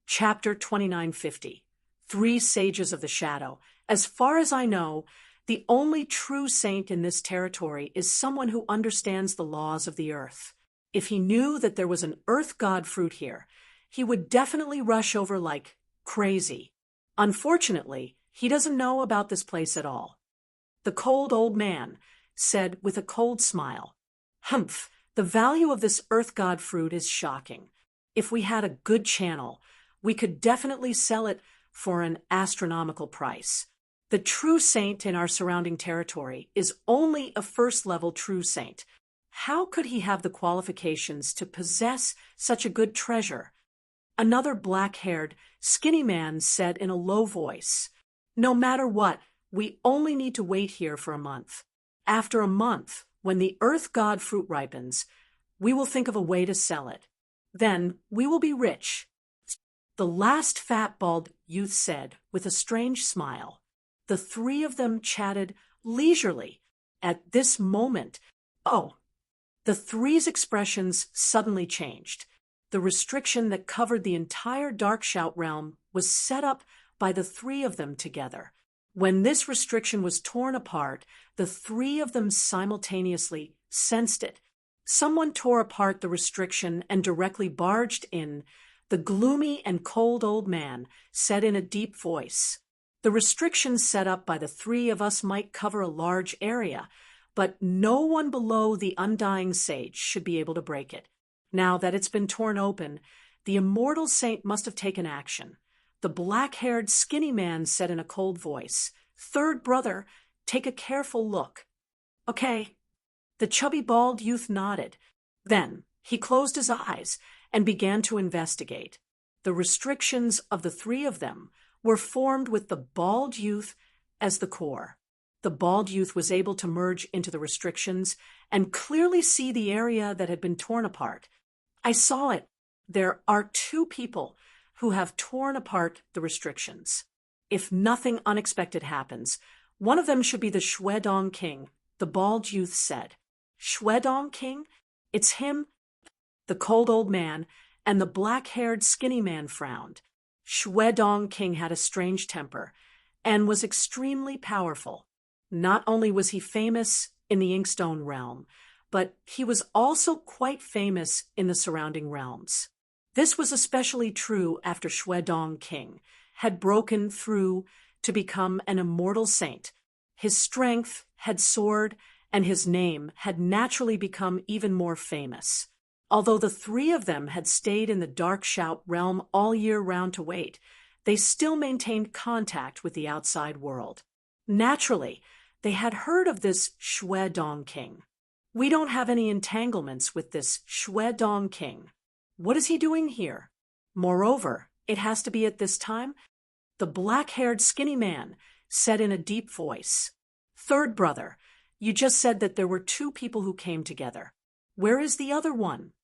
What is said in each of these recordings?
Chapter 2950. Three Sages of the Shadow. As far as I know, the only true saint in this territory is someone who understands the laws of the earth. If he knew that there was an earth god fruit here, he would definitely rush over like crazy. Unfortunately, he doesn't know about this place at all. The cold old man said with a cold smile, "Humph, the value of this earth god fruit is shocking. If we had a good channel, we could definitely sell it for an astronomical price. The true saint in our surrounding territory is only a first-level true saint. How could he have the qualifications to possess such a good treasure?" Another black-haired, skinny man said in a low voice, "No matter what, we only need to wait here for a month. After a month, when the earth god fruit ripens, we will think of a way to sell it. Then we will be rich." The last fat bald youth said with a strange smile. The three of them chatted leisurely. At this moment, the three's expressions suddenly changed. The restriction that covered the entire Darkshout realm was set up by the three of them together. When this restriction was torn apart, the three of them simultaneously sensed it. Someone tore apart the restriction and directly barged in. The gloomy and cold old man said in a deep voice, "The restrictions set up by the three of us might cover a large area, but no one below the undying sage should be able to break it. Now that it's been torn open, the immortal saint must have taken action." The black-haired, skinny man said in a cold voice, "Third brother, take a careful look." "Okay." The chubby bald youth nodded. Then he closed his eyes and began to investigate. The restrictions of the three of them were formed with the bald youth as the core. The bald youth was able to merge into the restrictions and clearly see the area that had been torn apart. "I saw it. There are two people who have torn apart the restrictions. If nothing unexpected happens, one of them should be the Shuedong King," the bald youth said. "Shuedong King? It's him?" The cold old man and the black-haired skinny man frowned. Shuedong King had a strange temper and was extremely powerful. Not only was he famous in the Inkstone realm, but he was also quite famous in the surrounding realms. This was especially true after Shuedong King had broken through to become an immortal saint. His strength had soared, and his name had naturally become even more famous. Although the three of them had stayed in the Darkshout realm all year round to wait, they still maintained contact with the outside world. Naturally, they had heard of this Shuedong King. "We don't have any entanglements with this Shuedong King. What is he doing here? Moreover, it has to be at this time?" The black-haired skinny man said in a deep voice, "Third brother, you just said that there were two people who came together. Where is the other one?"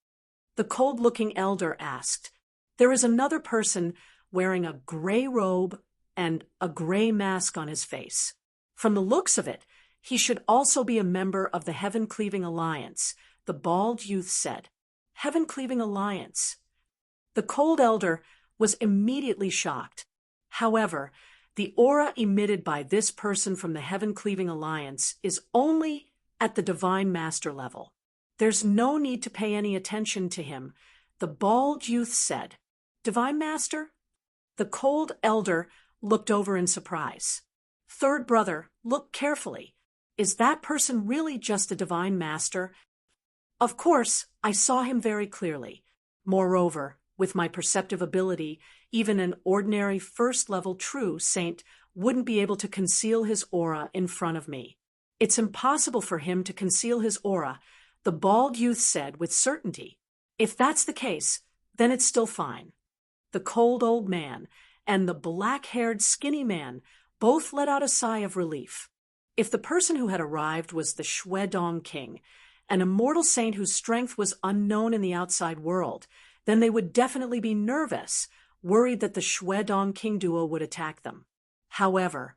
The cold-looking elder asked. "There is another person wearing a gray robe and a gray mask on his face. From the looks of it, he should also be a member of the Heaven-Cleaving Alliance," the bald youth said. "Heaven-Cleaving Alliance?" The cold elder was immediately shocked. However, the aura emitted by this person from the Heaven-Cleaving Alliance is only at the Divine Master level. "There's no need to pay any attention to him," the bald youth said. "Divine Master?" The cold elder looked over in surprise. "Third brother, look carefully. Is that person really just a Divine Master?" "Of course, I saw him very clearly. Moreover, with my perceptive ability, even an ordinary first-level true saint wouldn't be able to conceal his aura in front of me. It's impossible for him to conceal his aura," the bald youth said with certainty. "If that's the case, then it's still fine." The cold old man and the black-haired skinny man both let out a sigh of relief. If the person who had arrived was the Shuedong King, an immortal saint whose strength was unknown in the outside world, then they would definitely be nervous, worried that the Shuedong King duo would attack them. However,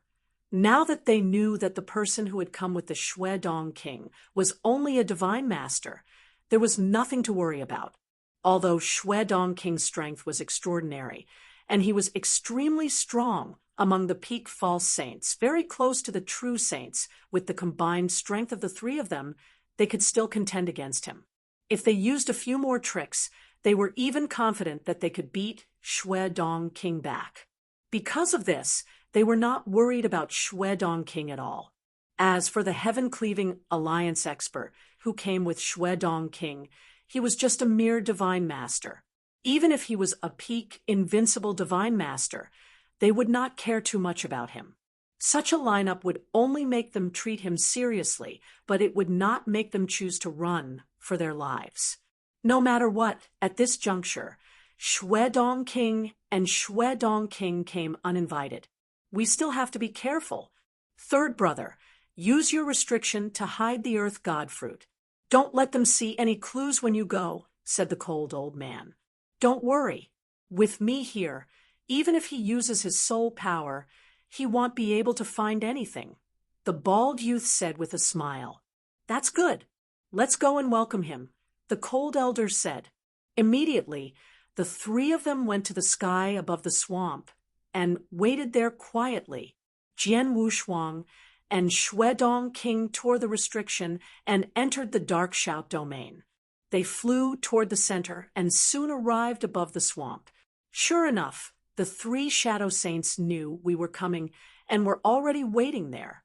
now that they knew that the person who had come with the Shuedong King was only a Divine Master, there was nothing to worry about. Although Shuedong King's strength was extraordinary, and he was extremely strong among the peak false saints, very close to the true saints. With the combined strength of the three of them, they could still contend against him. If they used a few more tricks, they were even confident that they could beat Shui Dong King back. Because of this, they were not worried about Shui Dong King at all. As for the heaven-cleaving alliance expert who came with Shui Dong King, he was just a mere divine master. Even if he was a peak invincible divine master, they would not care too much about him. Such a lineup would only make them treat him seriously, but it would not make them choose to run for their lives. No matter what, at this juncture, Shui Dong King and Shui Dong King came uninvited. We still have to be careful. Third brother, use your restriction to hide the earth god fruit. Don't let them see any clues when you go, said the cold old man. Don't worry. With me here, even if he uses his soul power, he won't be able to find anything. The bald youth said with a smile. That's good. Let's go and welcome him, the cold elder said. Immediately, the three of them went to the sky above the swamp and waited there quietly. Jian Wushuang and Shui Dong King tore the restriction and entered the dark shout domain. They flew toward the center and soon arrived above the swamp. Sure enough, the three shadow saints knew we were coming and were already waiting there.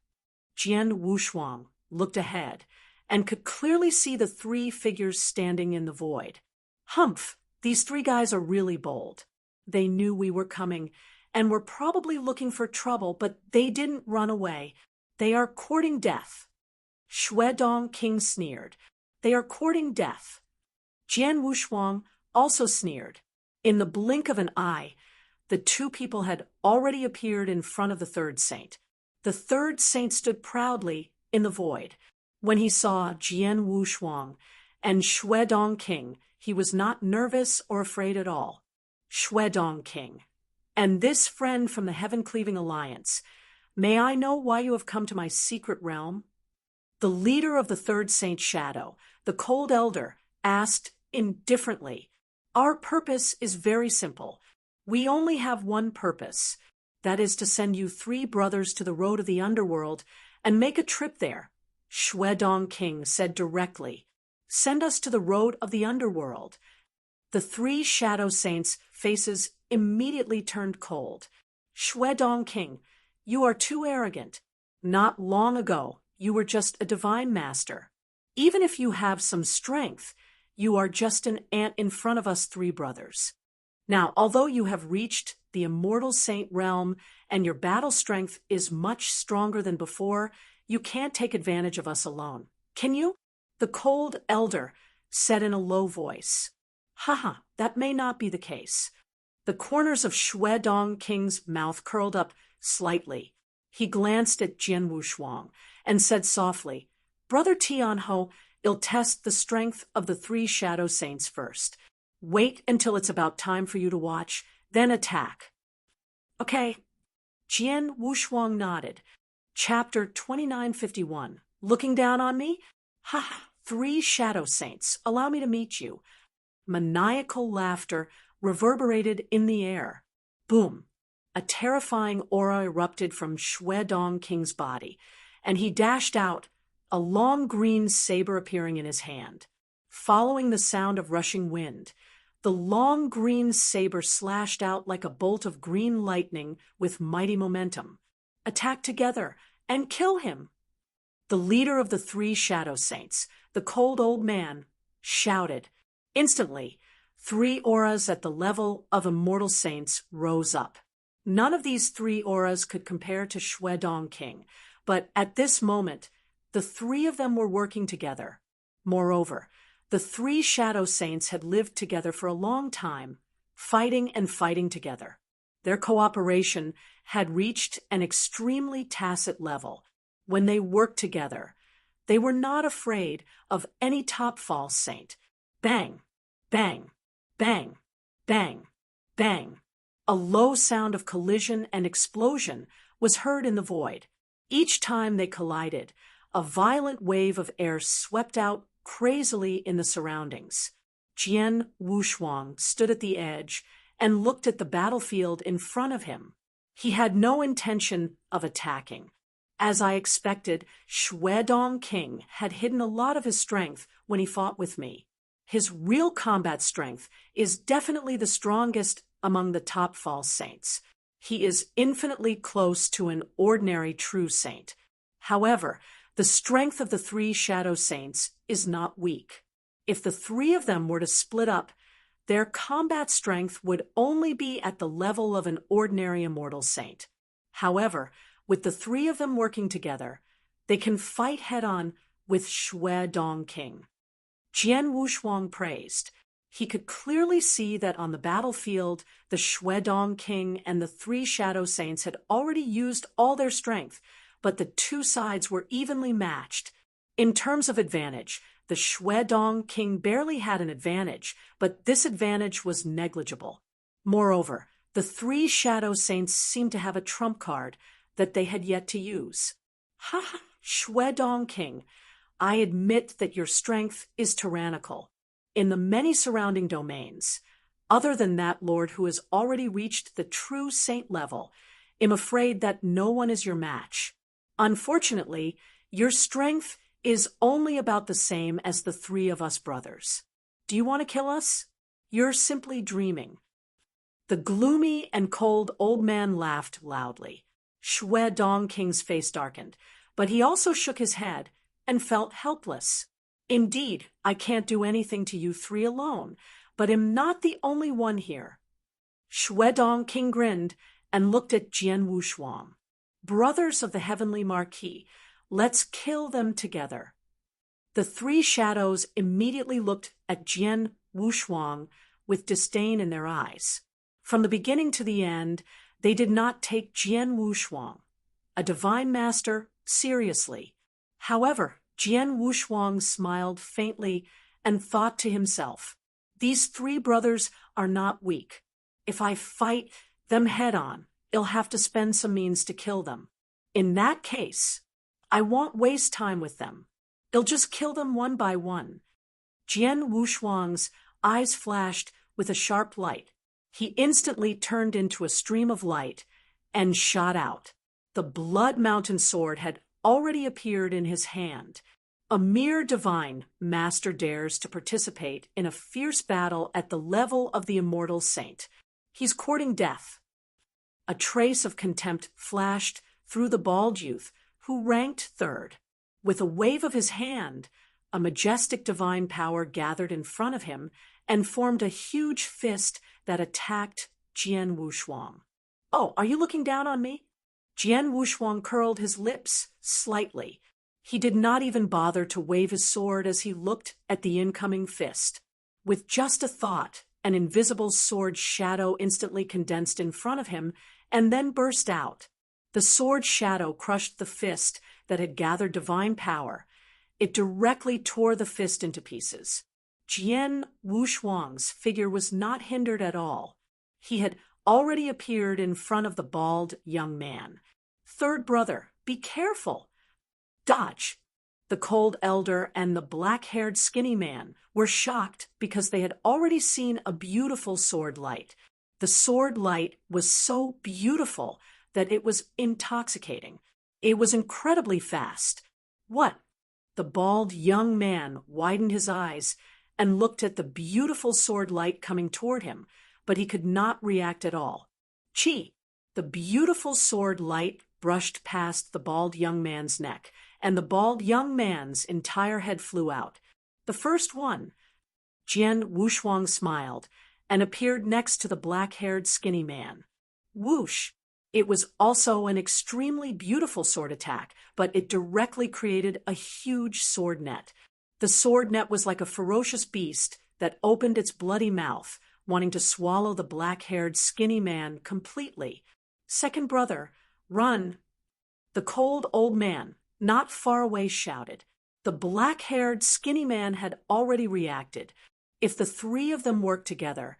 Jian Wushuang looked ahead and could clearly see the three figures standing in the void. Humph, these three guys are really bold. They knew we were coming and were probably looking for trouble, but they didn't run away. They are courting death. Shui Dong King sneered. They are courting death. Jian Wushuang also sneered. In the blink of an eye, the two people had already appeared in front of the third saint. The third saint stood proudly in the void. When he saw Jian Wushuang and Shui Dong King, he was not nervous or afraid at all. Shui Dong King, and this friend from the Heaven-Cleaving Alliance, may I know why you have come to my secret realm? The leader of the third saint shadow, the cold elder, asked indifferently. Our purpose is very simple. We only have one purpose. That is to send you three brothers to the road of the underworld and make a trip there. Shui Dong King said directly. Send us to the road of the underworld. The three shadow saints' faces immediately turned cold. Shui Dong King, you are too arrogant. Not long ago, you were just a divine master. Even if you have some strength, you are just an ant in front of us three brothers. Now, although you have reached the immortal saint realm and your battle strength is much stronger than before, you can't take advantage of us alone. Can you? The cold elder said in a low voice. Haha, that may not be the case. The corners of Shui Dong King's mouth curled up slightly. He glanced at Jian Wushuang and said softly, Brother Tianhuo, you'll test the strength of the three shadow saints first. Wait until it's about time for you to watch, then attack. Okay. Jian Wushuang nodded. Chapter 2951. Looking down on me? Ha! Three shadow saints. Allow me to meet you. Maniacal laughter reverberated in the air. Boom! A terrifying aura erupted from Shui Dong King's body, and he dashed out, a long green saber appearing in his hand. Following the sound of rushing wind, the long green saber slashed out like a bolt of green lightning with mighty momentum. Attack together and kill him! The leader of the three shadow saints, the cold old man, shouted. Instantly, three auras at the level of immortal saints rose up. None of these three auras could compare to Shui Dong King, but at this moment, the three of them were working together. Moreover, the three shadow saints had lived together for a long time, fighting and fighting together. Their cooperation had reached an extremely tacit level. When they worked together, they were not afraid of any top false saint. Bang, bang, bang, bang, bang. A low sound of collision and explosion was heard in the void. Each time they collided, a violent wave of air swept out crazily in the surroundings. Jian Wushuang stood at the edge and looked at the battlefield in front of him. He had no intention of attacking. As I expected, Shuedong King had hidden a lot of his strength when he fought with me. His real combat strength is definitely the strongest among the top false saints. He is infinitely close to an ordinary true saint. However, the strength of the three shadow saints is not weak. If the three of them were to split up, their combat strength would only be at the level of an ordinary immortal saint. However, with the three of them working together, they can fight head-on with Shuedong King. Jian Wushuang praised. He could clearly see that on the battlefield, the Shuedong King and the three shadow saints had already used all their strength, but the two sides were evenly matched. In terms of advantage, the Shuedong King barely had an advantage, but this advantage was negligible. Moreover, the three shadow saints seemed to have a trump card that they had yet to use. Ha ha, Shuedong King, I admit that your strength is tyrannical. In the many surrounding domains, other than that lord who has already reached the true saint level, I'm afraid that no one is your match. Unfortunately, your strength is only about the same as the three of us brothers. Do you want to kill us? You're simply dreaming. The gloomy and cold old man laughed loudly. Shuedong King's face darkened, but he also shook his head and felt helpless. Indeed, I can't do anything to you three alone, but am not the only one here. Shuedong King grinned and looked at Jian Wushuang. Brothers of the Heavenly Marquis, let's kill them together. The three shadows immediately looked at Jian Wushuang with disdain in their eyes. From the beginning to the end, they did not take Jian Wushuang, a divine master, seriously. However, Jian Wushuang smiled faintly and thought to himself, these three brothers are not weak. If I fight them head-on, I'll have to spend some means to kill them. In that case, I won't waste time with them. I'll just kill them one by one. Jian Wushuang's eyes flashed with a sharp light. He instantly turned into a stream of light and shot out. The Blood Mountain sword had already appeared in his hand. A mere divine master dares to participate in a fierce battle at the level of the immortal saint. He's courting death. A trace of contempt flashed through the bald youth, who ranked third. With a wave of his hand, a majestic divine power gathered in front of him and formed a huge fist that attacked Jian Wushuang. Oh, are you looking down on me? Jian Wushuang curled his lips slightly. He did not even bother to wave his sword as he looked at the incoming fist. With just a thought, an invisible sword shadow instantly condensed in front of him and then burst out. The sword shadow crushed the fist that had gathered divine power. It directly tore the fist into pieces. Jian Wushuang's figure was not hindered at all. He had already appeared in front of the bald young man. Third brother, be careful. Dodge! The cold elder and the black-haired skinny man were shocked because they had already seen a beautiful sword light. The sword light was so beautiful that it was intoxicating. It was incredibly fast. What? The bald young man widened his eyes and looked at the beautiful sword light coming toward him, but he could not react at all. Chi! The beautiful sword light brushed past the bald young man's neck, and the bald young man's entire head flew out. The first one. Jian Wushuang smiled and appeared next to the black-haired skinny man. Whoosh! It was also an extremely beautiful sword attack, but it directly created a huge sword net. The sword net was like a ferocious beast that opened its bloody mouth, wanting to swallow the black-haired skinny man completely. Second brother, run! The cold old man, not far away, shouted. The black-haired skinny man had already reacted. If the three of them worked together,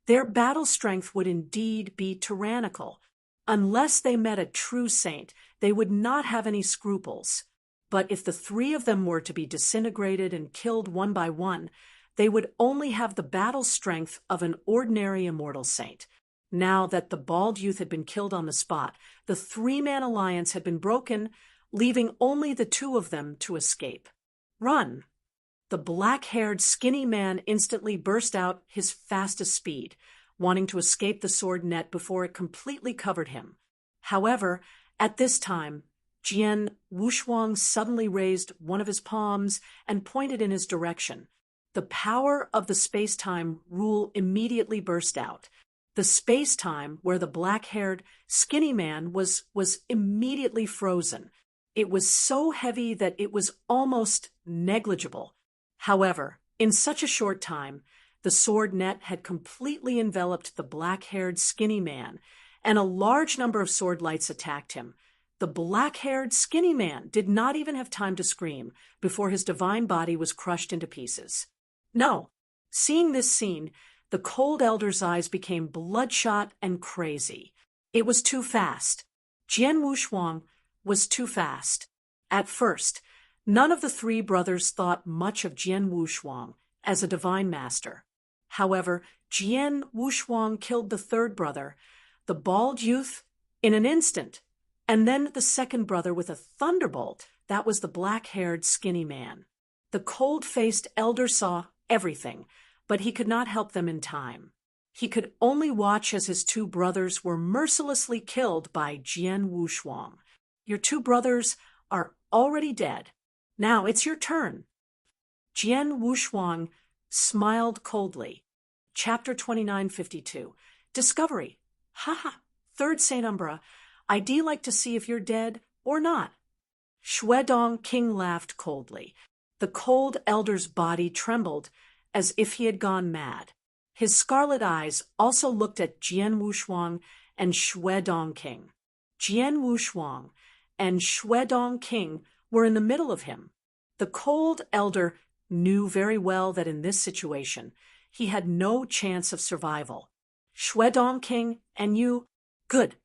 their battle strength would indeed be tyrannical. Unless they met a true saint, they would not have any scruples. But if the three of them were to be disintegrated and killed one by one, they would only have the battle strength of an ordinary immortal saint. Now that the bald youth had been killed on the spot, the three-man alliance had been broken, leaving only the two of them to escape. Run! The black-haired, skinny man instantly burst out his fastest speed, wanting to escape the sword net before it completely covered him. However, at this time, Jian Wushuang suddenly raised one of his palms and pointed in his direction. The power of the space-time rule immediately burst out. The space-time where the black-haired, skinny man was immediately frozen. It was so heavy that it was almost negligible. However, in such a short time, the sword net had completely enveloped the black-haired, skinny man, and a large number of sword lights attacked him. The black-haired, skinny man did not even have time to scream before his divine body was crushed into pieces. No. Seeing this scene, the cold elder's eyes became bloodshot and crazy. It was too fast. Jian Wushuang was too fast. At first, none of the three brothers thought much of Jian Wushuang as a divine master. However, Jian Wushuang killed the third brother, the bald youth, in an instant, and then the second brother with a thunderbolt. That was the black-haired, skinny man. The cold-faced elder saw everything, but he could not help them in time. He could only watch as his two brothers were mercilessly killed by Jian Wushuang. Your two brothers are already dead. Now it's your turn. Jian Wushuang smiled coldly. Chapter 2952. Discovery. Haha. Third Saint Umbra, I'd like to see if you're dead or not. Shuedong King laughed coldly. The cold elder's body trembled as if he had gone mad. His scarlet eyes also looked at Jian Wushuang and Shuedong King. Jian Wushuang and Shuedong King were in the middle of him. The cold elder knew very well that in this situation, he had no chance of survival. Shuedong King and you, good.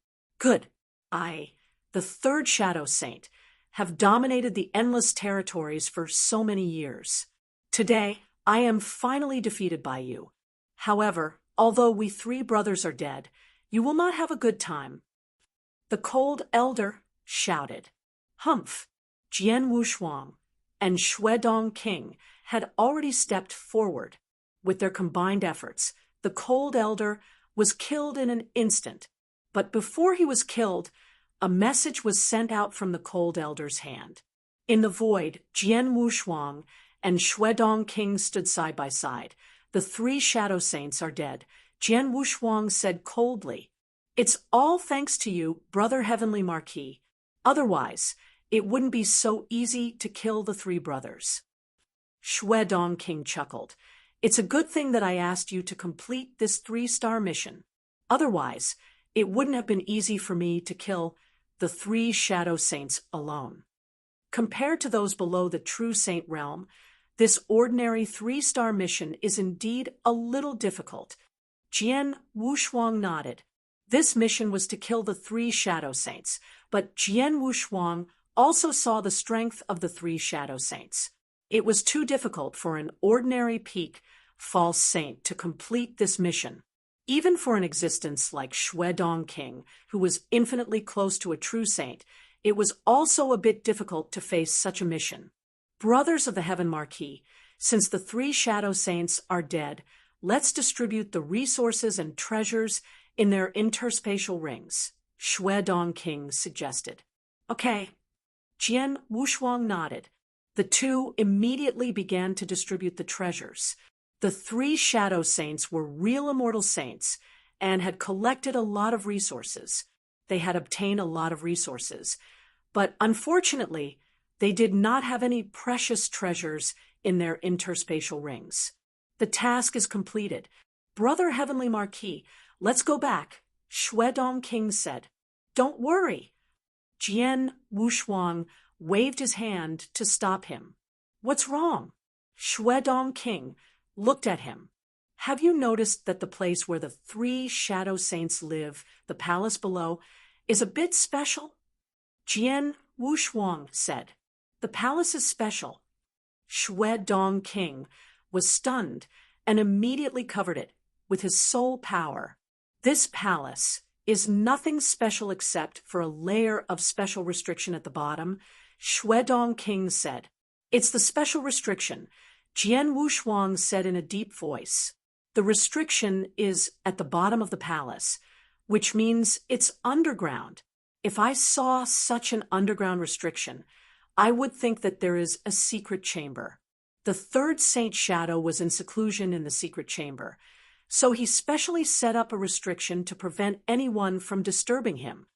The third Shadow Saint, have dominated the endless territories for so many years. Today, I am finally defeated by you. However, although we three brothers are dead, you will not have a good time. The cold elder shouted. Humph! Jian Wushuang and Shuedong King had already stepped forward. With their combined efforts, the cold elder was killed in an instant. But before he was killed, a message was sent out from the cold elder's hand. In the void, Jian Wushuang and Shuedong King stood side by side. The three Shadow Saints are dead. Jian Wushuang said coldly, It's all thanks to you, Brother Heavenly Marquis. Otherwise, it wouldn't be so easy to kill the three brothers. Shuedong King chuckled. It's a good thing that I asked you to complete this 3-star mission. Otherwise, it wouldn't have been easy for me to kill the three Shadow Saints alone. Compared to those below the true saint realm, this ordinary 3-star mission is indeed a little difficult. Jian Wushuang nodded. This mission was to kill the three Shadow Saints, but Jian Wushuang also saw the strength of the three Shadow Saints. It was too difficult for an ordinary peak false saint to complete this mission. Even for an existence like Shuedong King, who was infinitely close to a true saint, it was also a bit difficult to face such a mission. Brothers of the Heaven Marquis, since the three Shadow Saints are dead, let's distribute the resources and treasures in their interspatial rings, Shuedong King suggested. Okay. Jian Wushuang nodded. The two immediately began to distribute the treasures. The three Shadow Saints were real immortal saints and had collected a lot of resources. They had obtained a lot of resources, but unfortunately, they did not have any precious treasures in their interspatial rings. The task is completed. Brother Heavenly Marquis, let's go back, Shuedong King said. Don't worry. Jian Wushuang waved his hand to stop him. What's wrong? Shuedong King looked at him. Have you noticed that the place where the three Shadow Saints live, the palace below, is a bit special? Jian Wushuang said. The palace is special. Shuedong King was stunned and immediately covered it with his soul power. This palace is nothing special except for a layer of special restriction at the bottom, Shuedong King said. It's the special restriction, Jian Wushuang said in a deep voice. The restriction is at the bottom of the palace, which means it's underground. If I saw such an underground restriction, I would think that there is a secret chamber. The third Saint Shadow was in seclusion in the secret chamber, so he specially set up a restriction to prevent anyone from disturbing him.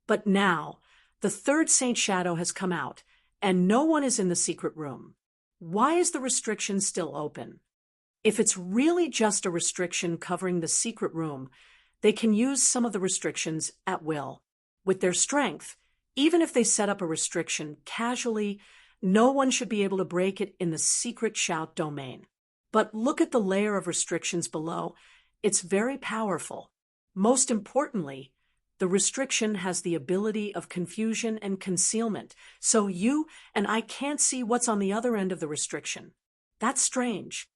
But now, the third Saint Shadow has come out, and no one is in the secret room. Why is the restriction still open? If it's really just a restriction covering the secret room, they can use some of the restrictions at will. With their strength, even if they set up a restriction casually, no one should be able to break it in the secret shout domain. But look at the layer of restrictions below. It's very powerful. Most importantly, the restriction has the ability of confusion and concealment, so you and I can't see what's on the other end of the restriction. That's strange.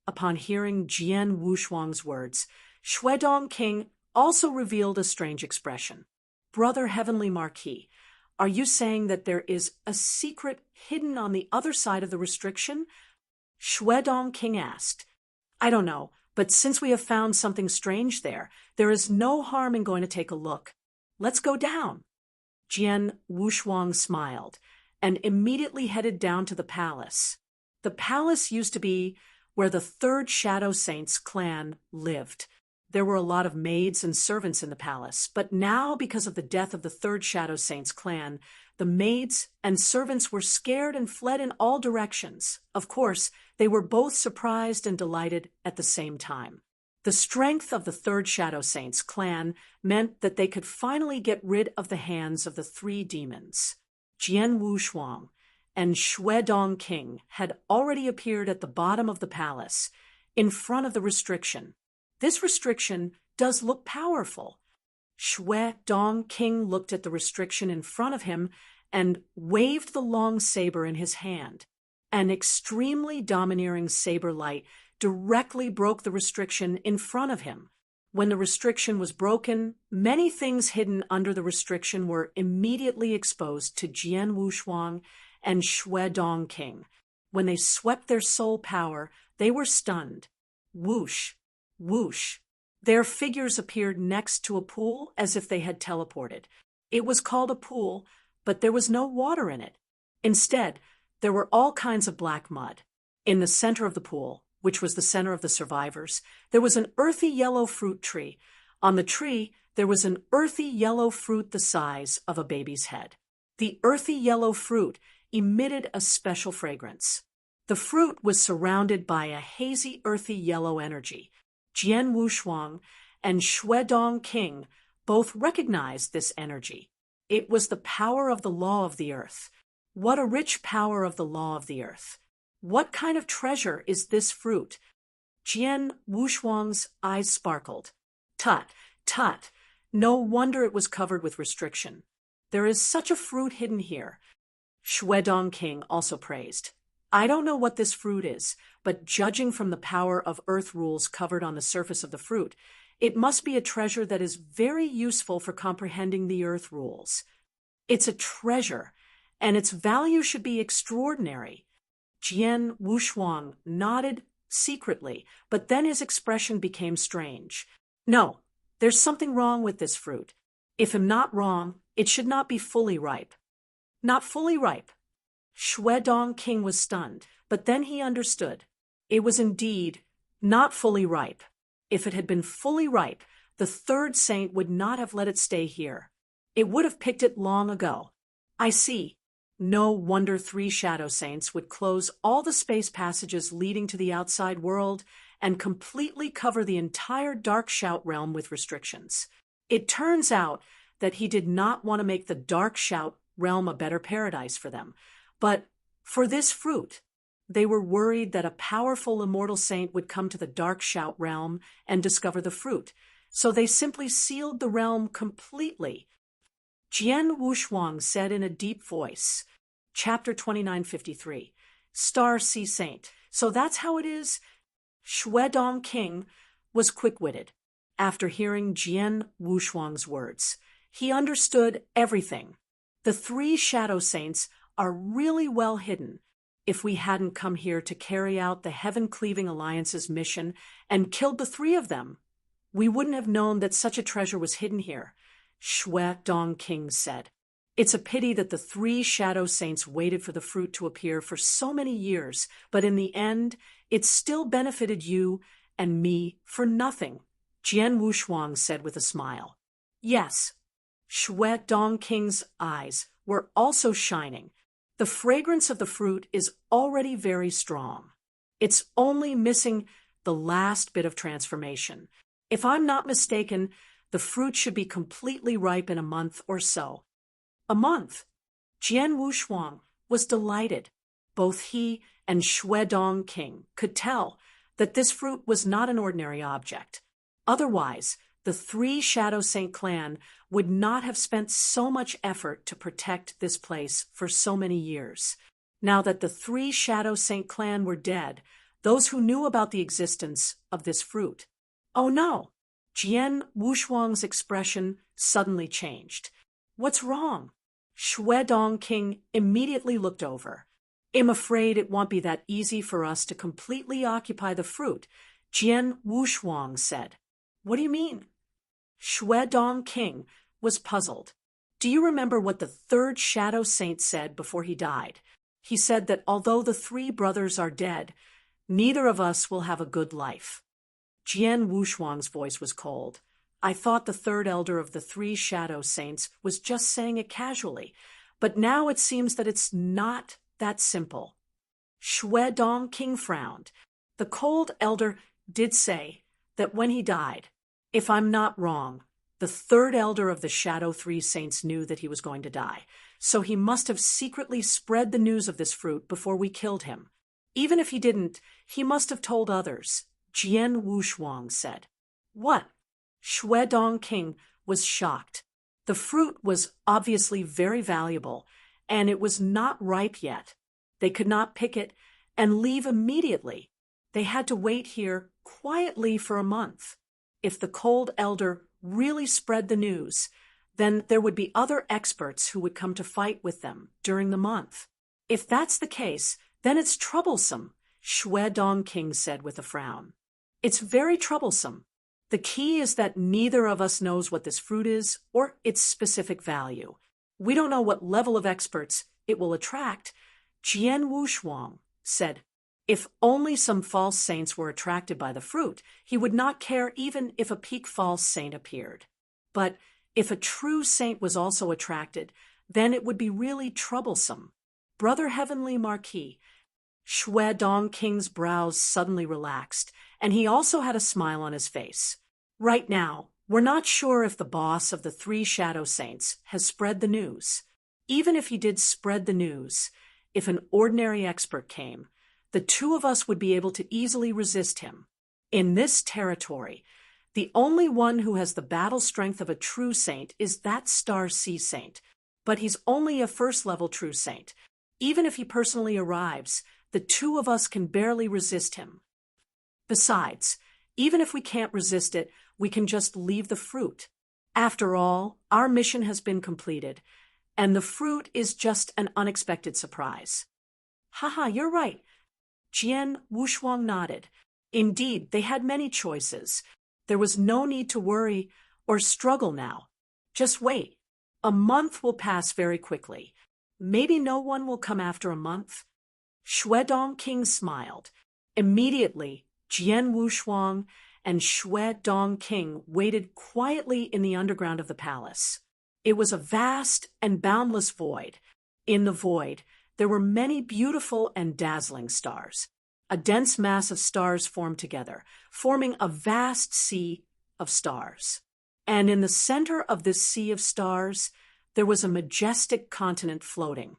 Upon hearing Jian Wushuang's words, Shuedong King also revealed a strange expression. Brother Heavenly Marquis, are you saying that there is a secret hidden on the other side of the restriction? Shuedong King asked. I don't know, but since we have found something strange there is no harm in going to take a look. Let's go down. Jian Wushuang smiled and immediately headed down to the palace. The palace used to be where the third Shadow Saint's clan lived. There were a lot of maids and servants in the palace, but now, because of the death of the third Shadow Saint's clan, the maids and servants were scared and fled in all directions. Of course, they were both surprised and delighted at the same time. The strength of the third Shadow Saint's clan meant that they could finally get rid of the hands of the three demons. Jian Wushuang and Shuedong King had already appeared at the bottom of the palace, in front of the restriction. This restriction does look powerful. Shuedong King looked at the restriction in front of him and waved the long saber in his hand. An extremely domineering saber light directly broke the restriction in front of him. When the restriction was broken, many things hidden under the restriction were immediately exposed to Jian Wushuang and Shuedong King. When they swept their soul power, they were stunned. Whoosh, whoosh. Their figures appeared next to a pool as if they had teleported. It was called a pool, but there was no water in it. Instead, there were all kinds of black mud. In the center of the pool, which was the center of the survivors, there was an earthy yellow fruit tree. On the tree, there was an earthy yellow fruit the size of a baby's head. The earthy yellow fruit emitted a special fragrance. The fruit was surrounded by a hazy earthy yellow energy. Jian Wushuang and Shuedong King both recognized this energy. It was the power of the law of the earth. What a rich power of the law of the earth. What kind of treasure is this fruit? Jian Wushuang's eyes sparkled. Tut, tut. No wonder it was covered with restriction. There is such a fruit hidden here. Shuedong King also praised. I don't know what this fruit is, but judging from the power of earth rules covered on the surface of the fruit, it must be a treasure that is very useful for comprehending the earth rules. It's a treasure, and its value should be extraordinary. Jian Wushuang nodded secretly, but then his expression became strange. No, there's something wrong with this fruit. If I'm not wrong, it should not be fully ripe. Not fully ripe. Shuedong King was stunned, but then he understood. It was indeed not fully ripe. If it had been fully ripe, the third saint would not have let it stay here. It would have picked it long ago. I see. No wonder three Shadow Saints would close all the space passages leading to the outside world and completely cover the entire Dark Shout realm with restrictions. It turns out that he did not want to make the Dark Shout realm a better paradise for them. But for this fruit, they were worried that a powerful immortal saint would come to the Dark Shout realm and discover the fruit, so they simply sealed the realm completely. Jian Wushuang said in a deep voice, Chapter 2953, Star Sea Saint, So that's how it is? Shui Dong King was quick-witted. After hearing Jian Wushuang's words, he understood everything. The three shadow saints are really well hidden. If we hadn't come here to carry out the Heaven-Cleaving Alliance's mission and killed the three of them, we wouldn't have known that such a treasure was hidden here, Shui Dong King said. It's a pity that the three shadow saints waited for the fruit to appear for so many years, but in the end, it still benefited you and me for nothing, Jian Wushuang said with a smile. Yes. Shui Dong King's eyes were also shining. The fragrance of the fruit is already very strong. It's only missing the last bit of transformation. If I'm not mistaken, the fruit should be completely ripe in a month or so. A month? Jian Wushuang was delighted. Both he and Shui Dong King could tell that this fruit was not an ordinary object. Otherwise, the three Shadow Saint clan would not have spent so much effort to protect this place for so many years. Now that the three Shadow Saint clan were dead, those who knew about the existence of this fruit. Oh no! Jian Wushuang's expression suddenly changed. What's wrong? Shui Dong King immediately looked over. I'm afraid it won't be that easy for us to completely occupy the fruit, Jian Wushuang said. What do you mean? Shui Dong King was puzzled. Do you remember what the third Shadow Saint said before he died? He said that although the three brothers are dead, neither of us will have a good life. Jian Wushuang's voice was cold. I thought the third elder of the three Shadow Saints was just saying it casually, but now it seems that it's not that simple. Shui Dong King frowned. The cold elder did say that when he died, if I'm not wrong, the third elder of the Shadow Three Saints knew that he was going to die, so he must have secretly spread the news of this fruit before we killed him. Even if he didn't, he must have told others, Jian Wushuang said. What? Shui Dong King was shocked. The fruit was obviously very valuable, and it was not ripe yet. They could not pick it and leave immediately. They had to wait here quietly for a month. If the cold elder really spread the news, then there would be other experts who would come to fight with them during the month. If that's the case, then it's troublesome, Shui Dong King said with a frown. It's very troublesome. The key is that neither of us knows what this fruit is or its specific value. We don't know what level of experts it will attract, Jian Wushuang said. If only some false saints were attracted by the fruit, he would not care even if a peak false saint appeared. But if a true saint was also attracted, then it would be really troublesome. Brother Heavenly Marquis, Shui Dong King's brows suddenly relaxed, and he also had a smile on his face. Right now, we're not sure if the boss of the three Shadow Saints has spread the news. Even if he did spread the news, if an ordinary expert came, the two of us would be able to easily resist him. In this territory, the only one who has the battle strength of a true saint is that Star Sea Saint, but he's only a first-level true saint. Even if he personally arrives, the two of us can barely resist him. Besides, even if we can't resist it, we can just leave the fruit. After all, our mission has been completed, and the fruit is just an unexpected surprise. Haha, you're right. Jian Wushuang nodded. Indeed, they had many choices. There was no need to worry or struggle now. Just wait. A month will pass very quickly. Maybe no one will come after a month. Shui Dong King smiled. Immediately, Jian Wushuang and Shui Dong King waited quietly in the underground of the palace. It was a vast and boundless void. In the void, there were many beautiful and dazzling stars. A dense mass of stars formed together, forming a vast sea of stars. And in the center of this sea of stars, there was a majestic continent floating.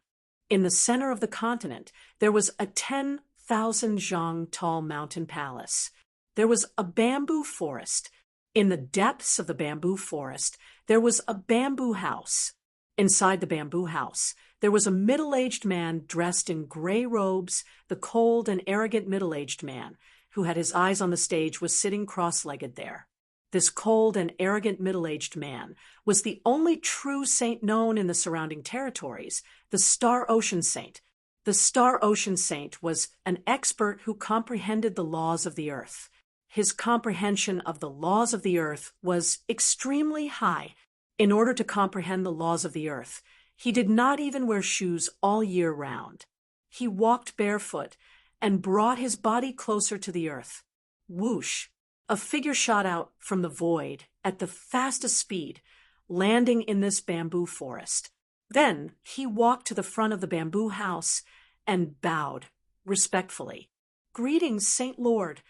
In the center of the continent, there was a 10,000 zhang tall mountain palace. There was a bamboo forest. In the depths of the bamboo forest, there was a bamboo house. Inside the bamboo house, there was a middle-aged man dressed in gray robes. The cold and arrogant middle-aged man, who had his eyes on the stage, was sitting cross-legged there. This cold and arrogant middle-aged man was the only true saint known in the surrounding territories, the Star Ocean Saint. The Star Ocean Saint was an expert who comprehended the laws of the earth. His comprehension of the laws of the earth was extremely high. In order to comprehend the laws of the earth, he did not even wear shoes all year round. He walked barefoot and brought his body closer to the earth. Whoosh! A figure shot out from the void at the fastest speed, landing in this bamboo forest. Then he walked to the front of the bamboo house and bowed respectfully. "Greetings, Saint Lord."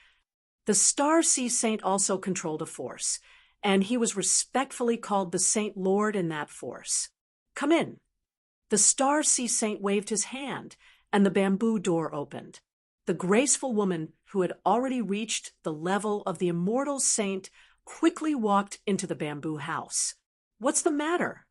The Star Sea Saint also controlled a force, and he was respectfully called the Saint Lord in that force. "Come in." The Star Sea Saint waved his hand, and the bamboo door opened. The graceful woman, who had already reached the level of the immortal saint, quickly walked into the bamboo house. "What's the matter?"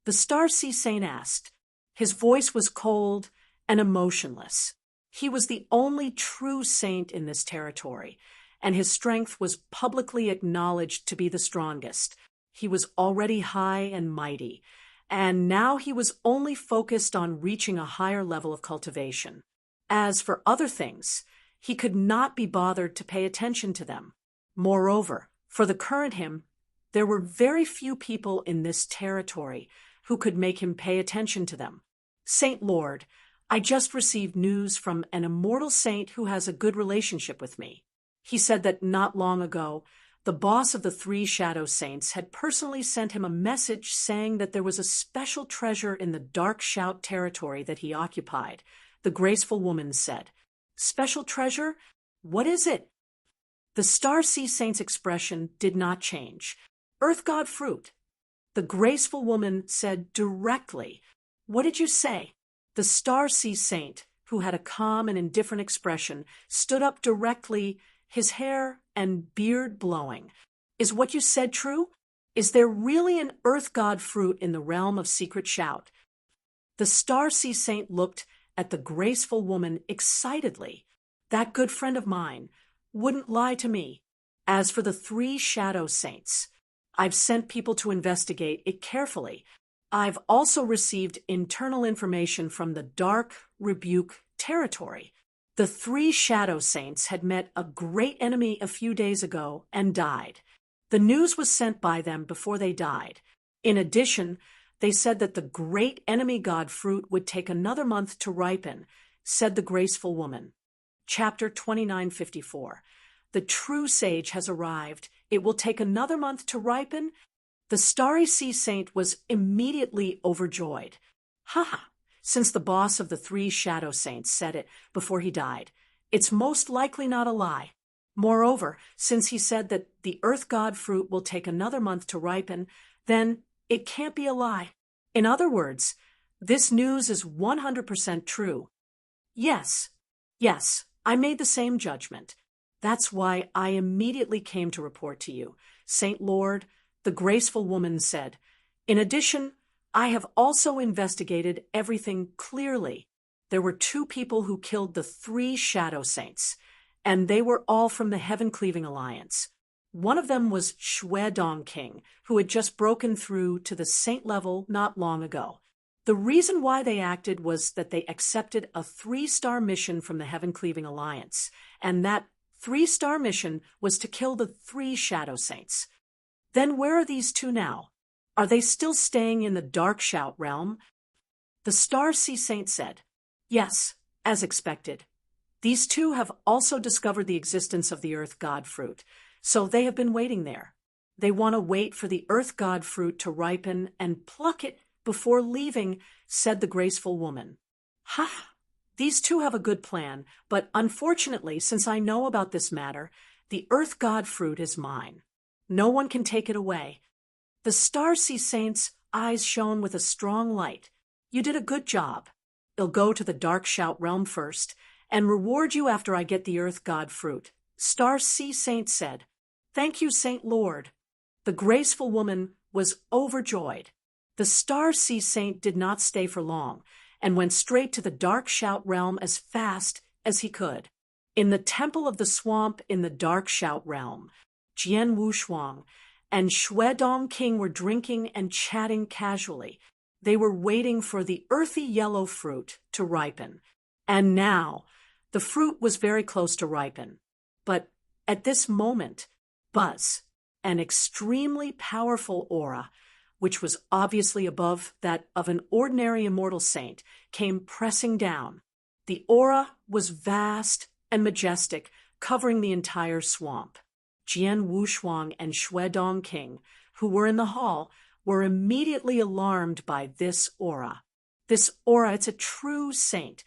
the Star Sea Saint asked. His voice was cold and emotionless. He was the only true saint in this territory, and his strength was publicly acknowledged to be the strongest. He was already high and mighty, and now he was only focused on reaching a higher level of cultivation. As for other things, he could not be bothered to pay attention to them. Moreover, for the current him, there were very few people in this territory who could make him pay attention to them. "Saint Lord, I just received news from an immortal saint who has a good relationship with me. He said that not long ago, the boss of the 3 Shadow Saints had personally sent him a message saying that there was a special treasure in the Dark Shout territory that he occupied." The graceful woman said. "Special treasure? What is it?" The Star Sea Saint's expression did not change. "Earth God fruit." The graceful woman said directly, "What did you say?" The Star Sea Saint, who had a calm and indifferent expression, stood up directly, his hair and beard blowing. "Is what you said true? Is there really an Earth God fruit in the realm of Secret Shout?" The Star Sea Saint looked at the graceful woman excitedly. "That good friend of mine wouldn't lie to me. As for the 3 Shadow Saints, I've sent people to investigate it carefully. I've also received internal information from the Dark Rebuke territory. The 3 Shadow Saints had met a great enemy a few days ago and died. The news was sent by them before they died. In addition, they said that the great enemy god fruit would take another month to ripen," said the graceful woman. Chapter 2954. The true sage has arrived. It will take another month to ripen. The Starry Sea Saint was immediately overjoyed. "Ha! Since the boss of the 3 Shadow Saints said it before he died, it's most likely not a lie. Moreover, since he said that the Earth God fruit will take another month to ripen, then it can't be a lie. In other words, this news is 100% true." Yes, I made the same judgment. That's why I immediately came to report to you, Saint Lord," the graceful woman said. "In addition, I have also investigated everything clearly. There were 2 people who killed the 3 Shadow Saints, and they were all from the Heaven-Cleaving Alliance. One of them was Shui Dong King, who had just broken through to the saint level not long ago. The reason why they acted was that they accepted a 3-star mission from the Heaven-Cleaving Alliance, and that 3-star mission was to kill the 3 Shadow Saints. Then where are these 2 now? Are they still staying in the Dark Shout realm?" The Star Sea Saint said, "Yes, as expected. These 2 have also discovered the existence of the Earth God fruit, so they have been waiting there. They want to wait for the Earth God fruit to ripen and pluck it before leaving," said the graceful woman. "Ha! These 2 have a good plan, but unfortunately, since I know about this matter, the Earth God fruit is mine. No one can take it away." The Star Sea Saint's eyes shone with a strong light. "You did a good job. I'll go to the Dark Shout realm first, and reward you after I get the Earth God fruit," Star Sea Saint said. "Thank you, Saint Lord." The graceful woman was overjoyed. The Star Sea Saint did not stay for long, and went straight to the Dark Shout Realm as fast as he could. In the Temple of the Swamp in the Dark Shout Realm, Jian Wushuang and Shuedong King were drinking and chatting casually. They were waiting for the earthy yellow fruit to ripen. And now, the fruit was very close to ripen. But at this moment, buzz, an extremely powerful aura, which was obviously above that of an ordinary immortal saint, came pressing down. The aura was vast and majestic, covering the entire swamp. Jian Wushuang and Shuedong King, who were in the hall, were immediately alarmed by this aura. This aura, it's a true saint.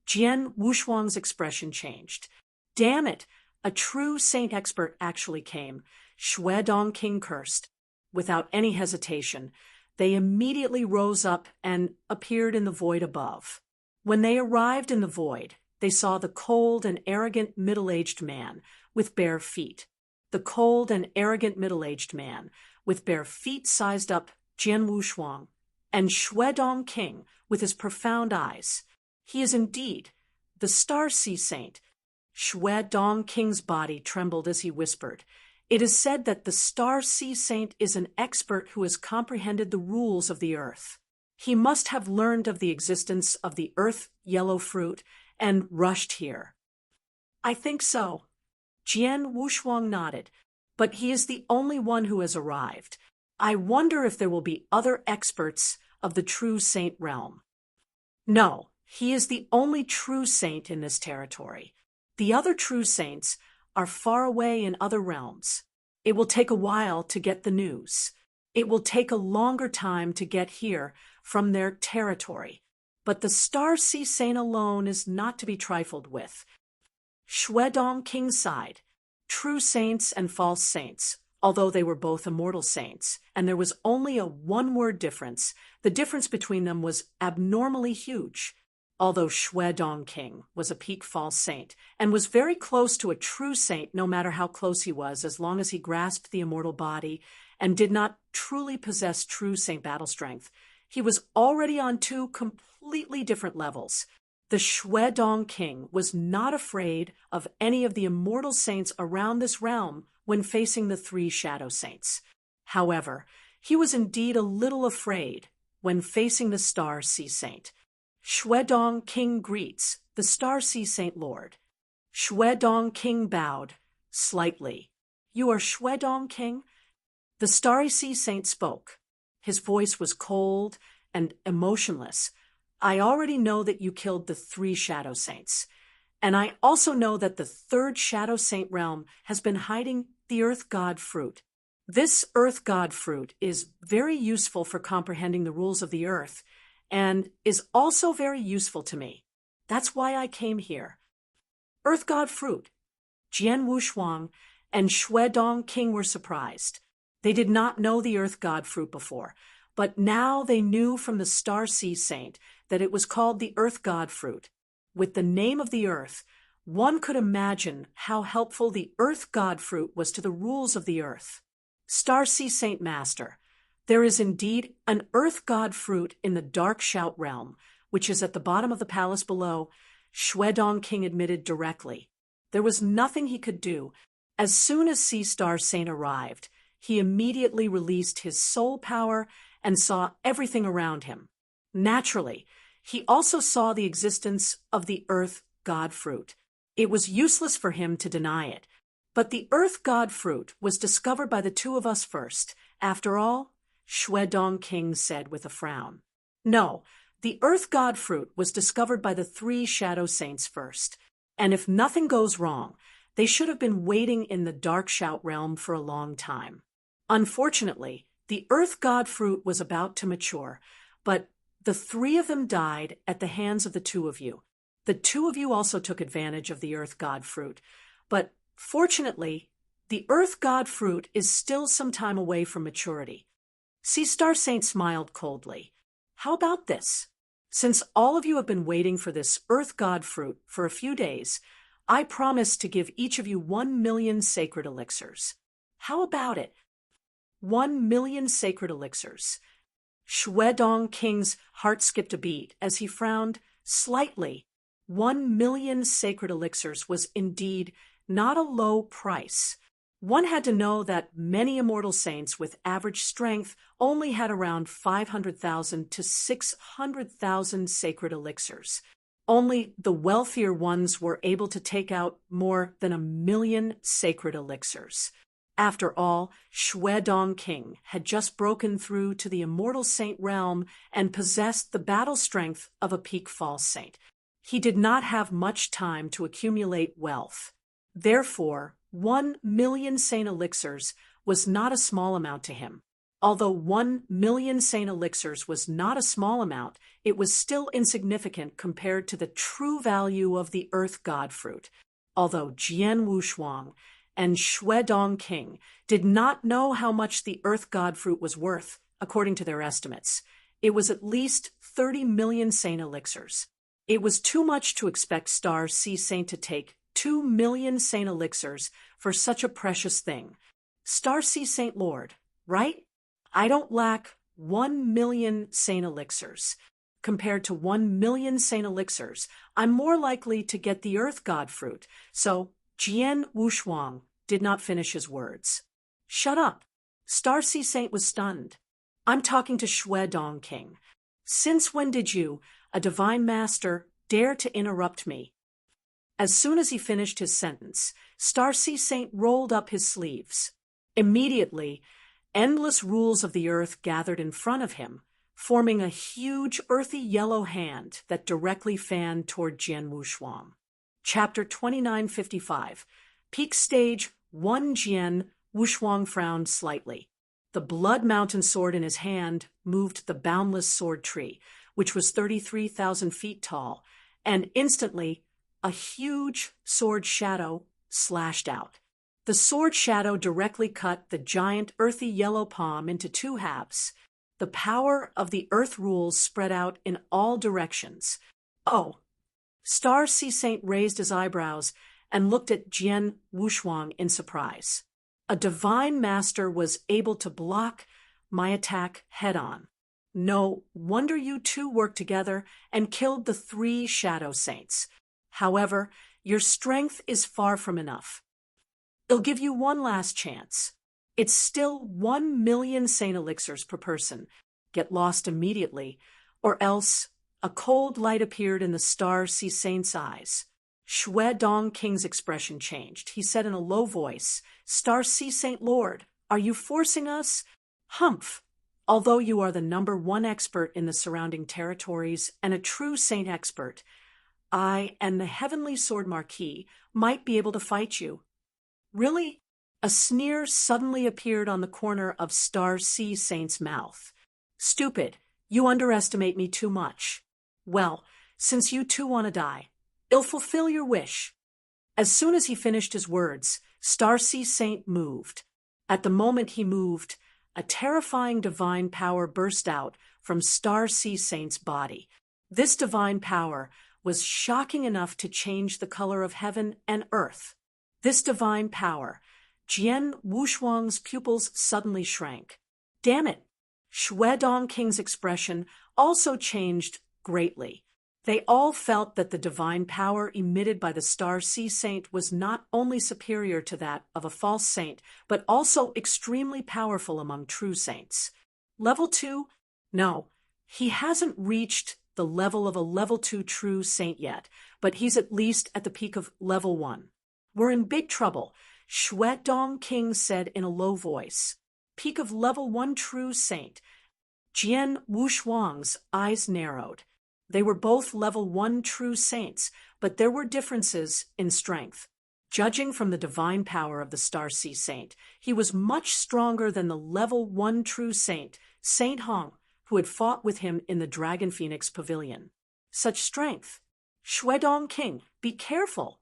Jian Wushuang's expression changed. Damn it, a true saint expert actually came. Shuedong King cursed. Without any hesitation, they immediately rose up and appeared in the void above. When they arrived in the void, they saw the cold and arrogant middle-aged man with bare feet. The cold and arrogant middle-aged man with bare feet sized up Jian Wushuang, and Shuedong King with his profound eyes. He is indeed the Star Sea Saint. Shuedong King's body trembled as he whispered, "It is said that the Star Sea Saint is an expert who has comprehended the rules of the earth. He must have learned of the existence of the earth yellow fruit and rushed here." "I think so." Jian Wushuang nodded, "but he is the only one who has arrived. I wonder if there will be other experts of the true saint realm." "No, he is the only true saint in this territory. The other true saints are far away in other realms. It will take a while to get the news. It will take a longer time to get here from their territory. But the Star Sea Saint alone is not to be trifled with." Shuedong King sighed. True saints and false saints, although they were both immortal saints, and there was only a one-word difference, the difference between them was abnormally huge. Although Shuedong King was a peak false saint, and was very close to a true saint no matter how close he was, as long as he grasped the immortal body and did not truly possess true saint battle strength, he was already on two completely different levels. The Shuedong King was not afraid of any of the immortal saints around this realm when facing the three shadow saints. However, he was indeed a little afraid when facing the Star Sea Saint. Shuedong King greets the Star Sea Saint Lord. Shuedong King bowed slightly. "You are Shuedong King?" The Starry Sea Saint spoke. His voice was cold and emotionless. "I already know that you killed the three shadow saints, and I also know that the third shadow saint realm has been hiding the earth god fruit. This earth god fruit is very useful for comprehending the rules of the earth, and is also very useful to me. That's why I came here." Earth god fruit. Jian Wushuang and Shuedong King were surprised. They did not know the earth god fruit before, but now they knew from the Star Sea Saint that it was called the earth god fruit. With the name of the earth, one could imagine how helpful the earth god fruit was to the rules of the earth. Star Sea Saint Master, there is indeed an earth god fruit in the Dark Shout realm, which is at the bottom of the palace below, Shuedong King admitted directly. There was nothing he could do. As soon as Sea Star Saint arrived, he immediately released his soul power and saw everything around him. Naturally, he also saw the existence of the earth god fruit. It was useless for him to deny it. But the earth god fruit was discovered by the two of us first. After all, Shuedong King said with a frown. "No, the earth god fruit was discovered by the three shadow saints first. And if nothing goes wrong, they should have been waiting in the Dark Shout realm for a long time. Unfortunately, the earth god fruit was about to mature, but the three of them died at the hands of the two of you. The two of you also took advantage of the earth god fruit, but fortunately, the earth god fruit is still some time away from maturity." Sea Star Saint smiled coldly. "How about this? Since all of you have been waiting for this earth god fruit for a few days, I promise to give each of you 1,000,000 sacred elixirs. How about it? 1,000,000 sacred elixirs. Shuedong King's heart skipped a beat as he frowned slightly. 1,000,000 sacred elixirs was indeed not a low price. One had to know that many immortal saints with average strength only had around 500,000 to 600,000 sacred elixirs. Only the wealthier ones were able to take out more than 1,000,000 sacred elixirs. After all, Shuedong King had just broken through to the immortal saint realm and possessed the battle strength of a peak false saint. He did not have much time to accumulate wealth. Therefore, 1,000,000 saint elixirs was not a small amount to him. Although 1,000,000 saint elixirs was not a small amount, it was still insignificant compared to the true value of the earth god fruit. Although Jian Wushuang and Shuedong King did not know how much the earth god fruit was worth, according to their estimates, it was at least 30,000,000 saint elixirs. It was too much to expect Star Sea Saint to take 2,000,000 saint elixirs for such a precious thing. Star Sea Saint Lord, right? I don't lack 1,000,000 saint elixirs. Compared to 1,000,000 saint elixirs, I'm more likely to get the earth god fruit. So Jian Wushuang did not finish his words. Shut up. Star Sea Saint was stunned. I'm talking to Shuedong King. Since when did you, a divine master, dare to interrupt me? As soon as he finished his sentence, Star Sea Saint rolled up his sleeves. Immediately, endless rules of the earth gathered in front of him, forming a huge earthy yellow hand that directly fanned toward Jian Wushuang. Chapter 2955. Peak Stage 1. Jian Wushuang frowned slightly. The Blood Mountain sword in his hand moved the boundless sword tree, which was 33,000 feet tall, and instantly a huge sword shadow slashed out. The sword shadow directly cut the giant earthy yellow palm into two halves. The power of the earth rules spread out in all directions. Oh! Star Sea Saint raised his eyebrows and looked at Jian Wushuang in surprise. A divine master was able to block my attack head-on. No wonder you two worked together and killed the 3 shadow saints. However, your strength is far from enough. I'll give you one last chance. It's still 1,000,000 saint elixirs per person. Get lost immediately, or else a cold light appeared in the Star Sea Saint's eyes. Shuedong King's expression changed. He said in a low voice, Star Sea Saint Lord, are you forcing us? Humph! Although you are the #1 expert in the surrounding territories and a true saint expert, I and the Heavenly Sword Marquis might be able to fight you. Really? A sneer suddenly appeared on the corner of Star Sea Saint's mouth. Stupid, you underestimate me too much. Well, since you too want to die, I'll fulfill your wish. As soon as he finished his words, Star Sea Saint moved. At the moment he moved, a terrifying divine power burst out from Star Sea Saint's body. This divine power was shocking enough to change the color of heaven and earth. This divine power, Jian Wushuang's pupils suddenly shrank. Damn it! Shuedong King's expression also changed greatly. They all felt that the divine power emitted by the Star Sea Saint was not only superior to that of a false saint, but also extremely powerful among true saints. Level 2? No, he hasn't reached the level of a level 2 true saint yet, but he's at least at the peak of level 1. We're in big trouble, Shuedong King said in a low voice. Peak of level 1 true saint. Jian Wushuang's eyes narrowed. They were both level 1 true saints, but there were differences in strength. Judging from the divine power of the Star Sea Saint, he was much stronger than the level 1 true saint, Saint Hong, who had fought with him in the Dragon Phoenix Pavilion. Such strength! Shuedong King, be careful!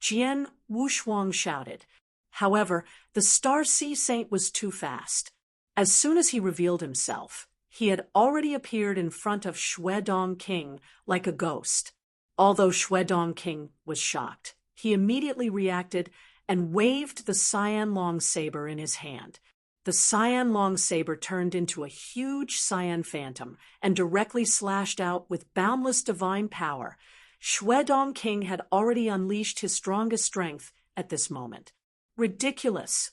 Jian Wushuang shouted. However, the Star Sea Saint was too fast. As soon as he revealed himself, he had already appeared in front of Shuedong King like a ghost. Although Shuedong King was shocked, he immediately reacted and waved the cyan long saber in his hand. The cyan long saber turned into a huge cyan phantom and directly slashed out with boundless divine power. Shui Dongqing had already unleashed his strongest strength at this moment. Ridiculous!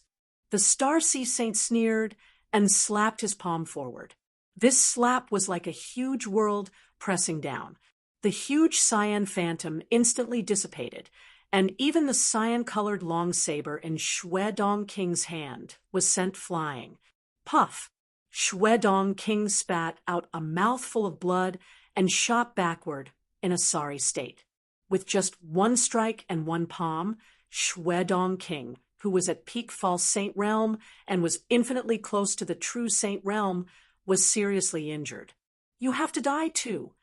The Star Sea Saint sneered and slapped his palm forward. This slap was like a huge world pressing down. The huge cyan phantom instantly dissipated, and even the cyan-colored long saber in Shui Dongqing's hand was sent flying. Puff! Shui Dongqing spat out a mouthful of blood and shot backward in a sorry state. With just one strike and one palm, Shui Dongqing, who was at peak false saint realm and was infinitely close to the true saint realm, was seriously injured. You have to die too.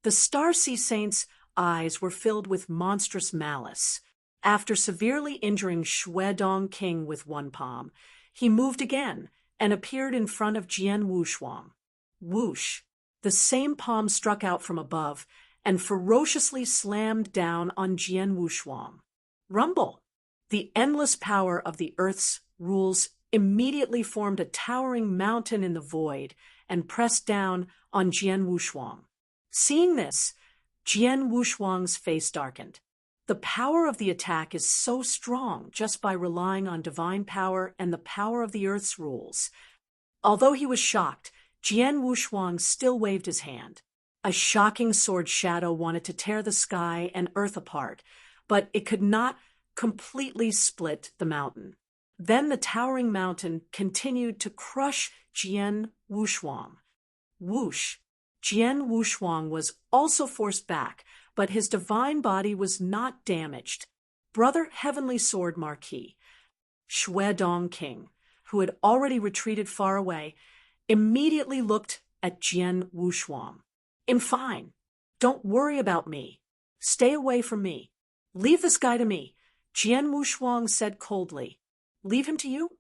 The Star Sea Saint's eyes were filled with monstrous malice. After severely injuring Shui Dongqing with one palm, he moved again and appeared in front of Jian Wushuang. Whoosh! The same palm struck out from above and ferociously slammed down on Jian Wushuang. Rumble! The endless power of the earth's rules immediately formed a towering mountain in the void and pressed down on Jian Wushuang. Seeing this, Jian Wushuang's face darkened. The power of the attack is so strong just by relying on divine power and the power of the earth's rules. Although he was shocked, Jian Wushuang still waved his hand. A shocking sword shadow wanted to tear the sky and earth apart, but it could not completely split the mountain. Then the towering mountain continued to crush Jian Wushuang. Whoosh! Jian Wushuang was also forced back, but his divine body was not damaged. Brother Heavenly Sword Marquis, Shui Dongqing, who had already retreated far away, immediately looked at Jian Wushuang. I'm fine. Don't worry about me. Stay away from me. Leave this guy to me, Jian Wushuang said coldly. Leave him to you?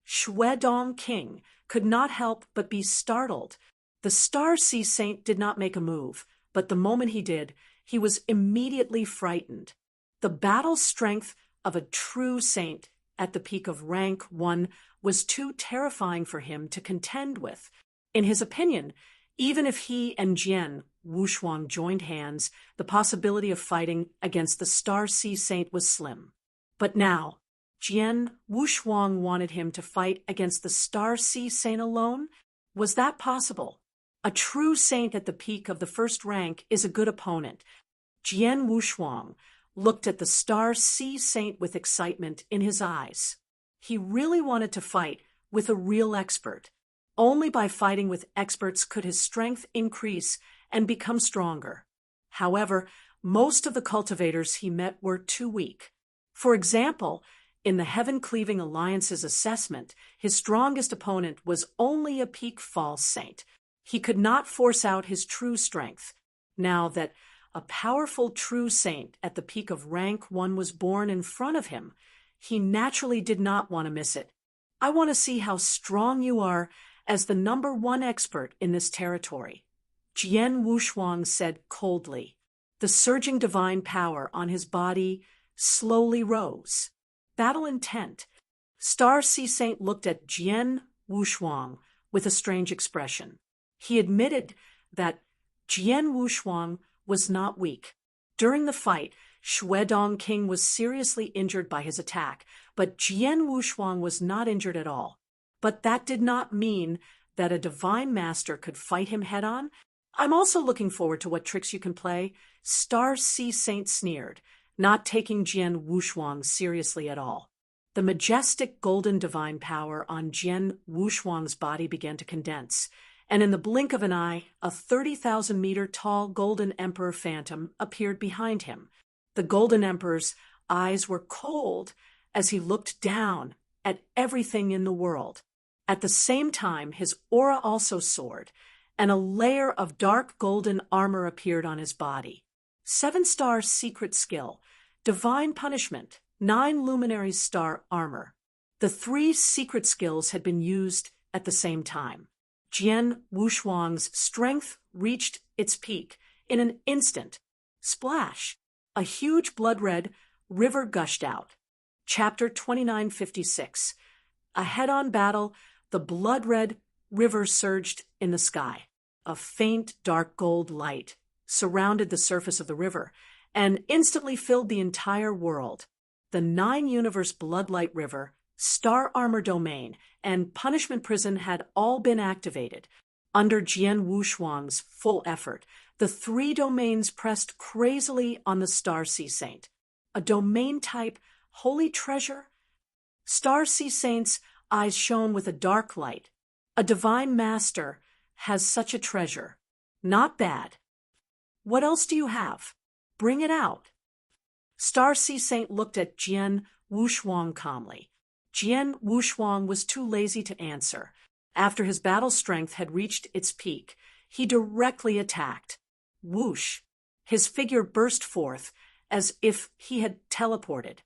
Shui Dongqing could not help but be startled. The Star Sea Saint did not make a move, but the moment he did, he was immediately frightened. The battle strength of a true saint at the peak of rank 1 was too terrifying for him to contend with. In his opinion, even if he and Jian Wushuang joined hands, the possibility of fighting against the Star Sea Saint was slim. But now, Jian Wushuang wanted him to fight against the Star Sea Saint alone? Was that possible? A true saint at the peak of the first rank is a good opponent. Jian Wushuang looked at the Star Sea Saint with excitement in his eyes. He really wanted to fight with a real expert. Only by fighting with experts could his strength increase and become stronger. However, most of the cultivators he met were too weak. For example, in the Heaven Cleaving Alliance's assessment, his strongest opponent was only a peak false saint. He could not force out his true strength. Now that a powerful true saint at the peak of rank 1 was born in front of him, he naturally did not want to miss it. I want to see how strong you are as the #1 expert in this territory, Jian Wushuang said coldly. The surging divine power on his body slowly rose. Battle intent. Star Sea Saint looked at Jian Wushuang with a strange expression. He admitted that Jian Wushuang was not weak. During the fight, Shui Dongqing was seriously injured by his attack, but Jian Wushuang was not injured at all. But that did not mean that a divine master could fight him head-on. I'm also looking forward to what tricks you can play. Star Sea Saint sneered, not taking Jian Wushuang seriously at all. The majestic golden divine power on Jian Wushuang's body began to condense, and in the blink of an eye, a 30,000-meter-tall Golden Emperor phantom appeared behind him. The Golden Emperor's eyes were cold as he looked down at everything in the world. At the same time, his aura also soared, and a layer of dark golden armor appeared on his body. 7-star secret skill, divine punishment, 9 luminary star armor. The 3 secret skills had been used at the same time. Jian Wushuang's strength reached its peak in an instant. Splash! A huge blood-red river gushed out. Chapter 2956. A head-on battle the blood-red river surged in the sky. A faint, dark gold light surrounded the surface of the river and instantly filled the entire world. The nine-universe Bloodlight River, Star Armor Domain, and Punishment Prison had all been activated. Under Jian Wushuang's full effort, the three domains pressed crazily on the Star Sea Saint. A domain type, holy treasure? Star Sea Saint's eyes shone with a dark light. A divine master has such a treasure. Not bad. What else do you have? Bring it out. Star Sea Saint looked at Jian Wushuang calmly. Jian Wushuang was too lazy to answer. After his battle strength had reached its peak, he directly attacked. Whoosh! His figure burst forth as if he had teleported.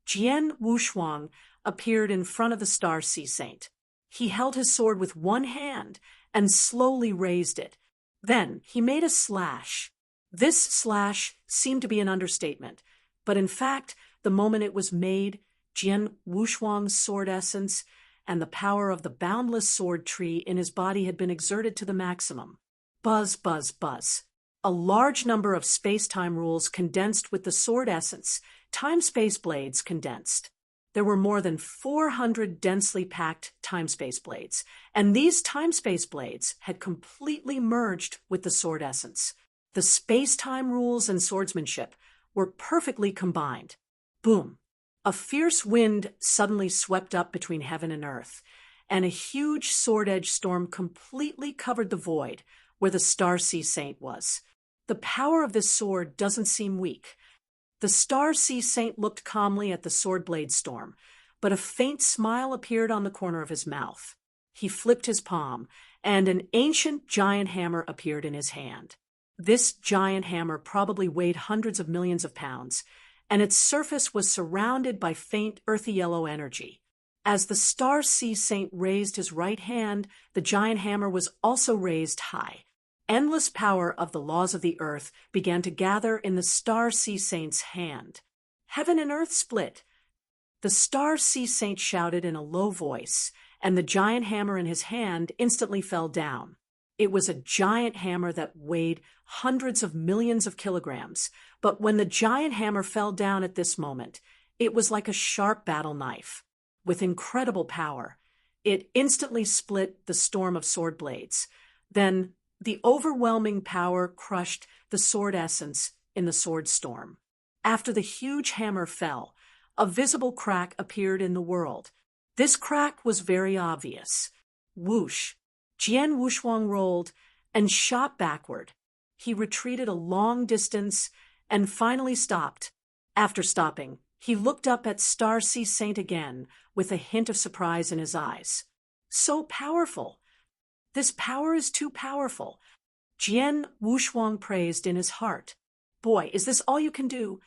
Jian Wushuang appeared in front of the Star Sea Saint. He held his sword with one hand and slowly raised it. Then he made a slash. This slash seemed to be an understatement, but in fact, the moment it was made, Jian Wushuang's sword essence and the power of the boundless sword tree in his body had been exerted to the maximum. Buzz, buzz, buzz. A large number of space-time rules condensed with the sword essence, time-space blades condensed. There were more than 400 densely packed time-space blades, and these time-space blades had completely merged with the sword essence. The space-time rules and swordsmanship were perfectly combined. Boom! A fierce wind suddenly swept up between heaven and earth, and a huge sword-edge storm completely covered the void where the Star Sea Saint was. The power of this sword doesn't seem weak. The Star Sea Saint looked calmly at the sword blade storm, but a faint smile appeared on the corner of his mouth. He flipped his palm, and an ancient giant hammer appeared in his hand. This giant hammer probably weighed hundreds of millions of pounds, and its surface was surrounded by faint earthy yellow energy. As the Star Sea Saint raised his right hand, the giant hammer was also raised high. Endless power of the laws of the earth began to gather in the Star Sea Saint's hand. Heaven and earth split. The Star Sea Saint shouted in a low voice, and the giant hammer in his hand instantly fell down. It was a giant hammer that weighed hundreds of millions of kilograms, but when the giant hammer fell down at this moment, it was like a sharp battle knife. With incredible power, it instantly split the storm of sword blades. Then, the overwhelming power crushed the sword essence in the sword storm. After the huge hammer fell, a visible crack appeared in the world. This crack was very obvious. Whoosh! Jian Wushuang rolled and shot backward. He retreated a long distance and finally stopped. After stopping, he looked up at Star Sea Saint again with a hint of surprise in his eyes. So powerful! This power is too powerful. Jian Wushuang praised in his heart. Boy, is this all you can do?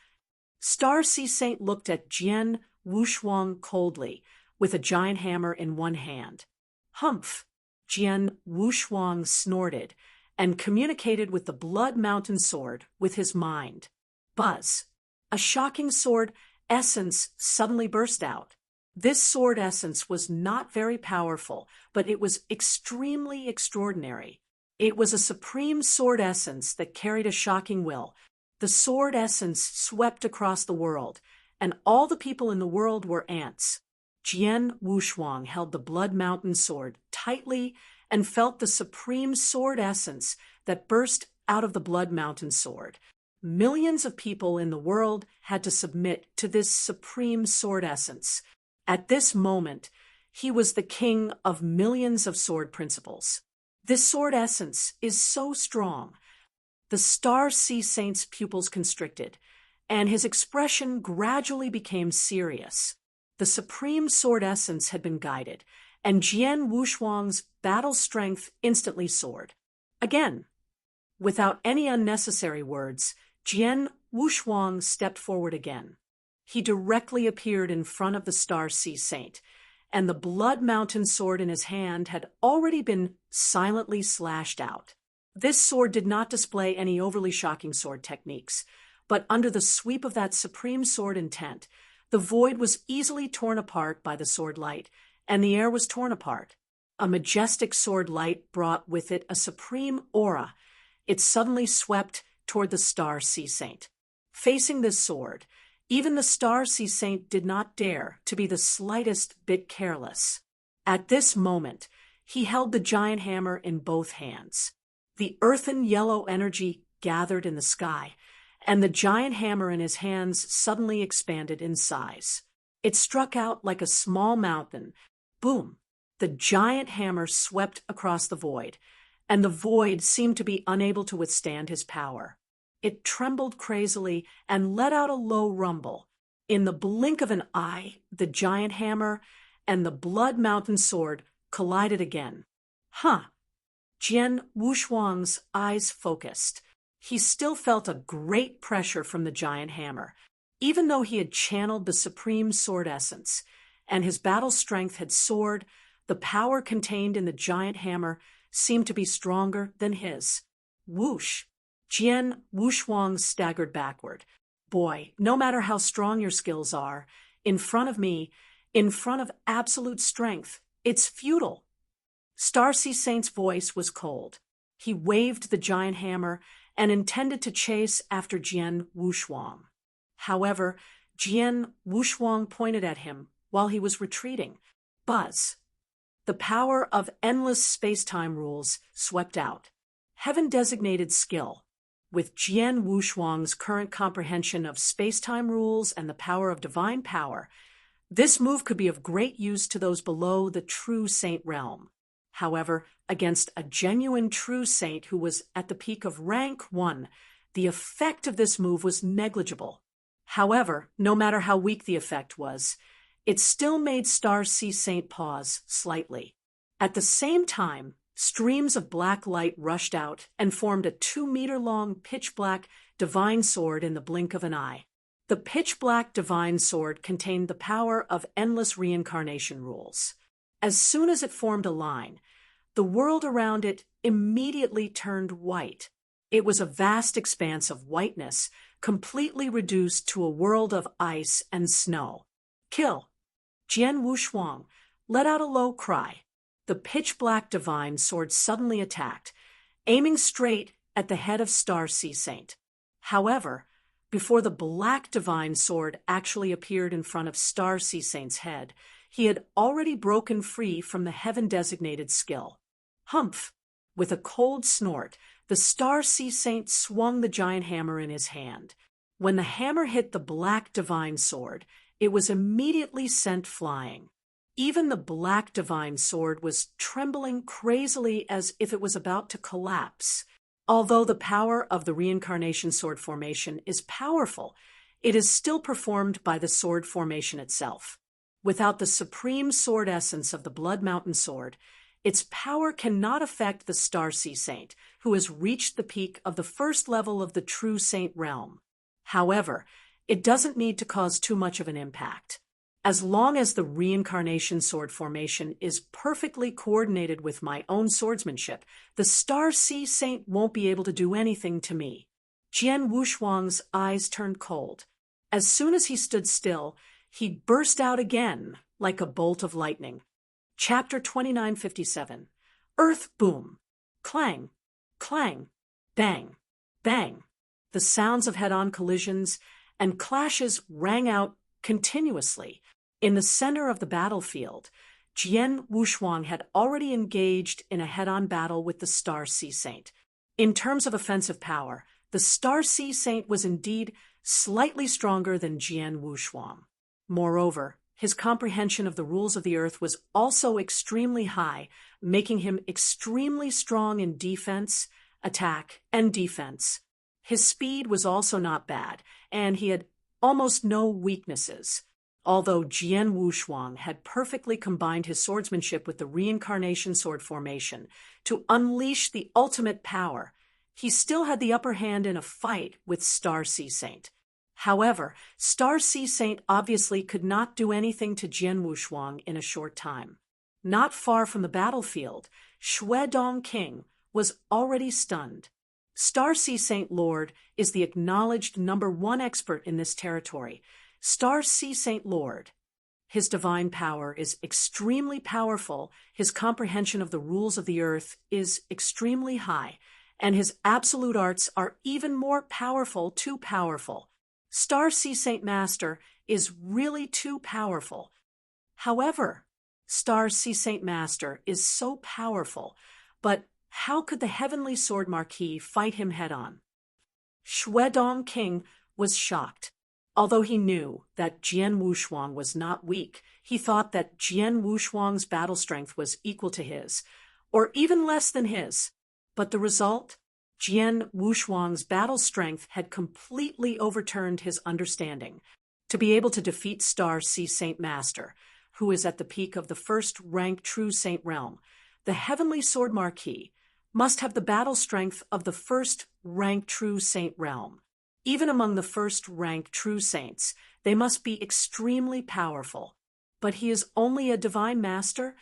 Star Sea Saint looked at Jian Wushuang coldly, with a giant hammer in one hand. Humph! Jian Wushuang snorted and communicated with the Blood Mountain Sword with his mind. Buzz! A shocking sword essence suddenly burst out. This sword essence was not very powerful, but it was extremely extraordinary. It was a supreme sword essence that carried a shocking will. The sword essence swept across the world, and all the people in the world were ants. Jian Wushuang held the Blood Mountain Sword tightly and felt the supreme sword essence that burst out of the Blood Mountain Sword. Millions of people in the world had to submit to this supreme sword essence. At this moment, he was the king of millions of sword principles. This sword essence is so strong. The Star Sea Saint's pupils constricted, and his expression gradually became serious. The supreme sword essence had been guided, and Jian Wushuang's battle strength instantly soared. Again, without any unnecessary words, Jian Wushuang stepped forward again. He directly appeared in front of the Star Sea Saint, and the Blood Mountain Sword in his hand had already been silently slashed out. This sword did not display any overly shocking sword techniques, but under the sweep of that supreme sword intent, the void was easily torn apart by the sword light, and the air was torn apart. A majestic sword light brought with it a supreme aura. It suddenly swept toward the Star Sea Saint. Facing this sword, even the Star Sea Saint did not dare to be the slightest bit careless. At this moment, he held the giant hammer in both hands. The earthen yellow energy gathered in the sky, and the giant hammer in his hands suddenly expanded in size. It struck out like a small mountain. Boom! The giant hammer swept across the void, and the void seemed to be unable to withstand his power. It trembled crazily and let out a low rumble. In the blink of an eye, the giant hammer and the Blood Mountain sword collided again. Jian Wushuang's eyes focused. He still felt a great pressure from the giant hammer, even though he had channeled the supreme sword essence, and his battle strength had soared. The power contained in the giant hammer seemed to be stronger than his. Whoosh! Jian Wushuang staggered backward. Boy, no matter how strong your skills are, in front of me, in front of absolute strength, it's futile. Star Sea Saint's voice was cold. He waved the giant hammer and intended to chase after Jian Wushuang. However, Jian Wushuang pointed at him while he was retreating. Buzz! The power of endless space-time rules swept out. Heaven-designated skill. With Jian Wushuang's current comprehension of space-time rules and the power of divine power, this move could be of great use to those below the true saint realm. However, against a genuine true saint who was at the peak of rank 1, the effect of this move was negligible. However, no matter how weak the effect was, it still made Star Sea Saint pause slightly. At the same time, streams of black light rushed out and formed a 2-meter-long pitch-black divine sword in the blink of an eye. The pitch-black divine sword contained the power of endless reincarnation rules. As soon as it formed a line, the world around it immediately turned white. It was a vast expanse of whiteness, completely reduced to a world of ice and snow. Kill! Jian Wushuang let out a low cry. The pitch-black divine sword suddenly attacked, aiming straight at the head of Star Sea Saint. However, before the black divine sword actually appeared in front of Star Sea Saint's head, he had already broken free from the heaven-designated skill. Humph! With a cold snort, the Star Sea Saint swung the giant hammer in his hand. When the hammer hit the black divine sword, it was immediately sent flying. Even the black divine sword was trembling crazily as if it was about to collapse. Although the power of the reincarnation sword formation is powerful, it is still performed by the sword formation itself. Without the supreme sword essence of the Blood Mountain sword, its power cannot affect the Star Sea Saint, who has reached the peak of the first level of the true saint realm. However, it doesn't need to cause too much of an impact. As long as the reincarnation sword formation is perfectly coordinated with my own swordsmanship, the Star Sea Saint won't be able to do anything to me. Jian Wushuang's eyes turned cold. As soon as he stood still, he burst out again like a bolt of lightning. Chapter 2957. Earth boom. Clang, clang, bang, bang. The sounds of head-on collisions and clashes rang out continuously. In the center of the battlefield, Jian Wushuang had already engaged in a head-on battle with the Star Sea Saint. In terms of offensive power, the Star Sea Saint was indeed slightly stronger than Jian Wushuang. Moreover, his comprehension of the rules of the earth was also extremely high, making him extremely strong in defense, attack, and defense. His speed was also not bad, and he had almost no weaknesses. Although Jian Wushuang had perfectly combined his swordsmanship with the reincarnation sword formation to unleash the ultimate power, he still had the upper hand in a fight with Star Sea Saint. However, Star Sea Saint obviously could not do anything to Jian Wushuang in a short time. Not far from the battlefield, Shuedong King was already stunned. Star Sea Saint Lord is the acknowledged #1 expert in this territory. Star Sea Saint Lord. His divine power is extremely powerful, his comprehension of the rules of the earth is extremely high, and his absolute arts are even more powerful, too powerful. Star Sea Saint Master is really too powerful. However, Star Sea Saint Master is so powerful, but how could the Heavenly Sword Marquis fight him head-on? Shuedong King was shocked. Although he knew that Jian Wushuang was not weak, he thought that Jian Wushuang's battle strength was equal to his, or even less than his. But the result? Jian Wushuang's battle strength had completely overturned his understanding. To be able to defeat Star Sea Saint Master, who is at the peak of the first-rank true saint realm, the Heavenly Sword Marquis must have the battle strength of the first-rank true saint realm. Even among the first-rank true saints, they must be extremely powerful. But he is only a divine master?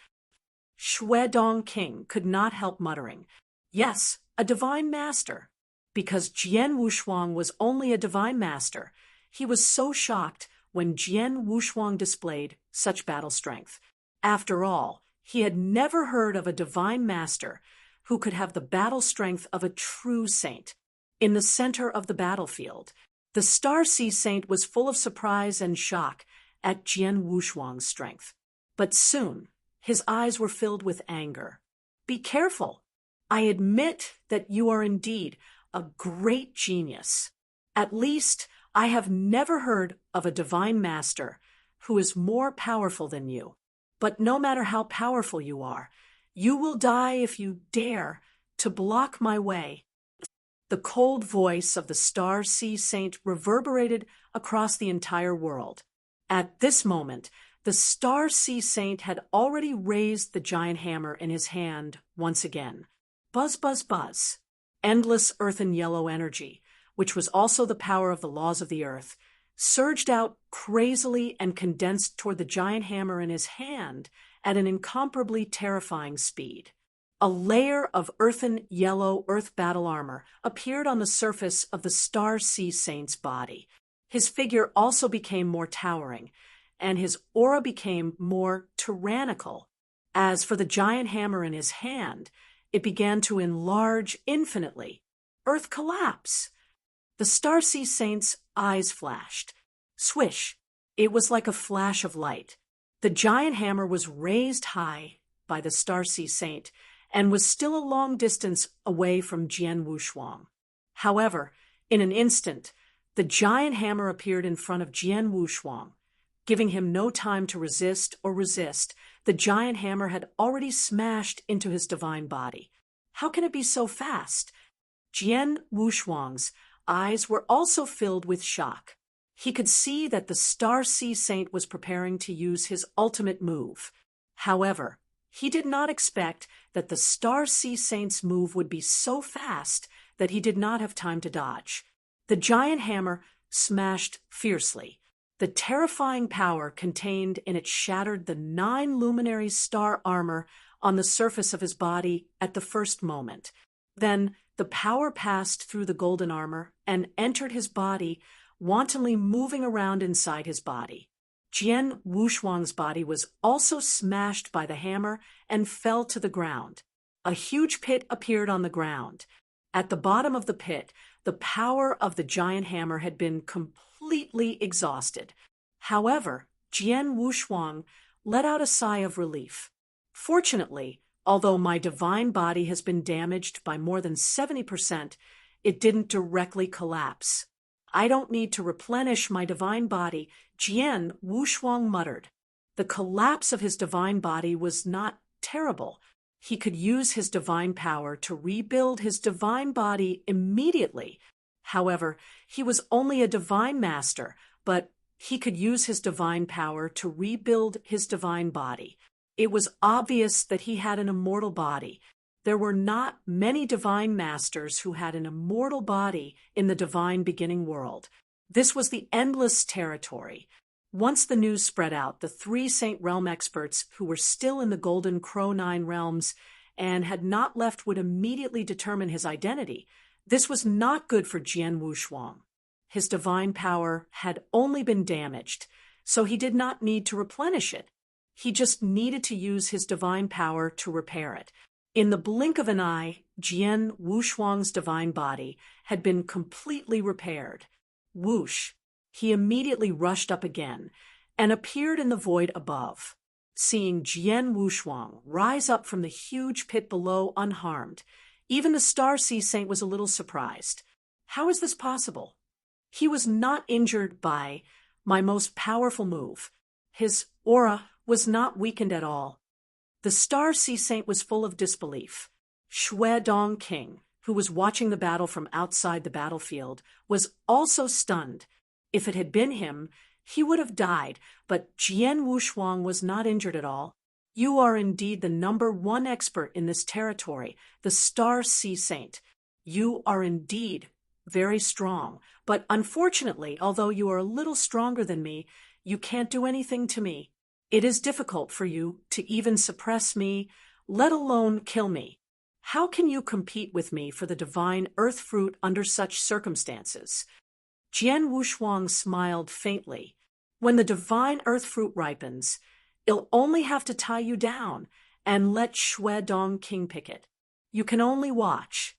Shuedong King could not help muttering, "Yes, a divine master." Because Jian Wushuang was only a divine master, he was so shocked when Jian Wushuang displayed such battle strength. After all, he had never heard of a divine master who could have the battle strength of a true saint. In the center of the battlefield, the Star Sea Saint was full of surprise and shock at Jian Wushuang's strength. But soon, his eyes were filled with anger. "Be careful. I admit that you are indeed a great genius. At least, I have never heard of a divine master who is more powerful than you. But no matter how powerful you are, you will die if you dare to block my way." The cold voice of the Star Sea Saint reverberated across the entire world. At this moment, the Star Sea Saint had already raised the giant hammer in his hand once again. Buzz, buzz, buzz. Endless earthen yellow energy, which was also the power of the laws of the earth, surged out crazily and condensed toward the giant hammer in his hand at an incomparably terrifying speed. A layer of earthen yellow earth battle armor appeared on the surface of the Star Sea Saint's body. His figure also became more towering, and his aura became more tyrannical. As for the giant hammer in his hand, it began to enlarge infinitely. Earth collapse. The Star Sea Saint's eyes flashed. Swish! It was like a flash of light. The giant hammer was raised high by the Star Sea Saint and was still a long distance away from Jian Wushuang. However, in an instant, the giant hammer appeared in front of Jian Wushuang. Giving him no time to resist, the giant hammer had already smashed into his divine body. How can it be so fast? Jian Wushuang's eyes were also filled with shock. He could see that the Star Sea Saint was preparing to use his ultimate move. However, he did not expect that the Star Sea Saint's move would be so fast that he did not have time to dodge. The giant hammer smashed fiercely. The terrifying power contained in it shattered the 9 luminary star armor on the surface of his body at the first moment. Then the power passed through the golden armor and entered his body, wantonly moving around inside his body. Jian Wushuang's body was also smashed by the hammer and fell to the ground. A huge pit appeared on the ground. At the bottom of the pit, the power of the giant hammer had been completely exhausted. However, Jian Wushuang let out a sigh of relief. "Fortunately, although my divine body has been damaged by more than 70%, it didn't directly collapse. I don't need to replenish my divine body," Jian Wushuang muttered. The collapse of his divine body was not terrible. He could use his divine power to rebuild his divine body immediately. However, he was only a divine master, but he could use his divine power to rebuild his divine body. It was obvious that he had an immortal body. There were not many divine masters who had an immortal body in the divine beginning world. This was the endless territory. Once the news spread out, the 3 Saint Realm experts who were still in the Golden Crow 9 realms and had not left would immediately determine his identity. This was not good for Jian Wushuang. His divine power had only been damaged. so he did not need to replenish it. He just needed to use his divine power to repair it. In the blink of an eye, Jian Wushuang's divine body had been completely repaired. Whoosh! He immediately rushed up again and appeared in the void above. Seeing Jian Wushuang rise up from the huge pit below unharmed, even the Star Sea Saint was a little surprised. How is this possible? He was not injured by my most powerful move. His aura was not weakened at all. The Star Sea Saint was full of disbelief. Shui Dong King, who was watching the battle from outside the battlefield, was also stunned. If it had been him, he would have died, but Jian Wushuang was not injured at all. You are indeed the #1 expert in this territory, the Star Sea Saint. You are indeed very strong, but unfortunately, although you are a little stronger than me, you can't do anything to me. It is difficult for you to even suppress me, let alone kill me. How can you compete with me for the divine earth fruit under such circumstances? Jian Wushuang smiled faintly. When the divine earth fruit ripens, it'll only have to tie you down and let Shui Dong King pick it. You can only watch.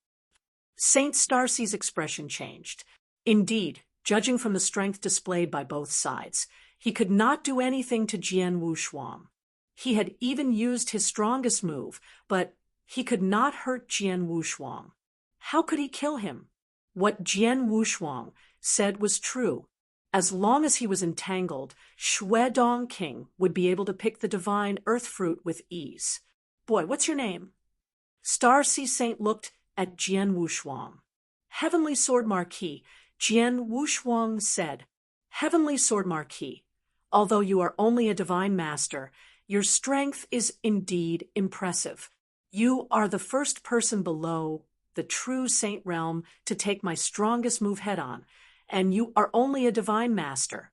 Saint Starcy's expression changed. Indeed, judging from the strength displayed by both sides, he could not do anything to Jian Wushuang. He had even used his strongest move, but he could not hurt Jian Wushuang. How could he kill him? What Jian Wushuang said was true. As long as he was entangled, Shui Dong King would be able to pick the divine earth fruit with ease. Boy, what's your name? Star Sea Saint looked at Jian Wushuang. Heavenly Sword Marquis, Jian Wushuang said. Heavenly Sword Marquis, although you are only a divine master, your strength is indeed impressive. You are the first person below the true saint realm to take my strongest move head-on, and you are only a divine master.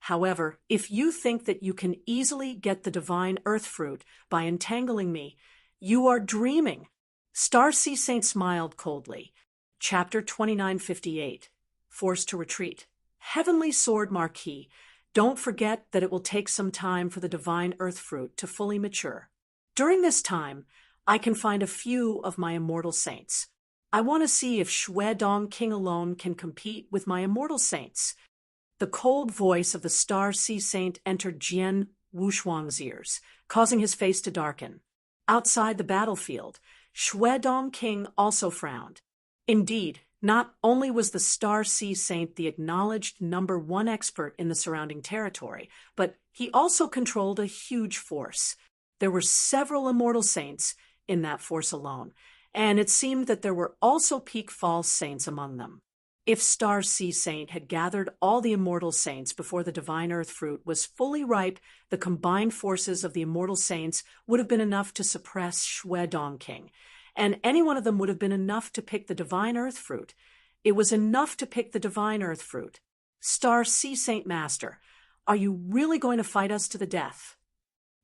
However, if you think that you can easily get the divine earth fruit by entangling me, you are dreaming. Star Sea Saint smiled coldly. Chapter 2958. Forced to retreat. Heavenly Sword Marquis, don't forget that it will take some time for the divine earth fruit to fully mature. During this time, I can find a few of my immortal saints. I want to see if Shui Dong King alone can compete with my immortal saints. The cold voice of the Star Sea Saint entered Jian Wushuang's ears, causing his face to darken. Outside the battlefield, Shui Dong King also frowned. Indeed, not only was the Star Sea Saint the acknowledged #1 expert in the surrounding territory, but he also controlled a huge force. There were several immortal saints in that force alone, and it seemed that there were also peak false saints among them. If Star Sea Saint had gathered all the immortal saints before the divine earth fruit was fully ripe, the combined forces of the immortal saints would have been enough to suppress Shui Dong King, and any one of them would have been enough to pick the divine earth fruit. It was enough to pick the divine earth fruit. Star Sea Saint Master, are you really going to fight us to the death?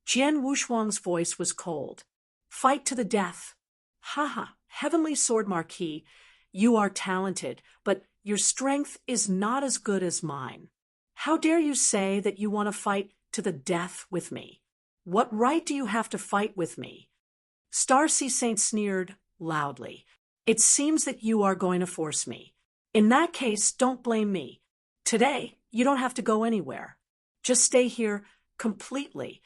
Jian Wushuang's voice was cold. Fight to the death. Haha, Heavenly Sword Marquis, you are talented, but your strength is not as good as mine. How dare you say that you want to fight to the death with me? What right do you have to fight with me? Star Sea Saint sneered loudly. It seems that you are going to force me. In that case, don't blame me. Today, you don't have to go anywhere. Just stay here completely.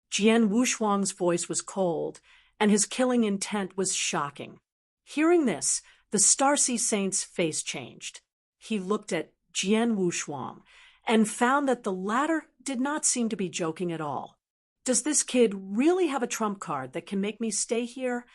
Jian Wushuang's voice was cold, and his killing intent was shocking. Hearing this, the Star Sea Saint's face changed. He looked at Jian Wushuang and found that the latter did not seem to be joking at all. Does this kid really have a trump card that can make me stay here?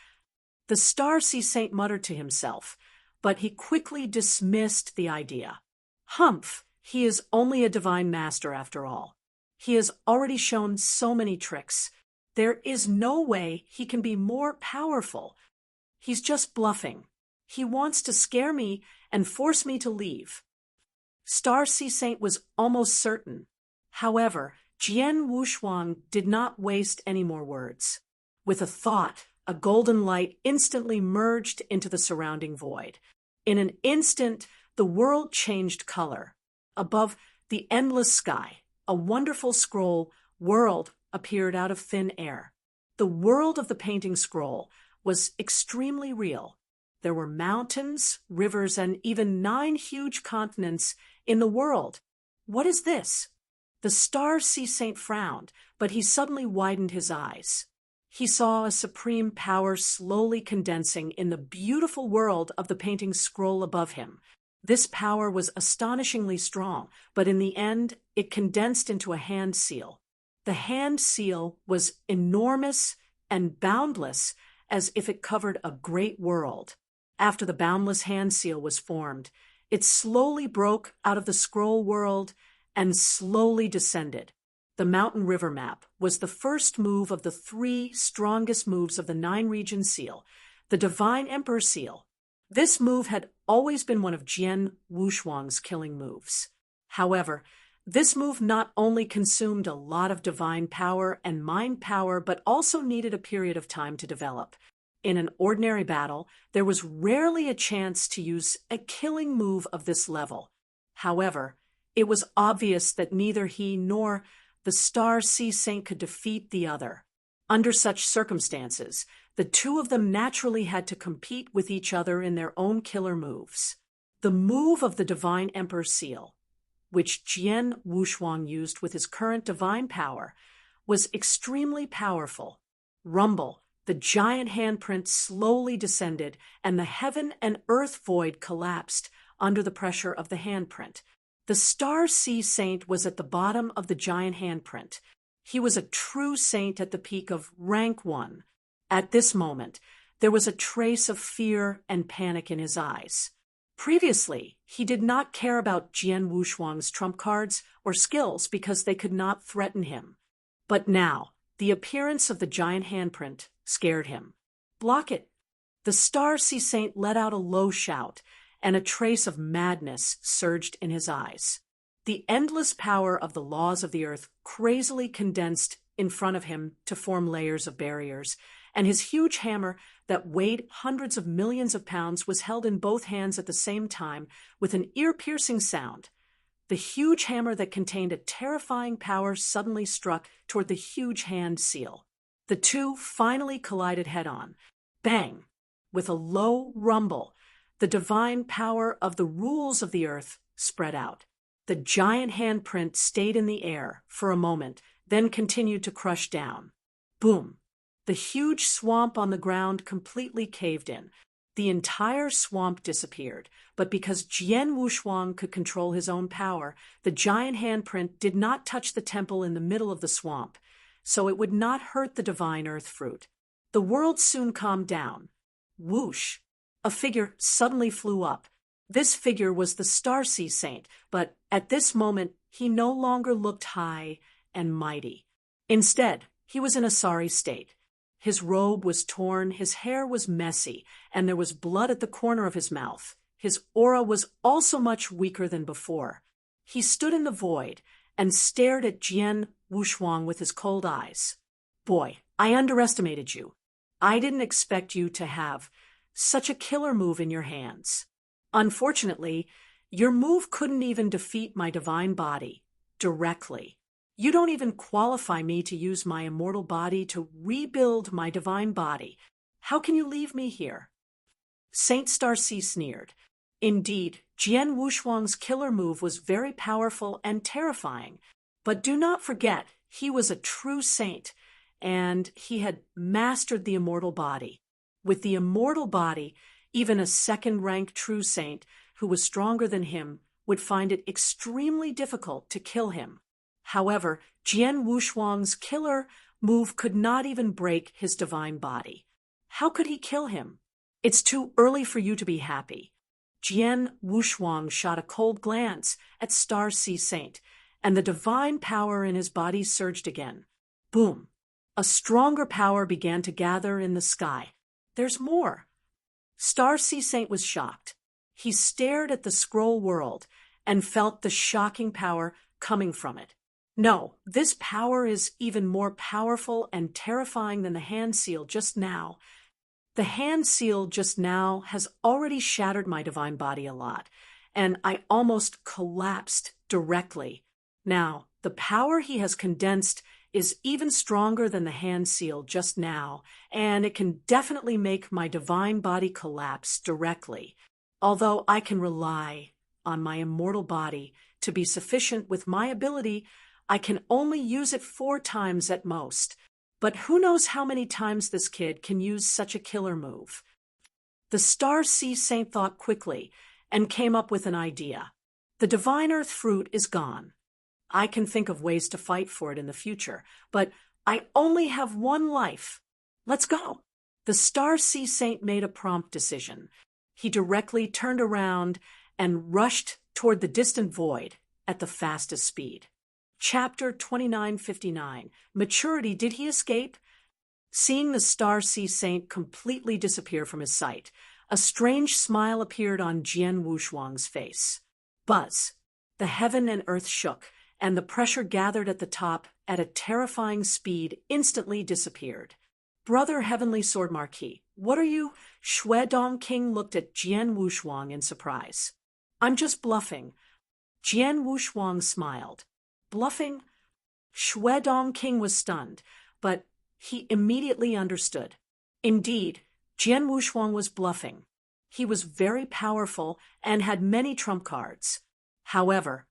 The Star Sea Saint muttered to himself, but he quickly dismissed the idea. Humph, he is only a divine master after all. He has already shown so many tricks. There is no way he can be more powerful. He's just bluffing. He wants to scare me and force me to leave. Star Sea Saint was almost certain. However, Jian Wushuang did not waste any more words. With a thought, a golden light instantly merged into the surrounding void. In an instant, the world changed color. Above the endless sky, a wonderful scroll world appeared out of thin air. The world of the painting scroll was extremely real. There were mountains, rivers, and even 9 huge continents in the world. What is this? The Star Sea Saint frowned, but he suddenly widened his eyes. He saw a supreme power slowly condensing in the beautiful world of the painting scroll above him. This power was astonishingly strong, but in the end, it condensed into a hand seal. The hand seal was enormous and boundless, as if it covered a great world. After the boundless hand seal was formed, it slowly broke out of the scroll world and slowly descended. The mountain river map was the first move of the 3 strongest moves of the 9-region seal, the Divine Emperor seal. This move had always been one of Jian Wushuang's killing moves. However, this move not only consumed a lot of divine power and mind power, but also needed a period of time to develop. In an ordinary battle, there was rarely a chance to use a killing move of this level. However, it was obvious that neither he nor the Star Sea Saint could defeat the other. Under such circumstances, the 2 of them naturally had to compete with each other in their own killer moves. The move of the Divine Emperor seal, which Jian Wushuang used with his current divine power, was extremely powerful. Rumble, the giant handprint slowly descended, and the heaven and earth void collapsed under the pressure of the handprint. The Star Sea Saint was at the bottom of the giant handprint. He was a true saint at the peak of rank 1. At this moment, there was a trace of fear and panic in his eyes. Previously, he did not care about Jian Wushuang's trump cards or skills because they could not threaten him. But now, the appearance of the giant handprint scared him. Block it! The Star Sea Saint let out a low shout, and a trace of madness surged in his eyes. The endless power of the laws of the earth crazily condensed in front of him to form layers of barriers, and his huge hammer that weighed hundreds of millions of pounds was held in both hands at the same time with an ear-piercing sound. The huge hammer that contained a terrifying power suddenly struck toward the huge hand seal. The 2 finally collided head-on. Bang! With a low rumble, the divine power of the rules of the earth spread out. The giant handprint stayed in the air for a moment, then continued to crush down. Boom! The huge swamp on the ground completely caved in. The entire swamp disappeared, but because Jian Wushuang could control his own power, the giant handprint did not touch the temple in the middle of the swamp, so it would not hurt the divine earth fruit. The world soon calmed down. Whoosh! A figure suddenly flew up. This figure was the Star Sea Saint, but at this moment he no longer looked high and mighty. Instead, he was in a sorry state. His robe was torn, his hair was messy, and there was blood at the corner of his mouth. His aura was also much weaker than before. He stood in the void and stared at Jian Wushuang with his cold eyes. Boy, I underestimated you. I didn't expect you to have such a killer move in your hands. Unfortunately, your move couldn't even defeat my divine body directly. You don't even qualify me to use my immortal body to rebuild my divine body. How can you leave me here? Saint Starcy sneered. Indeed, Jian Wushuang's killer move was very powerful and terrifying, but do not forget he was a true saint, and he had mastered the immortal body. With the immortal body, even a second-rank true saint who was stronger than him would find it extremely difficult to kill him. However, Jian Wushuang's killer move could not even break his divine body. How could he kill him? It's too early for you to be happy. Jian Wushuang shot a cold glance at Star Sea Saint, and the divine power in his body surged again. Boom! A stronger power began to gather in the sky. There's more. Star Sea Saint was shocked. He stared at the scroll world and felt the shocking power coming from it. No, this power is even more powerful and terrifying than the hand seal just now. The hand seal just now has already shattered my divine body a lot, and I almost collapsed directly. Now, The power he has condensed is even stronger than the hand seal just now, and it can definitely make my divine body collapse directly, although I can rely on my immortal body to be sufficient with my ability. I can only use it 4 times at most, but who knows how many times this kid can use such a killer move. The Star Sea Saint thought quickly and came up with an idea. The divine earth fruit is gone. I can think of ways to fight for it in the future, but I only have 1 life. Let's go. The Star Sea Saint made a prompt decision. He directly turned around and rushed toward the distant void at the fastest speed. Chapter 2959. Maturity. Did he escape? Seeing the Star Sea Saint completely disappear from his sight, a strange smile appeared on Jian Wushuang's face. Buzz. The heaven and earth shook, and the pressure gathered at the top at a terrifying speed instantly disappeared. Brother Heavenly Sword Marquis, what are you? Shui Dong King looked at Jian Wushuang in surprise. I'm just bluffing. Jian Wushuang smiled. Bluffing? Shui Dong King was stunned, but he immediately understood. Indeed, Jian Wushuang was bluffing. He was very powerful and had many trump cards. However,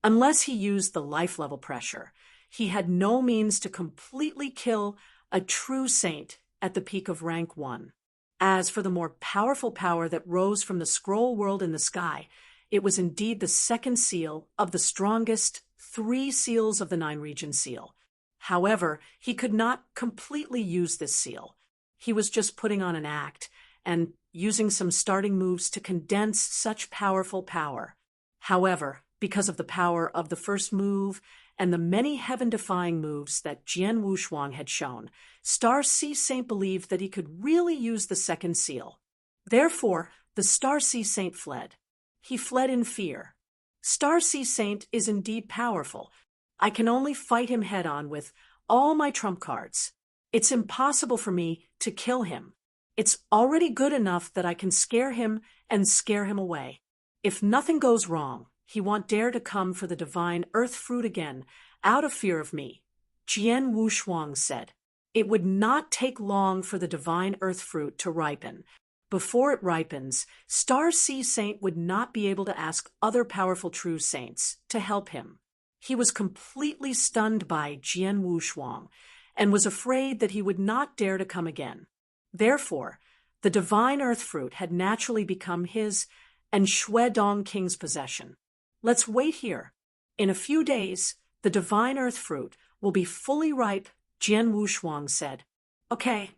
unless he used the life-level pressure, he had no means to completely kill a true saint at the peak of rank 1. As for the more powerful power that rose from the scroll world in the sky, it was indeed the second seal of the strongest 3 seals of the 9-region seal. However, he could not completely use this seal. He was just putting on an act and using some starting moves to condense such powerful power. However, because of the power of the first move and the many heaven-defying moves that Jian Wushuang had shown, Star Sea Saint believed that he could really use the second seal. Therefore, the Star Sea Saint fled. He fled in fear. Star Sea Saint is indeed powerful. I can only fight him head-on with all my trump cards. It's impossible for me to kill him. It's already good enough that I can scare him and scare him away. If nothing goes wrong, he won't dare to come for the divine earth fruit again, out of fear of me. Jian Wushuang said. It would not take long for the divine earth fruit to ripen. Before it ripens, Star Sea Saint would not be able to ask other powerful true saints to help him. He was completely stunned by Jian Wushuang and was afraid that he would not dare to come again. Therefore, the divine earth fruit had naturally become his and Shui Dong King's possession. Let's wait here. In a few days, the divine earth fruit will be fully ripe, Jian Wushuang said. Okay.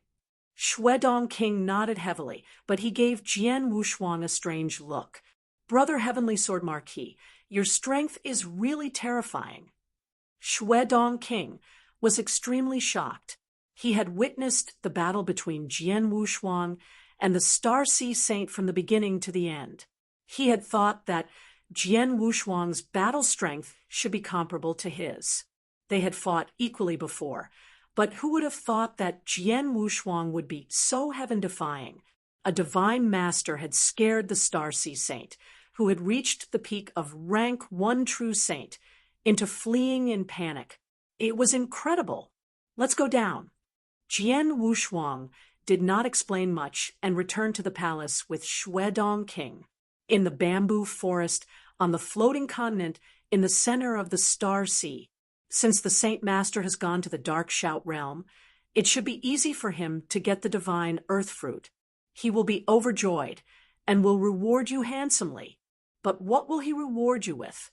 Shui Dong King nodded heavily, but he gave Jian Wushuang a strange look. Brother Heavenly Sword Marquis, your strength is really terrifying. Shui Dong King was extremely shocked. He had witnessed the battle between Jian Wushuang and the Star Sea Saint from the beginning to the end. He had thought that Jian Wushuang's battle strength should be comparable to his. They had fought equally before, but who would have thought that Jian Wushuang would be so heaven-defying? A divine master had scared the Star Sea Saint, who had reached the peak of rank 1 true saint, into fleeing in panic. It was incredible. Let's go down. Jian Wushuang did not explain much and returned to the palace with Shui Dong King. In the bamboo forest, on the floating continent, in the center of the Star Sea. Since the Saint Master has gone to the Dark Shout realm, it should be easy for him to get the divine earth fruit. He will be overjoyed and will reward you handsomely. But what will he reward you with?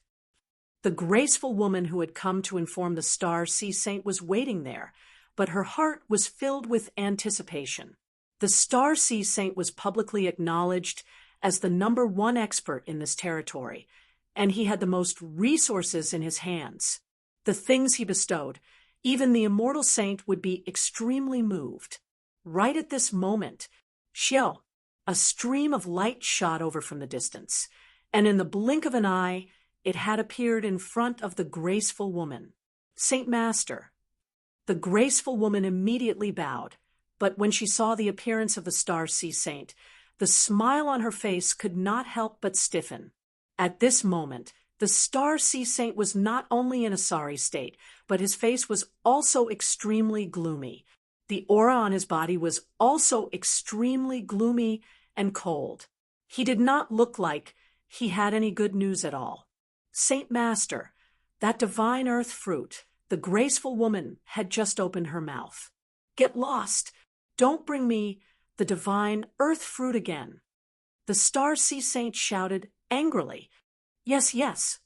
The graceful woman who had come to inform the Star Sea Saint was waiting there, but her heart was filled with anticipation. The Star Sea Saint was publicly acknowledged as the #1 expert in this territory, and he had the most resources in his hands. The things he bestowed, even the immortal saint would be extremely moved. Right at this moment, Xiao, a stream of light shot over from the distance, and in the blink of an eye, it had appeared in front of the graceful woman. Saint Master. The graceful woman immediately bowed, but when she saw the appearance of the Star Sea Saint, the smile on her face could not help but stiffen. At this moment, The Star Sea Saint was not only in a sorry state, but his face was also extremely gloomy. The aura on his body was also extremely gloomy and cold. He did not look like he had any good news at all. Saint Master, that divine earth fruit, the graceful woman had just opened her mouth. Get lost. Don't bring me the divine earth fruit again. The Star Sea Saint shouted angrily. Yes, yes.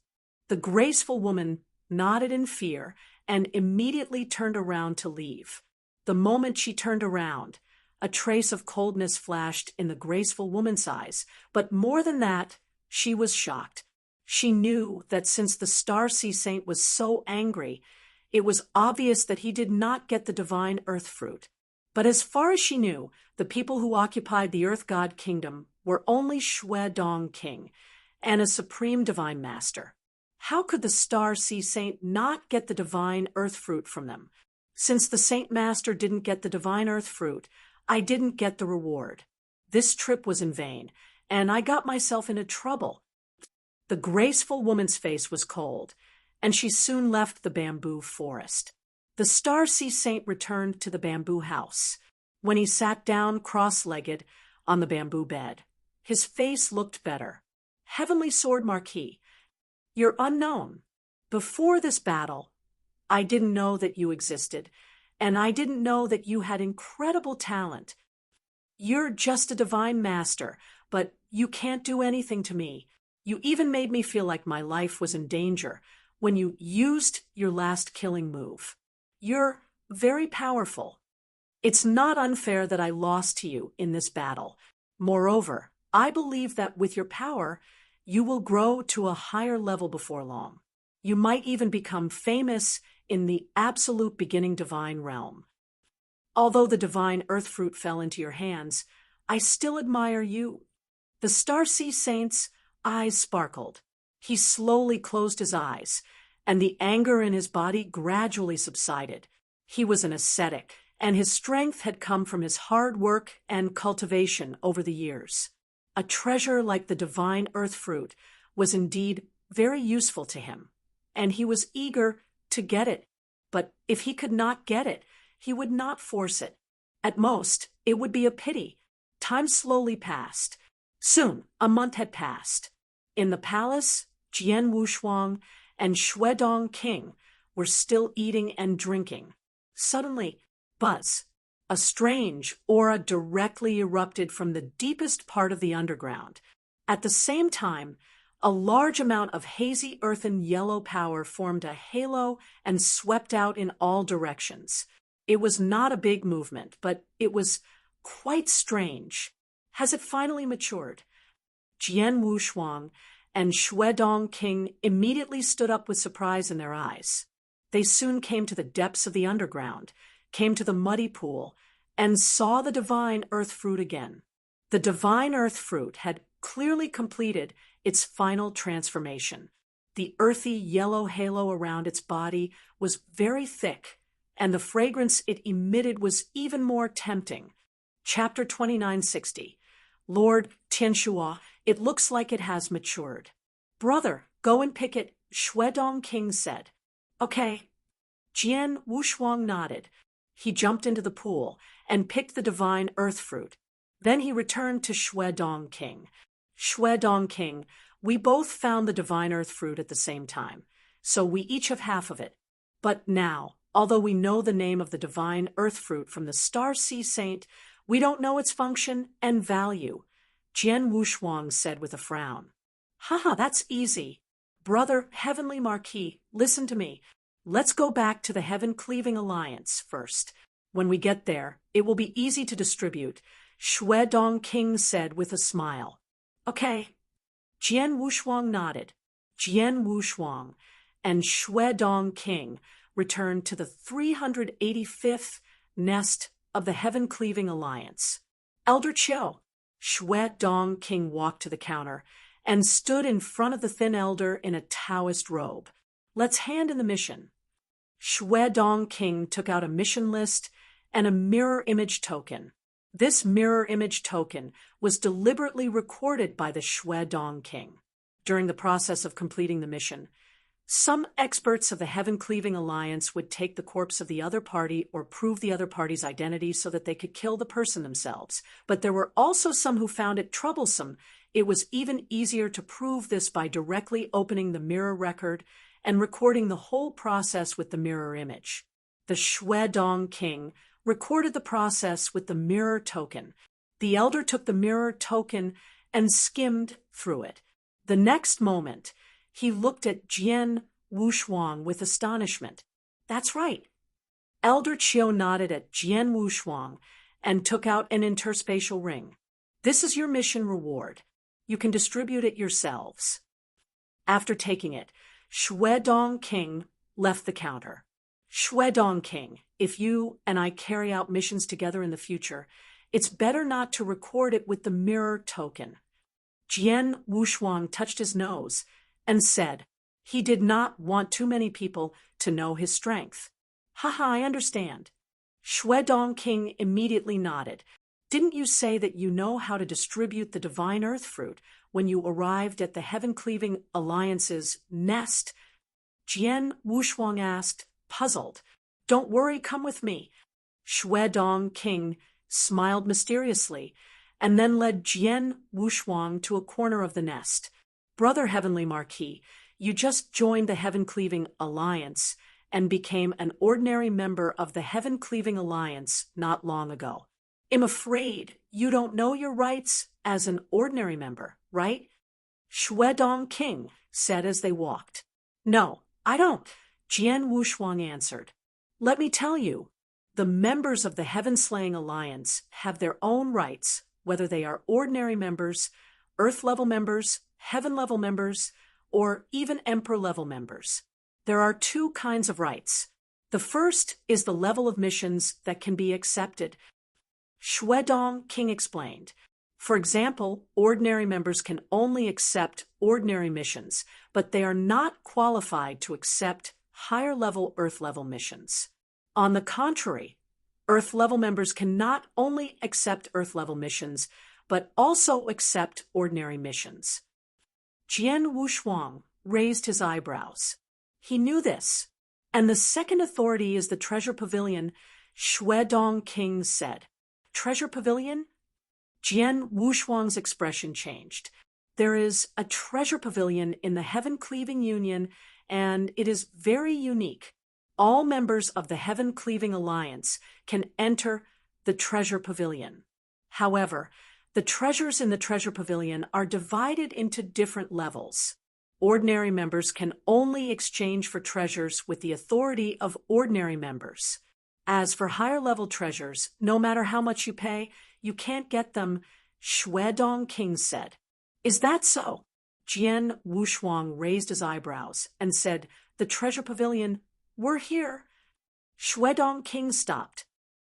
The graceful woman nodded in fear and immediately turned around to leave. The moment she turned around, a trace of coldness flashed in the graceful woman's eyes, but more than that, she was shocked. She knew that since the Star Sea Saint was so angry, it was obvious that he did not get the divine earth fruit. But as far as she knew, the people who occupied the Earth God Kingdom were only Xue Dong King and a supreme divine master. How could the Star Sea Saint not get the divine earth fruit from them? Since the Saint Master didn't get the divine earth fruit, I didn't get the reward. This trip was in vain, and I got myself into trouble. The graceful woman's face was cold, and she soon left the bamboo forest. The Star Sea Saint returned to the bamboo house. When he sat down cross-legged on the bamboo bed, his face looked better. Heavenly Sword Marquis, you're unknown. Before this battle, I didn't know that you existed, and I didn't know that you had incredible talent. You're just a divine master, but you can't do anything to me. You even made me feel like my life was in danger when you used your last killing move. You're very powerful. It's not unfair that I lost to you in this battle. Moreover, I believe that with your power, you will grow to a higher level before long. You might even become famous in the absolute beginning divine realm. Although the divine earth fruit fell into your hands, I still admire you. The Star Sea Saint's eyes sparkled. He slowly closed his eyes, and the anger in his body gradually subsided. He was an ascetic, and his strength had come from his hard work and cultivation over the years. A treasure like the divine earth fruit was indeed very useful to him, and he was eager to get it. But if he could not get it, he would not force it. At most, it would be a pity. Time slowly passed. Soon, a month had passed. In the palace, Jian Wushuang and Xue Dong King were still eating and drinking. Suddenly, buzz! A strange aura directly erupted from the deepest part of the underground. At the same time, a large amount of hazy earthen yellow power formed a halo and swept out in all directions. It was not a big movement, but it was quite strange. Has it finally matured? Jian Wushuang and Xue Dong King immediately stood up with surprise in their eyes. They soon came to the depths of the underground, came to the muddy pool, and saw the divine earth fruit again. The divine earth fruit had clearly completed its final transformation. The earthy yellow halo around its body was very thick, and the fragrance it emitted was even more tempting. Chapter 2960. Lord Tianshuo, it looks like it has matured. Brother, go and pick it, Xue Dong King said. Okay. Jian Wushuang nodded. He jumped into the pool and picked the divine earth fruit. Then he returned to Xue Dong King. Xue Dong King, we both found the divine earth fruit at the same time, so we each have half of it. But now, although we know the name of the divine earth fruit from the Star Sea Saint, we don't know its function and value, Jian Wushuang said with a frown. Haha, that's easy. Brother Heavenly Marquis, listen to me. Let's go back to the Heaven-Cleaving Alliance first. When we get there, it will be easy to distribute, Xue Dong King said with a smile. Okay. Jian Wushuang nodded. Jian Wushuang and Xue Dong King returned to the 385th nest of the Heaven-Cleaving Alliance. Elder Chiu, Xue Dong King walked to the counter and stood in front of the thin elder in a Taoist robe. Let's hand in the mission. Xue Dong King took out a mission list and a mirror image token. This mirror image token was deliberately recorded by the Xue Dong King. during the process of completing the mission. Some experts of the Heaven-Cleaving Alliance would take the corpse of the other party or prove the other party's identity so that they could kill the person themselves. But there were also some who found it troublesome. It was even easier to prove this by directly opening the mirror record and recording the whole process with the mirror image. The Shuedong King recorded the process with the mirror token. The elder took the mirror token and skimmed through it. The next moment, he looked at Jian Wushuang with astonishment. That's right. Elder Chiu nodded at Jian Wushuang and took out an interspatial ring. This is your mission reward. You can distribute it yourselves. After taking it, Shuedong King left the counter. Shuedong King, if you and I carry out missions together in the future, it's better not to record it with the mirror token. Jian Wushuang touched his nose and said he did not want too many people to know his strength. Haha, I understand. Shuedong King immediately nodded. Didn't you say that you know how to distribute the divine earth fruit when you arrived at the Heaven-Cleaving Alliance's nest? Jian Wushuang asked, puzzled. Don't worry, come with me. Shuedong King smiled mysteriously and then led Jian Wushuang to a corner of the nest. Brother Heavenly Marquis, you just joined the Heaven-Cleaving Alliance and became an ordinary member of the Heaven-Cleaving Alliance not long ago. I'm afraid you don't know your rights as an ordinary member, right? Shuedong King said as they walked. No, I don't, Jian Wushuang answered. Let me tell you, the members of the Heaven-Slaying Alliance have their own rights, whether they are ordinary members, Earth-level members, Heaven-level members, or even Emperor-level members. There are two kinds of rights. The first is the level of missions that can be accepted. Shuedong King explained. For example, ordinary members can only accept ordinary missions, but they are not qualified to accept higher-level Earth-level missions. On the contrary, Earth-level members can not only accept Earth-level missions, but also accept ordinary missions. Jian Wushuang raised his eyebrows. He knew this. And the second authority is the Treasure Pavilion, Shuedong King said. Treasure Pavilion? Jian Wushuang's expression changed. There is a treasure pavilion in the Heaven-Cleaving Union, and it is very unique. All members of the Heaven-Cleaving Alliance can enter the Treasure Pavilion. However, the treasures in the Treasure Pavilion are divided into different levels. Ordinary members can only exchange for treasures with the authority of ordinary members. As for higher-level treasures, no matter how much you pay, you can't get them, Shuedong King said. Is that so? Jian Wushuang raised his eyebrows and said, The Treasure Pavilion, we're here. Shuedong King stopped.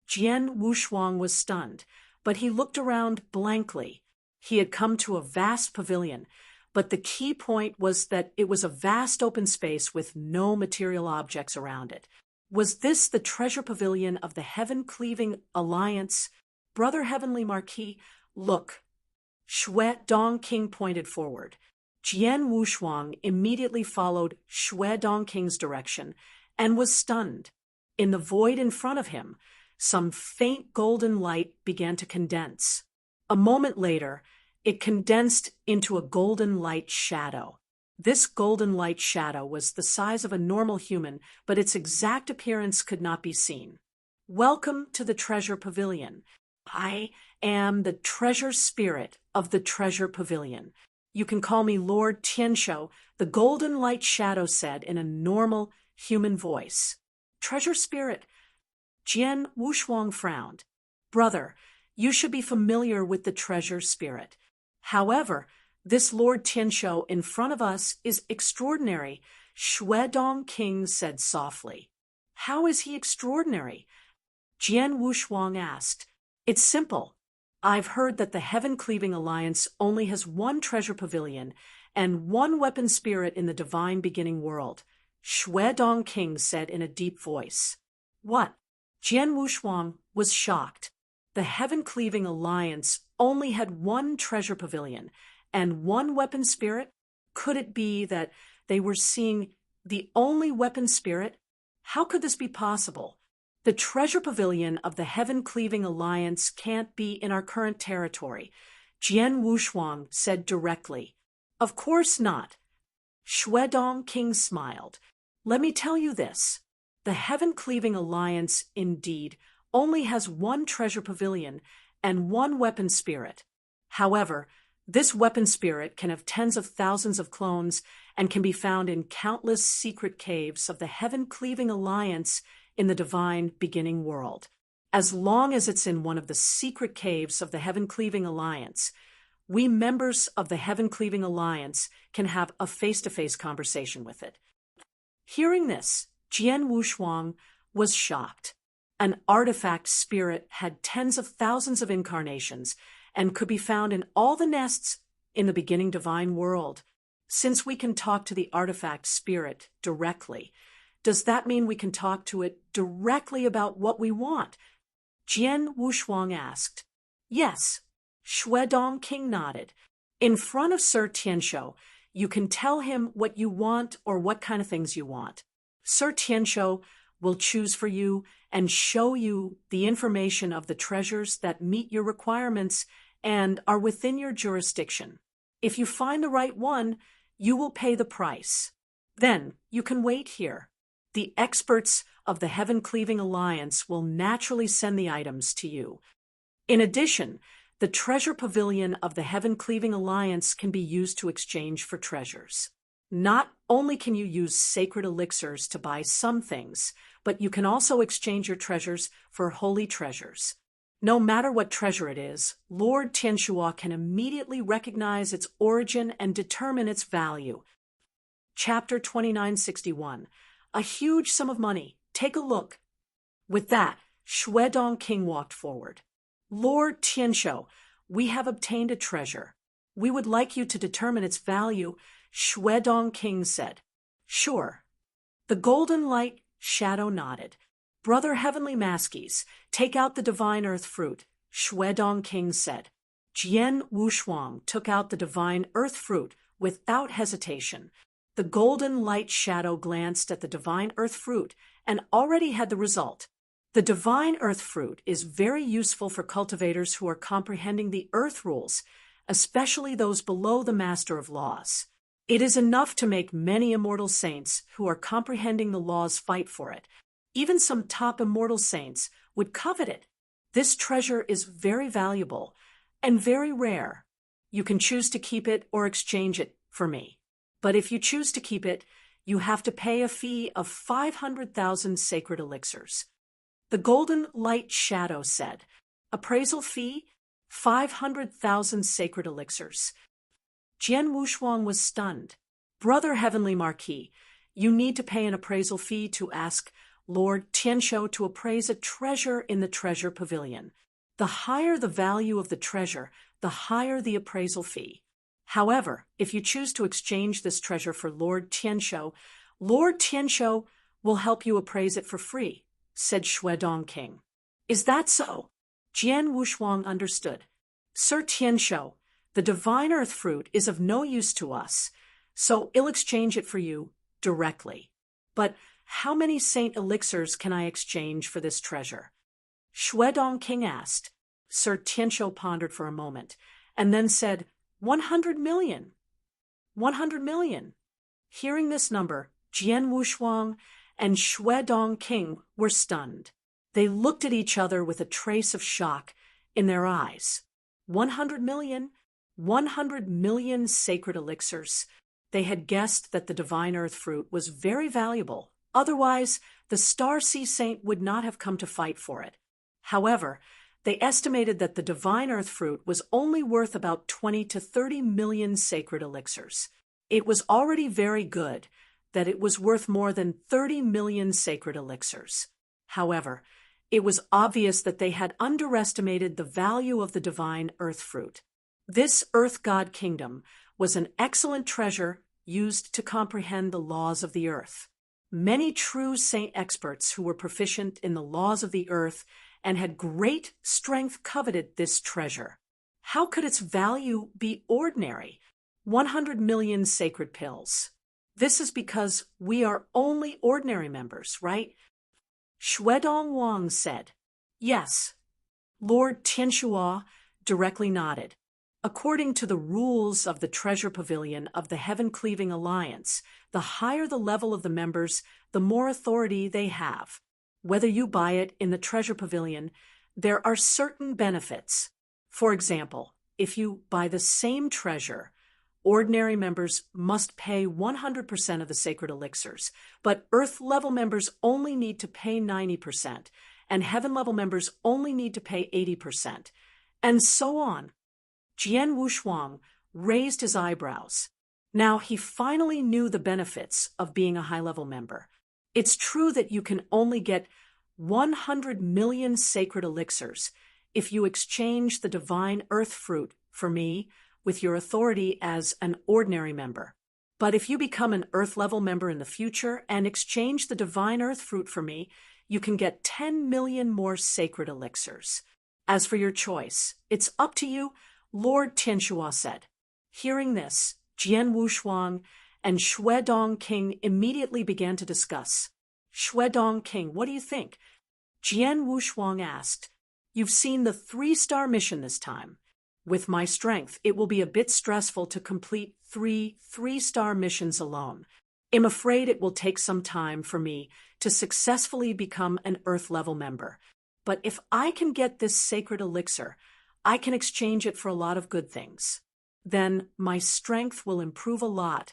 Jian Wushuang was stunned, but he looked around blankly. He had come to a vast pavilion, but the key point was that it was a vast open space with no material objects around it. Was this the treasure pavilion of the Heaven-Cleaving Alliance? Brother Heavenly Marquis, look. Shuedong King pointed forward. Jian Wushuang immediately followed Shuedong King's direction and was stunned. In the void in front of him, some faint golden light began to condense. A moment later, it condensed into a golden light shadow. This golden light shadow was the size of a normal human, but its exact appearance could not be seen. Welcome to the Treasure Pavilion. I am the treasure spirit of the Treasure Pavilion. You can call me Lord Tianshuo, the golden light shadow said in a normal human voice. Treasure spirit. Jian Wushuang frowned. Brother, you should be familiar with the treasure spirit. However, this Lord Tianshuo in front of us is extraordinary, Shuedong King said softly. How is he extraordinary? Jian Wushuang asked. It's simple. I've heard that the Heaven-Cleaving Alliance only has one treasure pavilion and one weapon spirit in the divine beginning world, Shuedong King said in a deep voice. What? Jian Wushuang was shocked. The Heaven-Cleaving Alliance only had one treasure pavilion and one weapon spirit? could it be that they were seeing the only weapon spirit? How could this be possible? The treasure pavilion of the heaven-cleaving alliance can't be in our current territory, Jian Wushuang said directly. Of course not. Shuedong King smiled. Let me tell you this. The heaven-cleaving alliance, indeed, only has one treasure pavilion and one weapon spirit. However, this weapon spirit can have tens of thousands of clones and can be found in countless secret caves of the heaven-cleaving alliance in the divine beginning world. As long as it's in one of the secret caves of the heaven-cleaving alliance, we members of the heaven-cleaving alliance can have a face-to-face conversation with it. Hearing this, Jian Wushuang was shocked. An artifact spirit had tens of thousands of incarnations and could be found in all the nests in the beginning divine world. Since we can talk to the artifact spirit directly, does that mean we can talk to it directly about what we want? Jian Wushuang asked. Yes. Shuedong King nodded. In front of Sir Tianshuo, you can tell him what you want or what kind of things you want. Sir Tianshuo will choose for you and show you the information of the treasures that meet your requirements and are within your jurisdiction. If you find the right one, you will pay the price. Then you can wait here. The experts of the Heaven-Cleaving Alliance will naturally send the items to you. In addition, the treasure pavilion of the Heaven-Cleaving Alliance can be used to exchange for treasures. Not only can you use sacred elixirs to buy some things, but you can also exchange your treasures for holy treasures. No matter what treasure it is, Lord Tianshuo can immediately recognize its origin and determine its value. Chapter 2961. A huge sum of money. Take a look. With that, Shuedong King walked forward. Lord Tianshuo, we have obtained a treasure. We would like you to determine its value, Shuedong King said. Sure. The golden light shadow nodded. Brother Heavenly Maskies, take out the divine earth fruit, Shuedong King said. Jian Wushuang took out the divine earth fruit without hesitation. The golden light shadow glanced at the divine earth fruit and already had the result. The divine earth fruit is very useful for cultivators who are comprehending the earth rules, especially those below the Master of Laws. It is enough to make many immortal saints who are comprehending the laws fight for it. Even some top immortal saints would covet it. This treasure is very valuable and very rare. You can choose to keep it or exchange it for me. But if you choose to keep it, you have to pay a fee of 500,000 sacred elixirs. The golden light shadow said, appraisal fee, 500,000 sacred elixirs. Jian Wushuang was stunned. Brother Heavenly Marquis, you need to pay an appraisal fee to ask Lord Tianshuo to appraise a treasure in the treasure pavilion. The higher the value of the treasure, the higher the appraisal fee. However, if you choose to exchange this treasure for Lord Tianshuo will help you appraise it for free, said Shuedong King. Is that so? Jian Wushuang understood. Sir Tianshuo, the divine earth fruit is of no use to us, so I'll exchange it for you directly. But how many saint elixirs can I exchange for this treasure? Shuedong King asked. Sir Tianshuo pondered for a moment, and then said, 100 million. 100 million. Hearing this number, Jian Wushuang and Shuedong King were stunned. They looked at each other with a trace of shock in their eyes. 100 million? 100 million sacred elixirs. They had guessed that the divine earth fruit was very valuable. Otherwise, the Star Sea Saint would not have come to fight for it. However, they estimated that the divine earth fruit was only worth about 20 to 30 million sacred elixirs. It was already very good that it was worth more than 30 million sacred elixirs. However, it was obvious that they had underestimated the value of the divine earth fruit. This earth god kingdom was an excellent treasure used to comprehend the laws of the earth. Many true saint experts who were proficient in the laws of the earth and had great strength coveted this treasure. How could its value be ordinary? 100 million sacred pills. This is because we are only ordinary members, right? Shuedong Wang said. Yes. Lord Tianshuo directly nodded. According to the rules of the Treasure Pavilion of the Heaven-Cleaving Alliance, the higher the level of the members, the more authority they have. Whether you buy it in the Treasure Pavilion, there are certain benefits. For example, if you buy the same treasure, ordinary members must pay 100% of the sacred elixirs, but Earth-level members only need to pay 90%, and Heaven-level members only need to pay 80%, and so on. Jian Wushuang raised his eyebrows. Now he finally knew the benefits of being a high-level member. It's true that you can only get 100 million sacred elixirs if you exchange the divine earth fruit for me with your authority as an ordinary member. But if you become an earth-level member in the future and exchange the divine earth fruit for me, you can get 10 million more sacred elixirs. As for your choice, it's up to you, Lord Tianshuo said. Hearing this, Jian Wushuang and Shuedong King immediately began to discuss. Shuedong King, what do you think? Jian Wushuang asked. You've seen the 3-star mission this time. With my strength, it will be a bit stressful to complete 3-star missions alone. I'm afraid it will take some time for me to successfully become an Earth-level member. But if I can get this sacred elixir, I can exchange it for a lot of good things. Then my strength will improve a lot,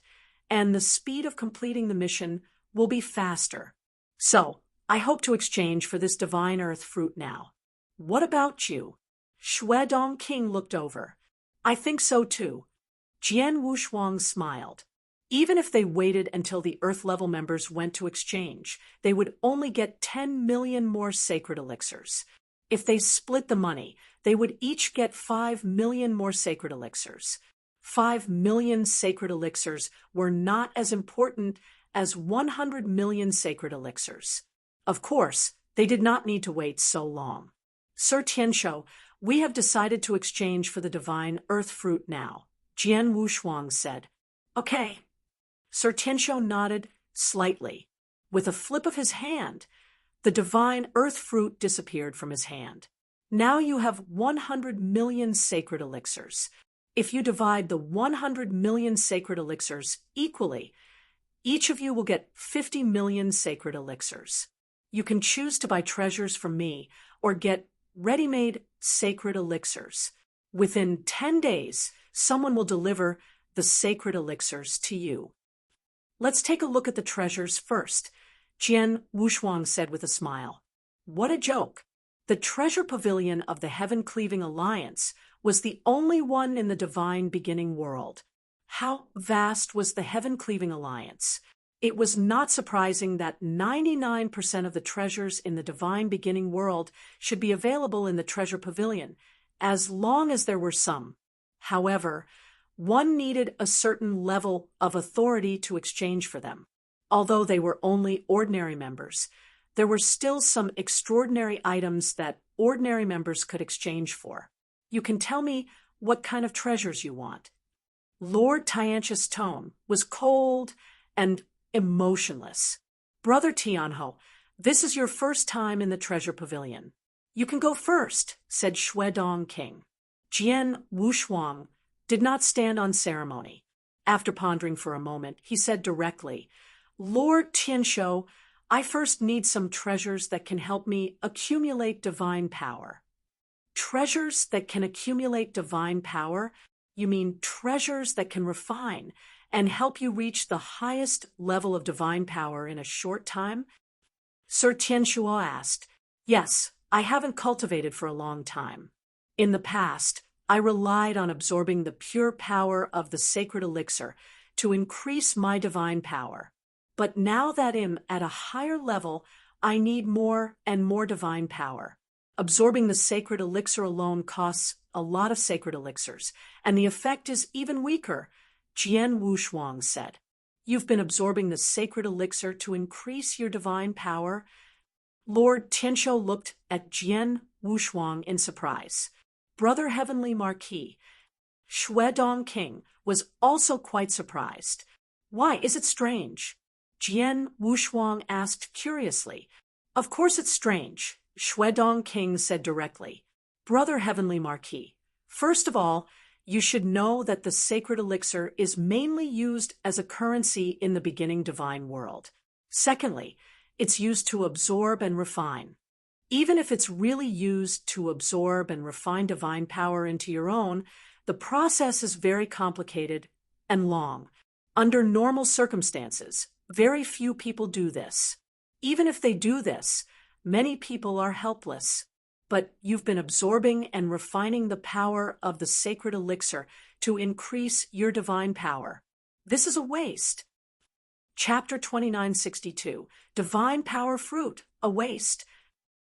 and the speed of completing the mission will be faster. So, I hope to exchange for this divine earth fruit now. What about you? Shuedong King looked over. I think so too. Jian Wushuang smiled. Even if they waited until the Earth-level members went to exchange, they would only get 10 million more sacred elixirs. If they split the money, they would each get 5 million more sacred elixirs. 5 million sacred elixirs were not as important as 100 million sacred elixirs. Of course, they did not need to wait so long. Sir Tianshuo, we have decided to exchange for the divine earth fruit now, Jian Wushuang said. Okay. Sir Tianshuo nodded slightly. With a flip of his hand, the divine earth fruit disappeared from his hand. Now you have 100 million sacred elixirs. If you divide the 100 million sacred elixirs equally, each of you will get 50 million sacred elixirs. You can choose to buy treasures from me or get ready-made sacred elixirs. Within 10 days, someone will deliver the sacred elixirs to you. Let's take a look at the treasures first, Jian Wushuang said with a smile. What a joke! The Treasure Pavilion of the Heaven-Cleaving Alliance was the only one in the divine beginning world. How vast was the Heaven-Cleaving Alliance? It was not surprising that 99% of the treasures in the divine beginning world should be available in the Treasure Pavilion, as long as there were some. However, one needed a certain level of authority to exchange for them. Although they were only ordinary members, there were still some extraordinary items that ordinary members could exchange for. You can tell me what kind of treasures you want. Lord Tianshuo's tone was cold and emotionless. Brother Tianhuo, this is your first time in the Treasure Pavilion. You can go first, said Shuedong King. Jian Wushuang did not stand on ceremony. After pondering for a moment, he said directly, Lord Tianshuo, I first need some treasures that can help me accumulate divine power. Treasures that can accumulate divine power? You mean treasures that can refine and help you reach the highest level of divine power in a short time? Sir Tianshuo asked. Yes, I haven't cultivated for a long time. In the past, I relied on absorbing the pure power of the sacred elixir to increase my divine power. But now that I'm at a higher level, I need more and more divine power. Absorbing the sacred elixir alone costs a lot of sacred elixirs, and the effect is even weaker, Jian Wushuang said. You've been absorbing the sacred elixir to increase your divine power? Lord Tianshuo looked at Jian Wushuang in surprise. Brother Heavenly Marquis, Shuedong King was also quite surprised. Why, is it strange? Jian Wushuang asked curiously. Of course it's strange, Shuedong King said directly. Brother Heavenly Marquis, first of all, you should know that the sacred elixir is mainly used as a currency in the beginning divine world. Secondly, it's used to absorb and refine. Even if it's really used to absorb and refine divine power into your own, the process is very complicated and long. Under normal circumstances, very few people do this. Even if they do this, many people are helpless. But you've been absorbing and refining the power of the sacred elixir to increase your divine power. This is a waste. Chapter 2962, Divine Power Fruit, a Waste.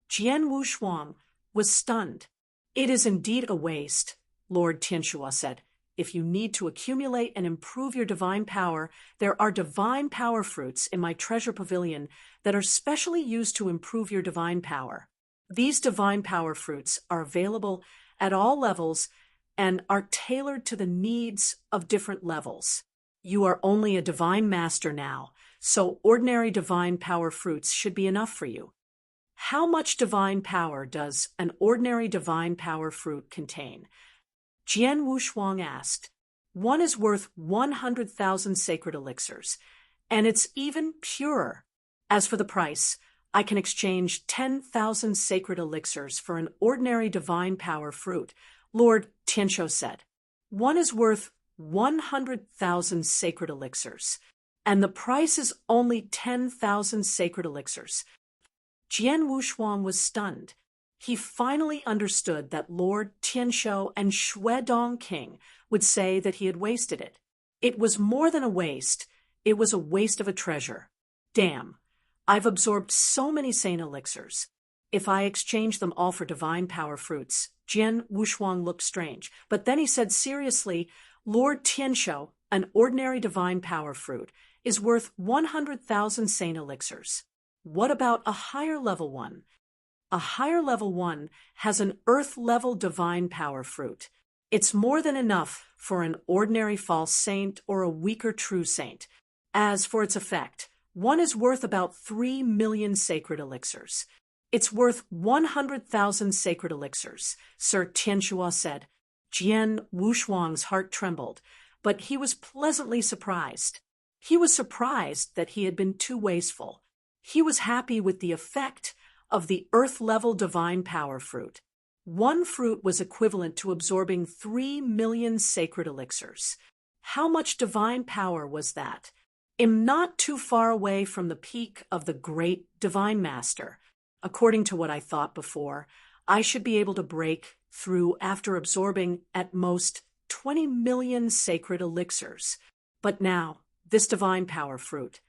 Jian Wushuang was stunned. It is indeed a waste, Lord Tianshuo said. If you need to accumulate and improve your divine power, there are divine power fruits in my treasure pavilion that are specially used to improve your divine power. These divine power fruits are available at all levels and are tailored to the needs of different levels. You are only a divine master now, so ordinary divine power fruits should be enough for you. How much divine power does an ordinary divine power fruit contain? Jian Wushuang asked. One is worth 100,000 sacred elixirs, and it's even purer. As for the price, I can exchange 10,000 sacred elixirs for an ordinary divine power fruit, Lord Tianshuo said. One is worth 100,000 sacred elixirs, and the price is only 10,000 sacred elixirs. Jian Wushuang was stunned. He finally understood that Lord Tianshuo and Shuedong King would say that he had wasted it. It was more than a waste. It was a waste of a treasure. Damn. I've absorbed so many saint elixirs. If I exchange them all for divine power fruits, Jian Wushuang looked strange. But then he said seriously, Lord Tianshuo, an ordinary divine power fruit, is worth 100,000 saint elixirs. What about a higher level one? A higher level one has an earth-level divine power fruit. It's more than enough for an ordinary false saint or a weaker true saint. As for its effect, one is worth about 3 million sacred elixirs. It's worth 100,000 sacred elixirs, Sir Tianshuo said. Jian Wushuang's heart trembled, but he was pleasantly surprised. He was surprised that he had been too wasteful. He was happy with the effect of the earth-level divine power fruit. One fruit was equivalent to absorbing 3 million sacred elixirs. How much divine power was that? I'm not too far away from the peak of the great divine master. According to what I thought before, I should be able to break through after absorbing at most 20 million sacred elixirs. But now, this divine power fruit.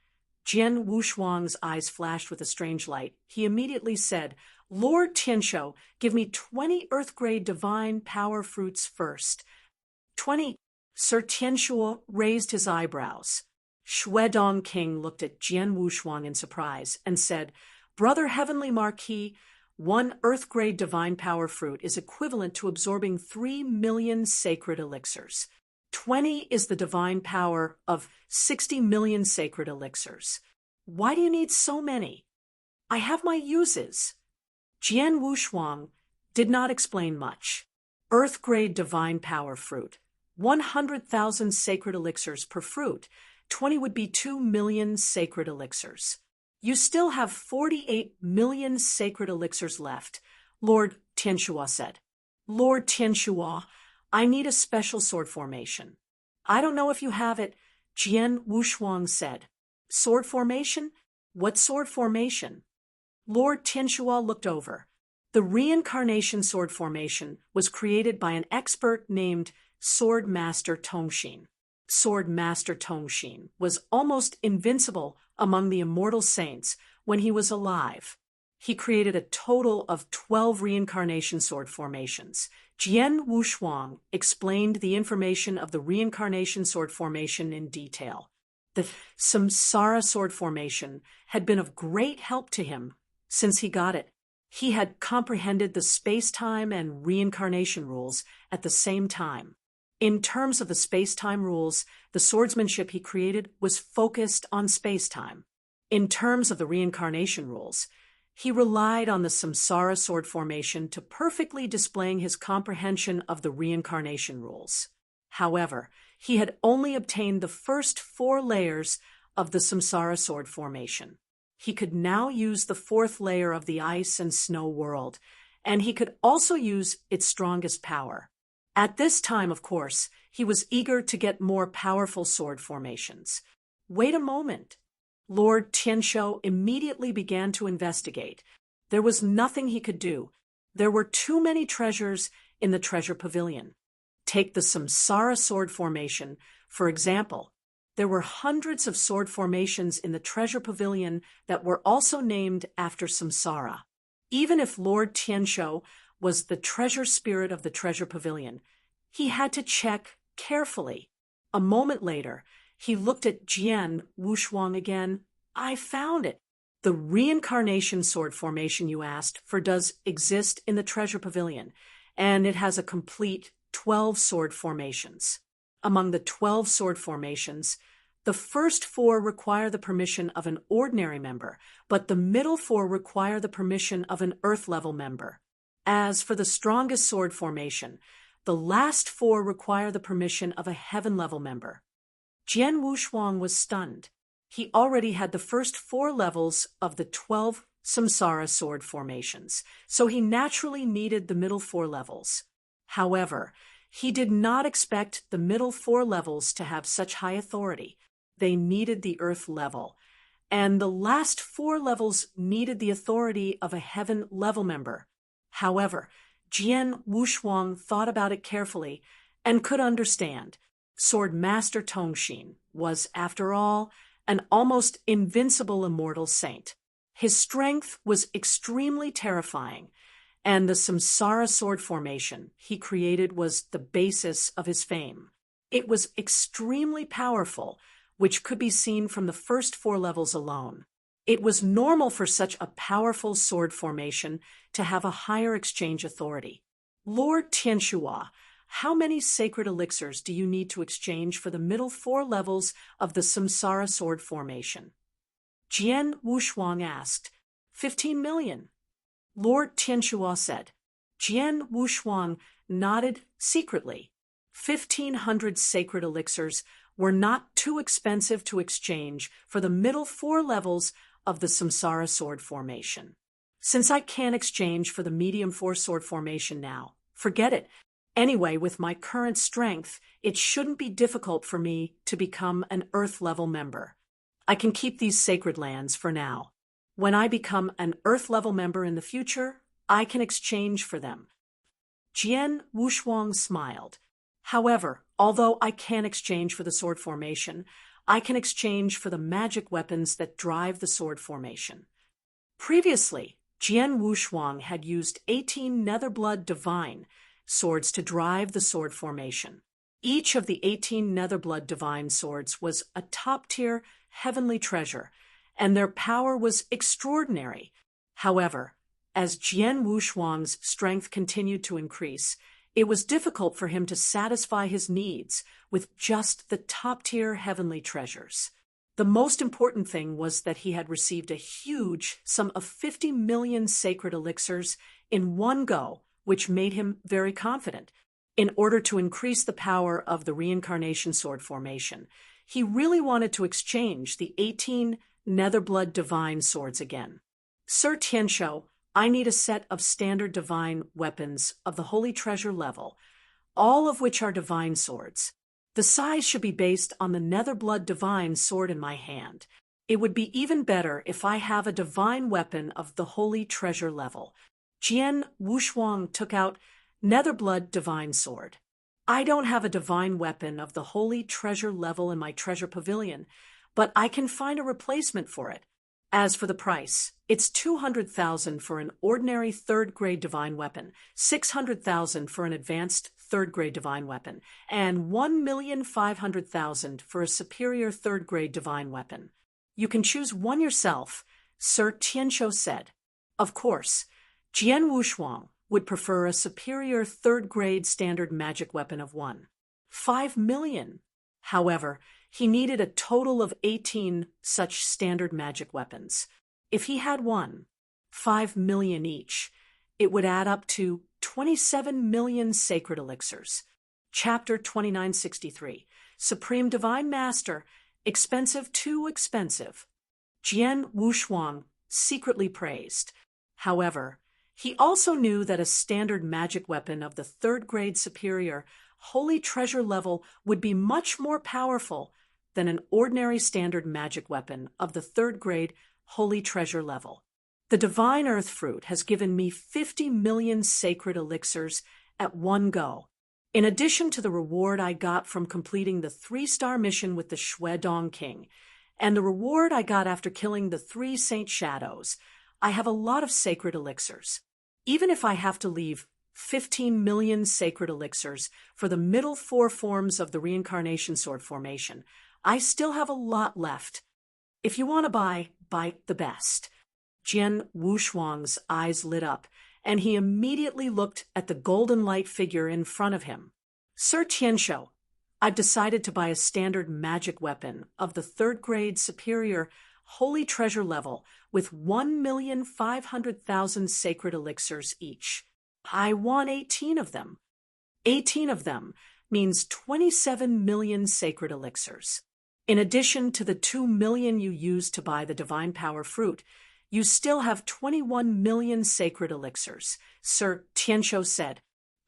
Jian Wushuang's eyes flashed with a strange light. He immediately said, Lord Tianshuo, give me 20 earth-grade divine power fruits first. 20. Sir Tianshuo raised his eyebrows. Shuedong King looked at Jian Wushuang in surprise and said, Brother Heavenly Marquis, one earth-grade divine power fruit is equivalent to absorbing 3 million sacred elixirs. 20 is the divine power of 60 million sacred elixirs. Why do you need so many? I have my uses. Jian Wushuang did not explain much. Earth-grade divine power fruit. 100,000 sacred elixirs per fruit. 20 would be 2 million sacred elixirs. You still have 48 million sacred elixirs left, Lord Tianshuo said. Lord Tianshuo, I need a special sword formation. I don't know if you have it, Jian Wushuang said. Sword formation? What sword formation? Lord Tianshuo looked over. The reincarnation sword formation was created by an expert named Sword Master Tongxin. Sword Master Tongxin was almost invincible among the immortal saints when he was alive. He created a total of 12 reincarnation sword formations. Jian Wushuang explained the information of the reincarnation sword formation in detail. The Samsara sword formation had been of great help to him since he got it. He had comprehended the space-time and reincarnation rules at the same time. In terms of the space-time rules, the swordsmanship he created was focused on space-time. In terms of the reincarnation rules, he relied on the samsara sword formation to perfectly displaying his comprehension of the reincarnation rules. However, he had only obtained the first 4 layers of the samsara sword formation. He could now use the 4th layer of the ice and snow world, and he could also use its strongest power. At this time, of course, he was eager to get more powerful sword formations. Wait a moment. Lord Tianshuo immediately began to investigate. There was nothing he could do. There were too many treasures in the treasure pavilion. Take the samsara sword formation, for example. There were hundreds of sword formations in the treasure pavilion that were also named after samsara. Even if Lord Tianshuo was the treasure spirit of the treasure pavilion, he had to check carefully. A moment later, he looked at Jian Wushuang again. I found it. The reincarnation sword formation you asked for does exist in the treasure pavilion, and it has a complete 12 sword formations. Among the 12 sword formations, the first 4 require the permission of an ordinary member, but the middle 4 require the permission of an earth-level member. As for the strongest sword formation, the last 4 require the permission of a heaven-level member. Jian Wushuang was stunned. He already had the first 4 levels of the 12 samsara sword formations, so he naturally needed the middle 4 levels. However, he did not expect the middle 4 levels to have such high authority. They needed the earth level, and the last 4 levels needed the authority of a heaven-level member. However, Jian Wushuang thought about it carefully and could understand. Sword Master Tongxin was, after all, an almost invincible immortal saint. His strength was extremely terrifying, and the samsara sword formation he created was the basis of his fame. It was extremely powerful, which could be seen from the first 4 levels alone. It was normal for such a powerful sword formation to have a higher exchange authority. Lord Tianshuo, how many sacred elixirs do you need to exchange for the middle 4 levels of the samsara sword formation? Jian Wushuang asked. 15 million. Lord Tianshuo said. Jian Wushuang nodded secretly. 1,500 sacred elixirs were not too expensive to exchange for the middle 4 levels of the samsara sword formation. Since I can't exchange for the medium 4 sword formation now, forget it. Anyway, with my current strength, it shouldn't be difficult for me to become an earth-level member. I can keep these sacred lands for now. When I become an earth-level member in the future, I can exchange for them. Jian Wushuang smiled. However, although I can't exchange for the sword formation, I can exchange for the magic weapons that drive the sword formation. Previously, Jian Wushuang had used 18 Netherblood Divine swords to drive the sword formation. Each of the 18 Netherblood Divine swords was a top-tier heavenly treasure, and their power was extraordinary. However, as Jian Wushuang's strength continued to increase, it was difficult for him to satisfy his needs with just the top-tier heavenly treasures. The most important thing was that he had received a huge sum of 50 million sacred elixirs in one go, which made him very confident. In order to increase the power of the reincarnation sword formation, he really wanted to exchange the 18 Netherblood Divine swords again. Sir Tianshuo, I need a set of standard divine weapons of the Holy Treasure level, all of which are divine swords. The size should be based on the Netherblood Divine sword in my hand. It would be even better if I have a divine weapon of the Holy Treasure level. Jian Wushuang took out Netherblood Divine sword. I don't have a divine weapon of the Holy Treasure level in my treasure pavilion, but I can find a replacement for it. As for the price, it's 200,000 for an ordinary 3rd-grade divine weapon, 600,000 for an advanced 3rd-grade divine weapon, and 1,500,000 for a superior 3rd-grade divine weapon. You can choose one yourself, Sir Tianshuo said. Of course, Jian Wushuang would prefer a superior 3rd-grade standard magic weapon of 1. 5 million. However, he needed a total of 18 such standard magic weapons. If he had 5 million each, it would add up to 27 million sacred elixirs. Chapter 2963. Supreme Divine Master, expensive too expensive. Jian Wushuang secretly praised. However, he also knew that a standard magic weapon of the 3rd grade superior holy treasure level would be much more powerful than an ordinary standard magic weapon of the 3rd grade holy treasure level. The divine earth fruit has given me 50 million sacred elixirs at one go. In addition to the reward I got from completing the 3-star mission with the Shuedong King, and the reward I got after killing the 3 Saint Shadows, I have a lot of sacred elixirs. Even if I have to leave 15 million sacred elixirs for the middle 4 forms of the reincarnation sword formation, I still have a lot left. If you want to buy the best. Jian Wushuang's eyes lit up, and he immediately looked at the golden light figure in front of him. Sir Tianshuo, I've decided to buy a standard magic weapon of the 3rd grade superior holy treasure level with 1,500,000 sacred elixirs each. I want 18 of them. 18 of them means 27 million sacred elixirs. In addition to the 2 million you used to buy the divine power fruit, you still have 21 million sacred elixirs, Sir Tianshuo said.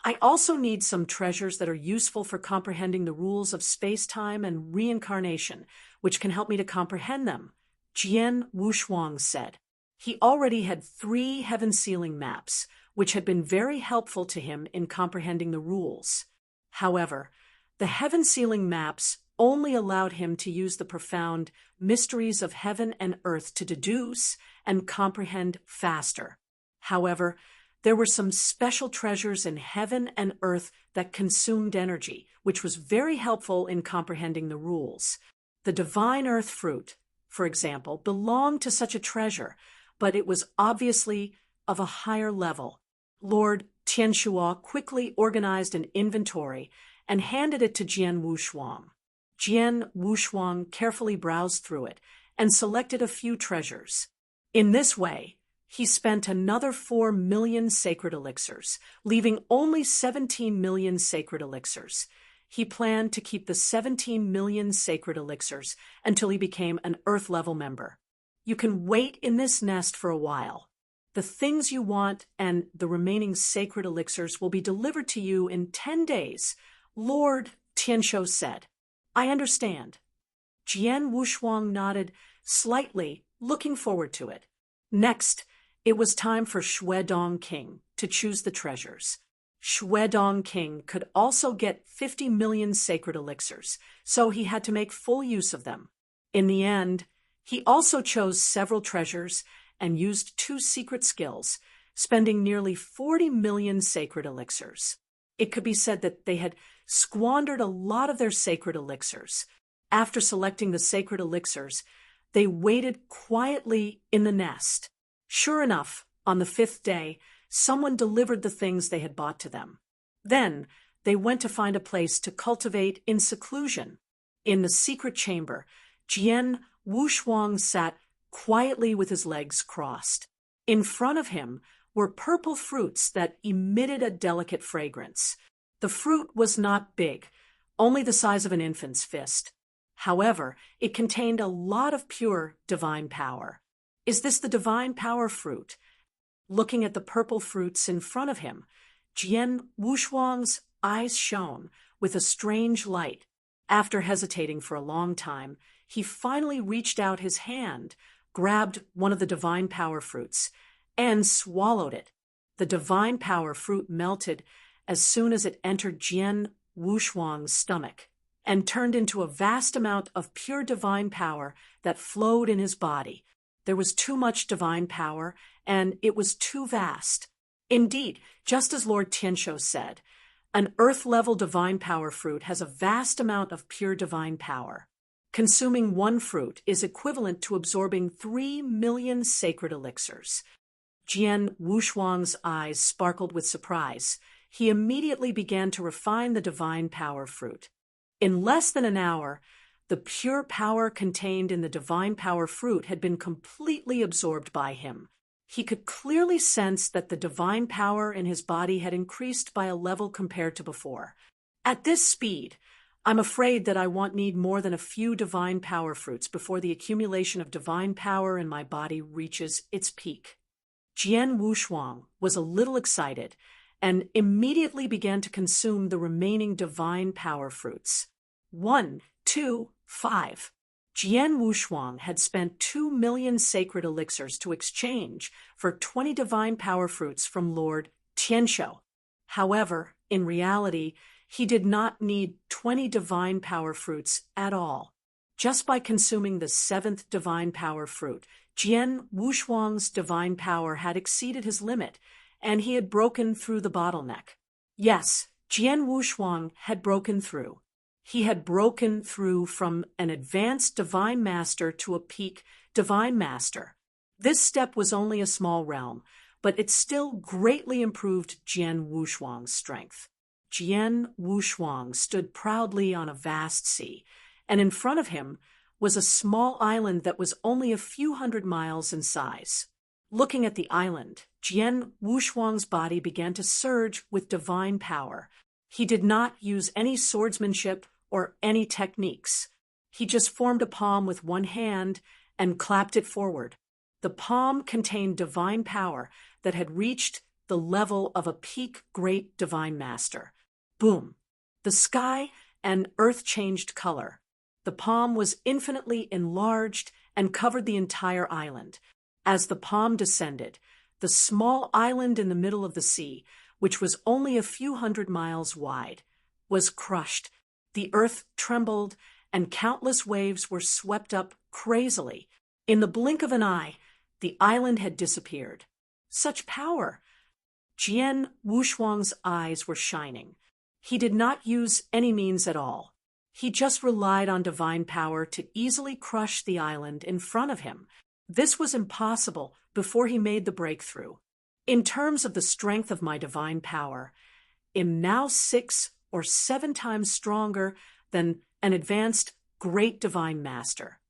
I also need some treasures that are useful for comprehending the rules of space-time and reincarnation, which can help me to comprehend them, Jian Wushuang said. He already had 3 heaven-sealing maps, which had been very helpful to him in comprehending the rules. However, the heaven-sealing maps only allowed him to use the profound mysteries of heaven and earth to deduce and comprehend faster. However, there were some special treasures in heaven and earth that consumed energy, which was very helpful in comprehending the rules. The divine earth fruit, for example, belonged to such a treasure, but it was obviously of a higher level. Lord Tianshuo quickly organized an inventory and handed it to Jian Wushuang. Jian Wushuang carefully browsed through it and selected a few treasures. In this way, he spent another 4 million sacred elixirs, leaving only 17 million sacred elixirs. He planned to keep the 17 million sacred elixirs until he became an Earth-level member. You can wait in this nest for a while. The things you want and the remaining sacred elixirs will be delivered to you in 10 days, Lord Tianshuo said. I understand. Jian Wushuang nodded slightly, looking forward to it. Next, it was time for Shuedong King to choose the treasures. Shuedong King could also get 50 million sacred elixirs, so he had to make full use of them. In the end, he also chose several treasures and used 2 secret skills, spending nearly 40 million sacred elixirs. It could be said that they had squandered a lot of their sacred elixirs. After selecting the sacred elixirs, they waited quietly in the nest. Sure enough, on the 5th day, someone delivered the things they had bought to them. Then they went to find a place to cultivate in seclusion. In the secret chamber, Jian Wushuang sat quietly with his legs crossed. In front of him were purple fruits that emitted a delicate fragrance. The fruit was not big, only the size of an infant's fist. However, it contained a lot of pure divine power. Is this the divine power fruit? Looking at the purple fruits in front of him, Jian Wushuang's eyes shone with a strange light. After hesitating for a long time, he finally reached out his hand, grabbed one of the divine power fruits, and swallowed it. The divine power fruit melted as soon as it entered Jian Wushuang's stomach and turned into a vast amount of pure divine power that flowed in his body. There was too much divine power, and it was too vast. Indeed, just as Lord Tianshuo said, an earth-level divine power fruit has a vast amount of pure divine power. Consuming one fruit is equivalent to absorbing 3 million sacred elixirs. Jian Wushuang's eyes sparkled with surprise. he immediately began to refine the divine power fruit. In less than an hour, the pure power contained in the divine power fruit had been completely absorbed by him. He could clearly sense that the divine power in his body had increased by a level compared to before. At this speed, I'm afraid that I need more than a few divine power fruits before the accumulation of divine power in my body reaches its peak. Jian Wushuang was a little excited and immediately began to consume the remaining divine power fruits. 1, 2, 5. Jian Wushuang had spent 2 million sacred elixirs to exchange for 20 divine power fruits from Lord Tianshuo. However, in reality, he did not need 20 divine power fruits at all. Just by consuming the 7th divine power fruit, Jian Wushuang's divine power had exceeded his limit, and he had broken through the bottleneck. Yes, Jian Wushuang had broken through. He had broken through from an advanced divine master to a peak divine master. This step was only a small realm, but it still greatly improved Jian Wushuang's strength. Jian Wushuang stood proudly on a vast sea, and in front of him was a small island that was only a few hundred miles in size. Looking at the island, Jian Wushuang's body began to surge with divine power. He did not use any swordsmanship or any techniques. He just formed a palm with one hand and clapped it forward. The palm contained divine power that had reached the level of a peak great divine master. Boom! The sky and earth changed color. The palm was infinitely enlarged and covered the entire island. As the palm descended, the small island in the middle of the sea, which was only a few hundred miles wide, was crushed. The earth trembled, and countless waves were swept up crazily. In the blink of an eye, the island had disappeared. Such power! Jian Wushuang's eyes were shining. He did not use any means at all. He just relied on divine power to easily crush the island in front of him. This was impossible before he made the breakthrough. In terms of the strength of my divine power, am now 6 or 7 times stronger than an advanced great divine master.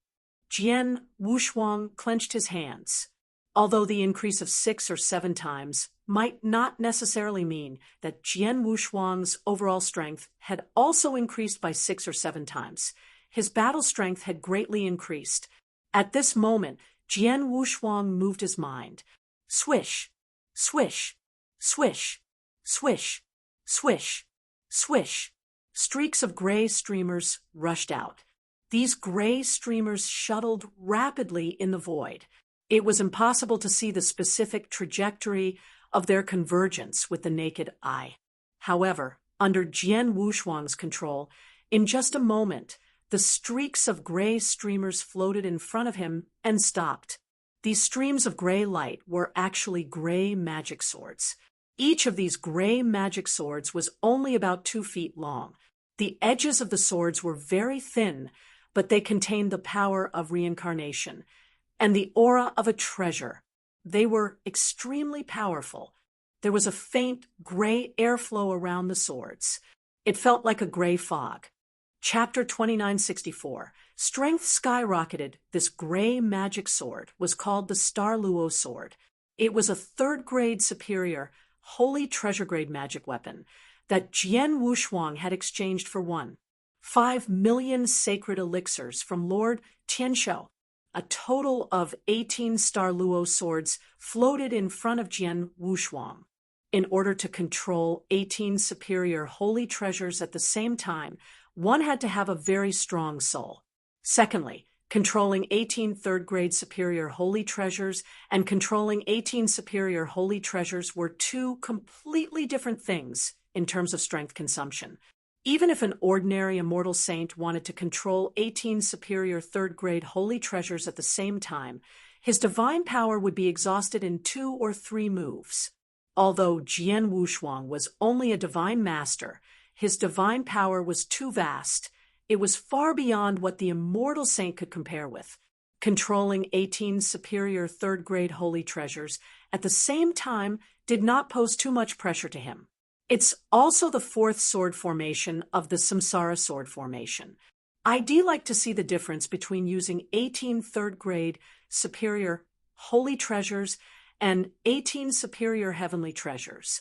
Jian Wushuang clenched his hands. Although the increase of 6 or 7 times might not necessarily mean that Jian Wushuang's overall strength had also increased by 6 or 7 times, his battle strength had greatly increased. At this moment, Jian Wushuang moved his mind. Swish, swish, swish, swish, swish, swish. Streaks of gray streamers rushed out. These gray streamers shuttled rapidly in the void. It was impossible to see the specific trajectory of their convergence with the naked eye. However, under Jian Wushuang's control, in just a moment, the streaks of gray streamers floated in front of him and stopped. These streams of gray light were actually gray magic swords. Each of these gray magic swords was only about 2 feet long. The edges of the swords were very thin, but they contained the power of reincarnation and the aura of a treasure. They were extremely powerful. There was a faint gray airflow around the swords. It felt like a gray fog. Chapter 2964. Strength skyrocketed. This gray magic sword was called the Star Luo sword. It was a 3rd grade superior, holy treasure grade magic weapon that Jian Wushuang had exchanged for 5 million sacred elixirs from Lord Tianshuo. A total of 18 Star Luo swords floated in front of Jian Wushuang. In order to control 18 superior holy treasures at the same time, one had to have a very strong soul. Secondly, controlling 18 3rd-grade superior holy treasures and controlling 18 superior holy treasures were 2 completely different things in terms of strength consumption. Even if an ordinary immortal saint wanted to control 18 superior 3rd-grade holy treasures at the same time, his divine power would be exhausted in 2 or 3 moves. Although Jian Wushuang was only a divine master, his divine power was too vast. It was far beyond what the immortal saint could compare with. Controlling 18 superior 3rd-grade holy treasures at the same time did not pose too much pressure to him. It's also the fourth sword formation of the Samsara sword formation. I'd like to see the difference between using 18 third-grade superior holy treasures and 18 superior heavenly treasures.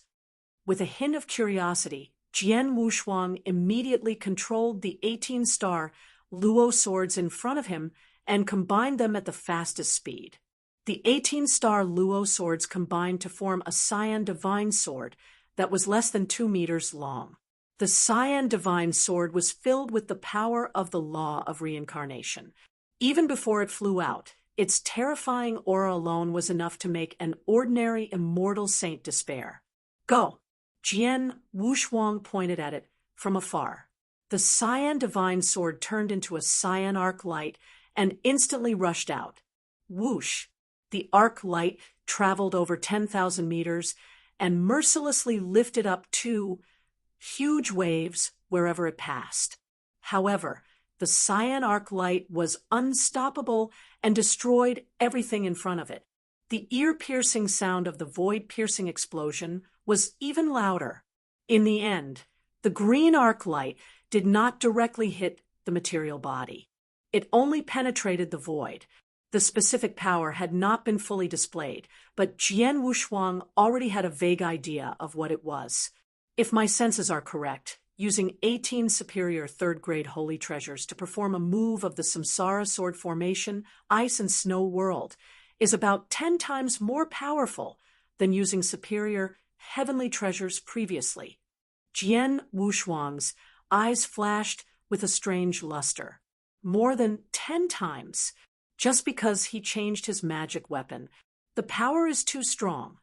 With a hint of curiosity, Jian Wushuang immediately controlled the 18-star Luo swords in front of him and combined them at the fastest speed. The 18-star Luo swords combined to form a Cyan Divine Sword that was less than 2 meters long. The Cyan Divine Sword was filled with the power of the law of reincarnation. Even before it flew out, its terrifying aura alone was enough to make an ordinary immortal saint despair. Go! Jian Wushuang pointed at it from afar. The Cyan Divine Sword turned into a cyan arc light and instantly rushed out. Whoosh! The arc light traveled over 10,000 meters and mercilessly lifted up 2 huge waves wherever it passed. However, the cyan arc light was unstoppable and destroyed everything in front of it. The ear-piercing sound of the void-piercing explosion was even louder. In the end, the green arc light did not directly hit the material body. It only penetrated the void. The specific power had not been fully displayed, but Jian Wushuang already had a vague idea of what it was. If my senses are correct, using 18 superior third-grade holy treasures to perform a move of the Samsara sword formation, Ice and Snow World, is about 10 times more powerful than using superior heavenly treasures previously. Jian Wushuang's eyes flashed with a strange luster. More than 10 times. Just because he changed his magic weapon, the power is too strong.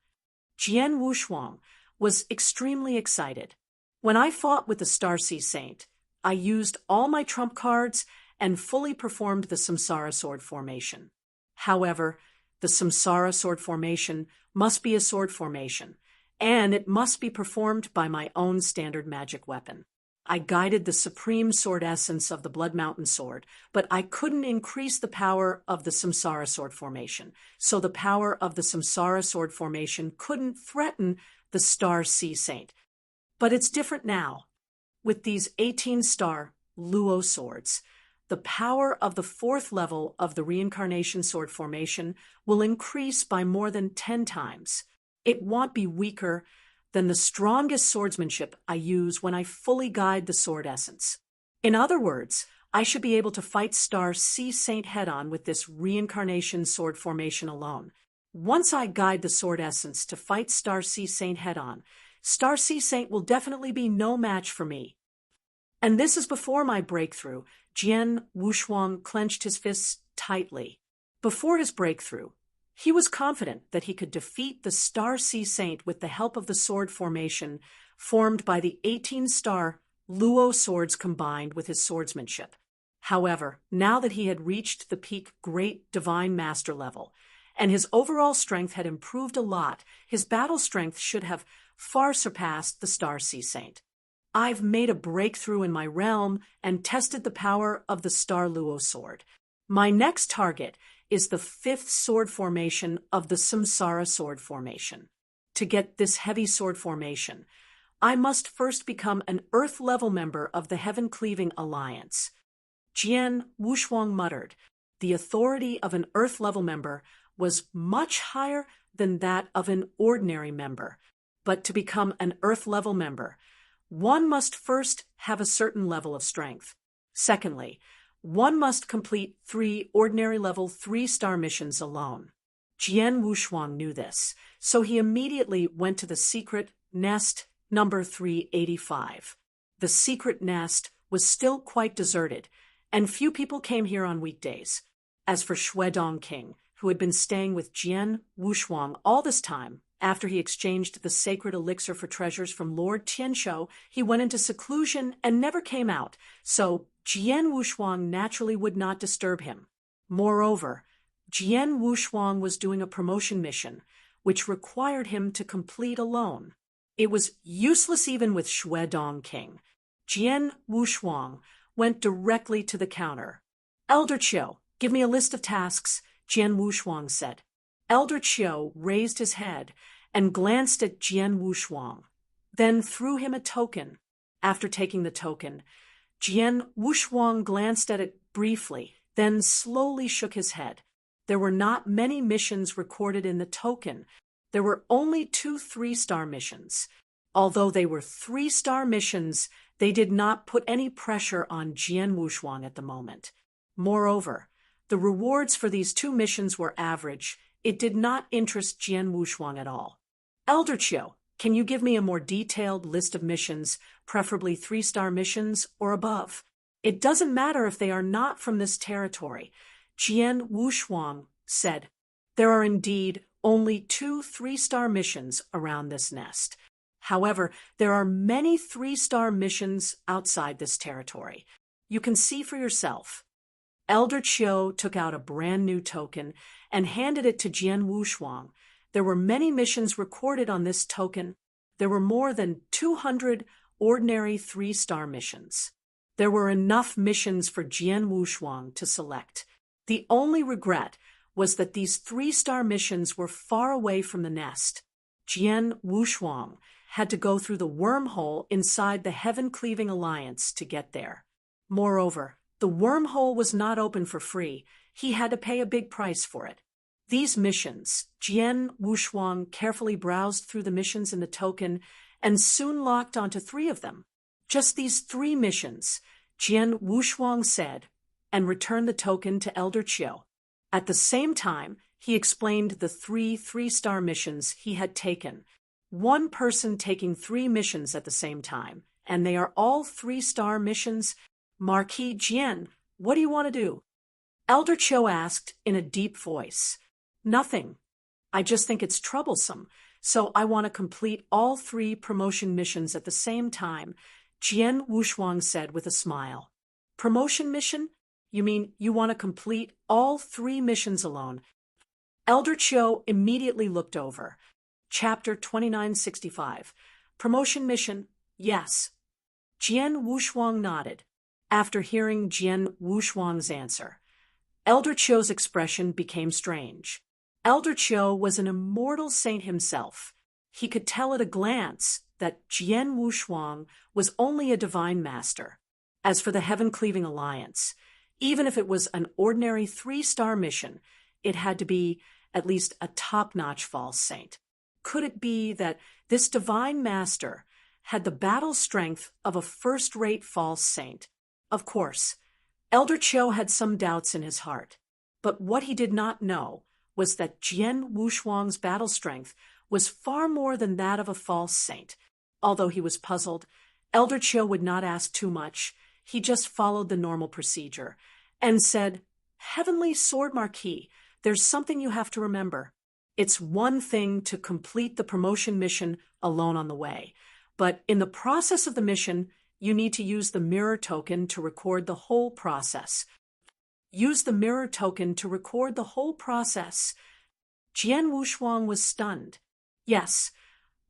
Jian Wushuang was extremely excited. When I fought with the Starseed Saint, I used all my trump cards and fully performed the Samsara sword formation. However, the Samsara sword formation must be a sword formation, and it must be performed by my own standard magic weapon. I guided the supreme sword essence of the Blood Mountain sword, but I couldn't increase the power of the Samsara sword formation, so the power of the Samsara sword formation couldn't threaten the Star Sea Saint. But it's different now. With these 18-star Luo swords, the power of the 4th level of the reincarnation sword formation will increase by more than 10 times. It won't be weaker than the strongest swordsmanship I use when I fully guide the sword essence. In other words, I should be able to fight Star Sea Saint head-on with this reincarnation sword formation alone. Once I guide the sword essence to fight Star Sea Saint head-on, Star Sea Saint will definitely be no match for me. And this is before my breakthrough. Jian Wushuang clenched his fists tightly. Before his breakthrough, he was confident that he could defeat the Star Sea Saint with the help of the sword formation formed by the 18-star Luo swords combined with his swordsmanship. However, now that he had reached the peak Great Divine Master level, and his overall strength had improved a lot, his battle strength should have far surpassed the Star Sea Saint. I've made a breakthrough in my realm and tested the power of the Star Luo sword. My next target is the 5th sword formation of the Samsara sword formation. To get this heavy sword formation, I must first become an Earth-level member of the Heaven-Cleaving Alliance. Jian Wushuang muttered. The authority of an Earth-level member was much higher than that of an ordinary member. But to become an Earth-level member, one must first have a certain level of strength. Secondly, one must complete 3 ordinary level 3-star missions alone. Jian Wushuang knew this, so he immediately went to the secret nest number 385. The secret nest was still quite deserted, and few people came here on weekdays. As for Shuedong King, who had been staying with Jian Wushuang all this time, after he exchanged the sacred elixir for treasures from Lord Tianshuo, he went into seclusion and never came out, so Jian Wushuang naturally would not disturb him. Moreover, Jian Wushuang was doing a promotion mission, which required him to complete alone. It was useless even with Shuedong King. Jian Wushuang went directly to the counter. Elder Chiu, give me a list of tasks, Jian Wushuang said. Elder Chiu raised his head and glanced at Jian Wushuang. then threw him a token. After taking the token, Jian Wushuang glanced at it briefly, then slowly shook his head. There were not many missions recorded in the token. There were only 2 3-star missions. Although they were 3-star missions, they did not put any pressure on Jian Wushuang at the moment. Moreover, the rewards for these 2 missions were average. It did not interest Jian Wushuang at all. Elder Chiu, can you give me a more detailed list of missions, preferably 3-star missions or above? It doesn't matter if they are not from this territory, Jian Wushuang said. There are indeed only 2 3-star missions around this nest. However, there are many 3-star missions outside this territory. You can see for yourself. Elder Chiu took out a brand new token and handed it to Jian Wushuang. There were many missions recorded on this token. There were more than 200 ordinary 3-star missions. There were enough missions for Jian Wushuang to select. The only regret was that these 3-star missions were far away from the nest. Jian Wushuang had to go through the wormhole inside the Heaven-Cleaving Alliance to get there. Moreover, the wormhole was not open for free. He had to pay a big price for it. These missions, Jian Wushuang carefully browsed through the missions in the token and soon locked onto 3 of them. Just these 3 missions, Jian Wushuang said, and returned the token to Elder Chiu. At the same time, he explained the 3 3-star missions he had taken. One person taking 3 missions at the same time, and they are all 3-star missions. Marquis Jian, what do you want to do? Elder Chiu asked in a deep voice. Nothing. I just think it's troublesome, so I want to complete all 3 promotion missions at the same time, Jian Wushuang said with a smile. Promotion mission? You mean you want to complete all 3 missions alone? Elder Chiu immediately looked over. Chapter 2965. Promotion mission, yes. Jian Wushuang nodded. After hearing Jian Wushuang's answer, Elder Chiu's expression became strange. Elder Chiu was an immortal saint himself. He could tell at a glance that Jian Wushuang was only a divine master. As for the Heaven-Cleaving Alliance, even if it was an ordinary 3-star mission, it had to be at least a top-notch false saint. Could it be that this divine master had the battle strength of a first-rate false saint? Of course, Elder Chiu had some doubts in his heart, but what he did not know was that Jian Wushuang's battle strength was far more than that of a false saint. Although he was puzzled, Elder Chiu would not ask too much. He just followed the normal procedure and said, Heavenly Sword Marquis, there's something you have to remember. It's one thing to complete the promotion mission alone on the way, but in the process of the mission, you need to use the mirror token to record the whole process. Use the mirror token to record the whole process. Jian Wushuang was stunned. Yes,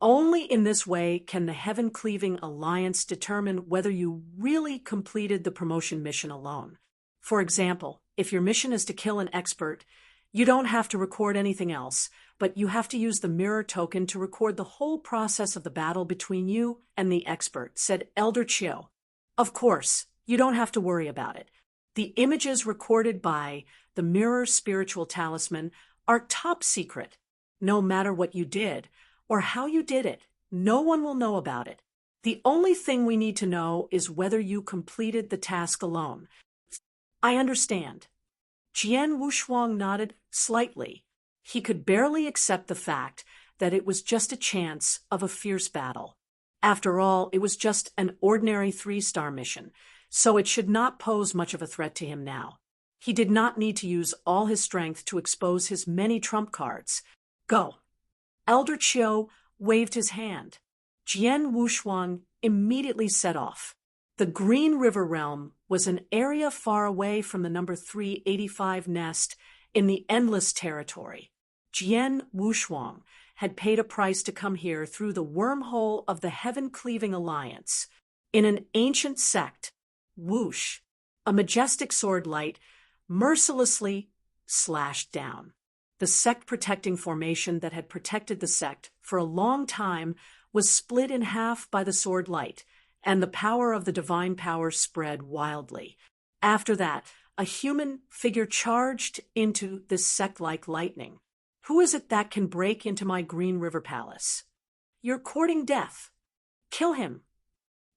only in this way can the Heaven-Cleaving Alliance determine whether you really completed the promotion mission alone. For example, if your mission is to kill an expert, you don't have to record anything else, but you have to use the mirror token to record the whole process of the battle between you and the expert, said Elder Chiu. Of course, you don't have to worry about it. The images recorded by the Mirror Spiritual Talisman are top secret. No matter what you did or how you did it, no one will know about it. The only thing we need to know is whether you completed the task alone. I understand. Jian Wushuang nodded slightly. He could barely accept the fact that it was just a chance of a fierce battle. After all, it was just an ordinary 3-star mission, so it should not pose much of a threat to him now. He did not need to use all his strength to expose his many trump cards. Go. Elder Chiu waved his hand. Jian Wushuang immediately set off. The Green River Realm was an area far away from the number 385 nest in the Endless Territory. Jian Wushuang had paid a price to come here through the wormhole of the Heaven-Cleaving Alliance. In an ancient sect, whoosh, a majestic sword light mercilessly slashed down. The sect-protecting formation that had protected the sect for a long time was split in half by the sword light, and the power of the divine power spread wildly. After that, a human figure charged into this sect-like lightning. Who is it that can break into my Green River Palace? You're courting death. Kill him.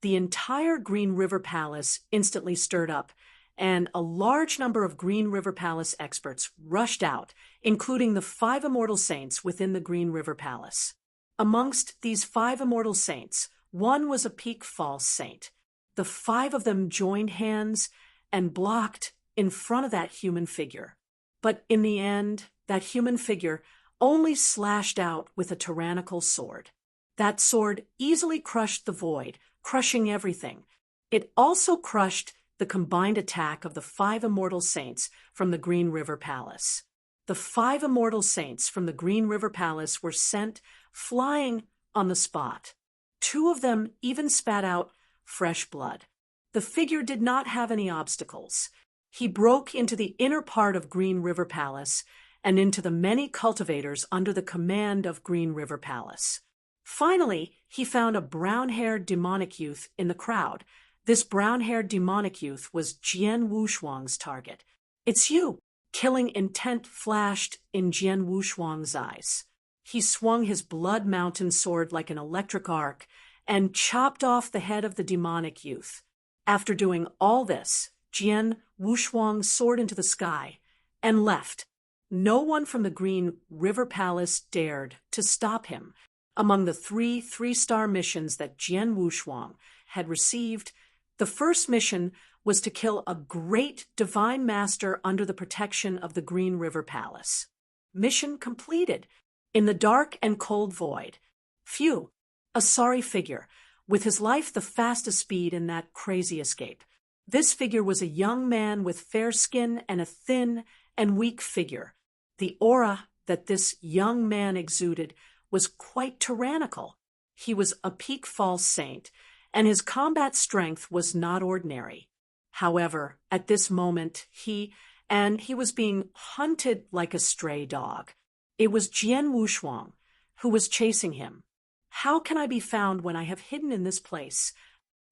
The entire Green River Palace instantly stirred up, and a large number of Green River Palace experts rushed out, including the 5 immortal saints within the Green River Palace. Amongst these 5 immortal saints, one was a peak false saint. The 5 of them joined hands and blocked in front of that human figure. But in the end, that human figure only slashed out with a tyrannical sword. That sword easily crushed the void, crushing everything. It also crushed the combined attack of the 5 immortal saints from the Green River Palace. The 5 immortal saints from the Green River Palace were sent flying on the spot. 2 of them even spat out fresh blood. The figure did not have any obstacles. He broke into the inner part of Green River Palace and into the many cultivators under the command of Green River Palace. Finally, he found a brown-haired demonic youth in the crowd. This brown-haired demonic youth was Jian Wushuang's target. "It's you!" Killing intent flashed in Jian Wushuang's eyes. He swung his blood mountain sword like an electric arc and chopped off the head of the demonic youth. After doing all this, Jian Wushuang soared into the sky and left. No one from the Green River Palace dared to stop him. Among the 3 3-star missions that Jian Wushuang had received, the first mission was to kill a great divine master under the protection of the Green River Palace. Mission completed. In the dark and cold void. Phew, a sorry figure, with his life the fastest speed in that crazy escape. This figure was a young man with fair skin and a thin and weak figure. The aura that this young man exuded was quite tyrannical. He was a peak false saint, and his combat strength was not ordinary. However, at this moment, he was being hunted like a stray dog. It was Jian Wushuang who was chasing him. How can I be found when I have hidden in this place?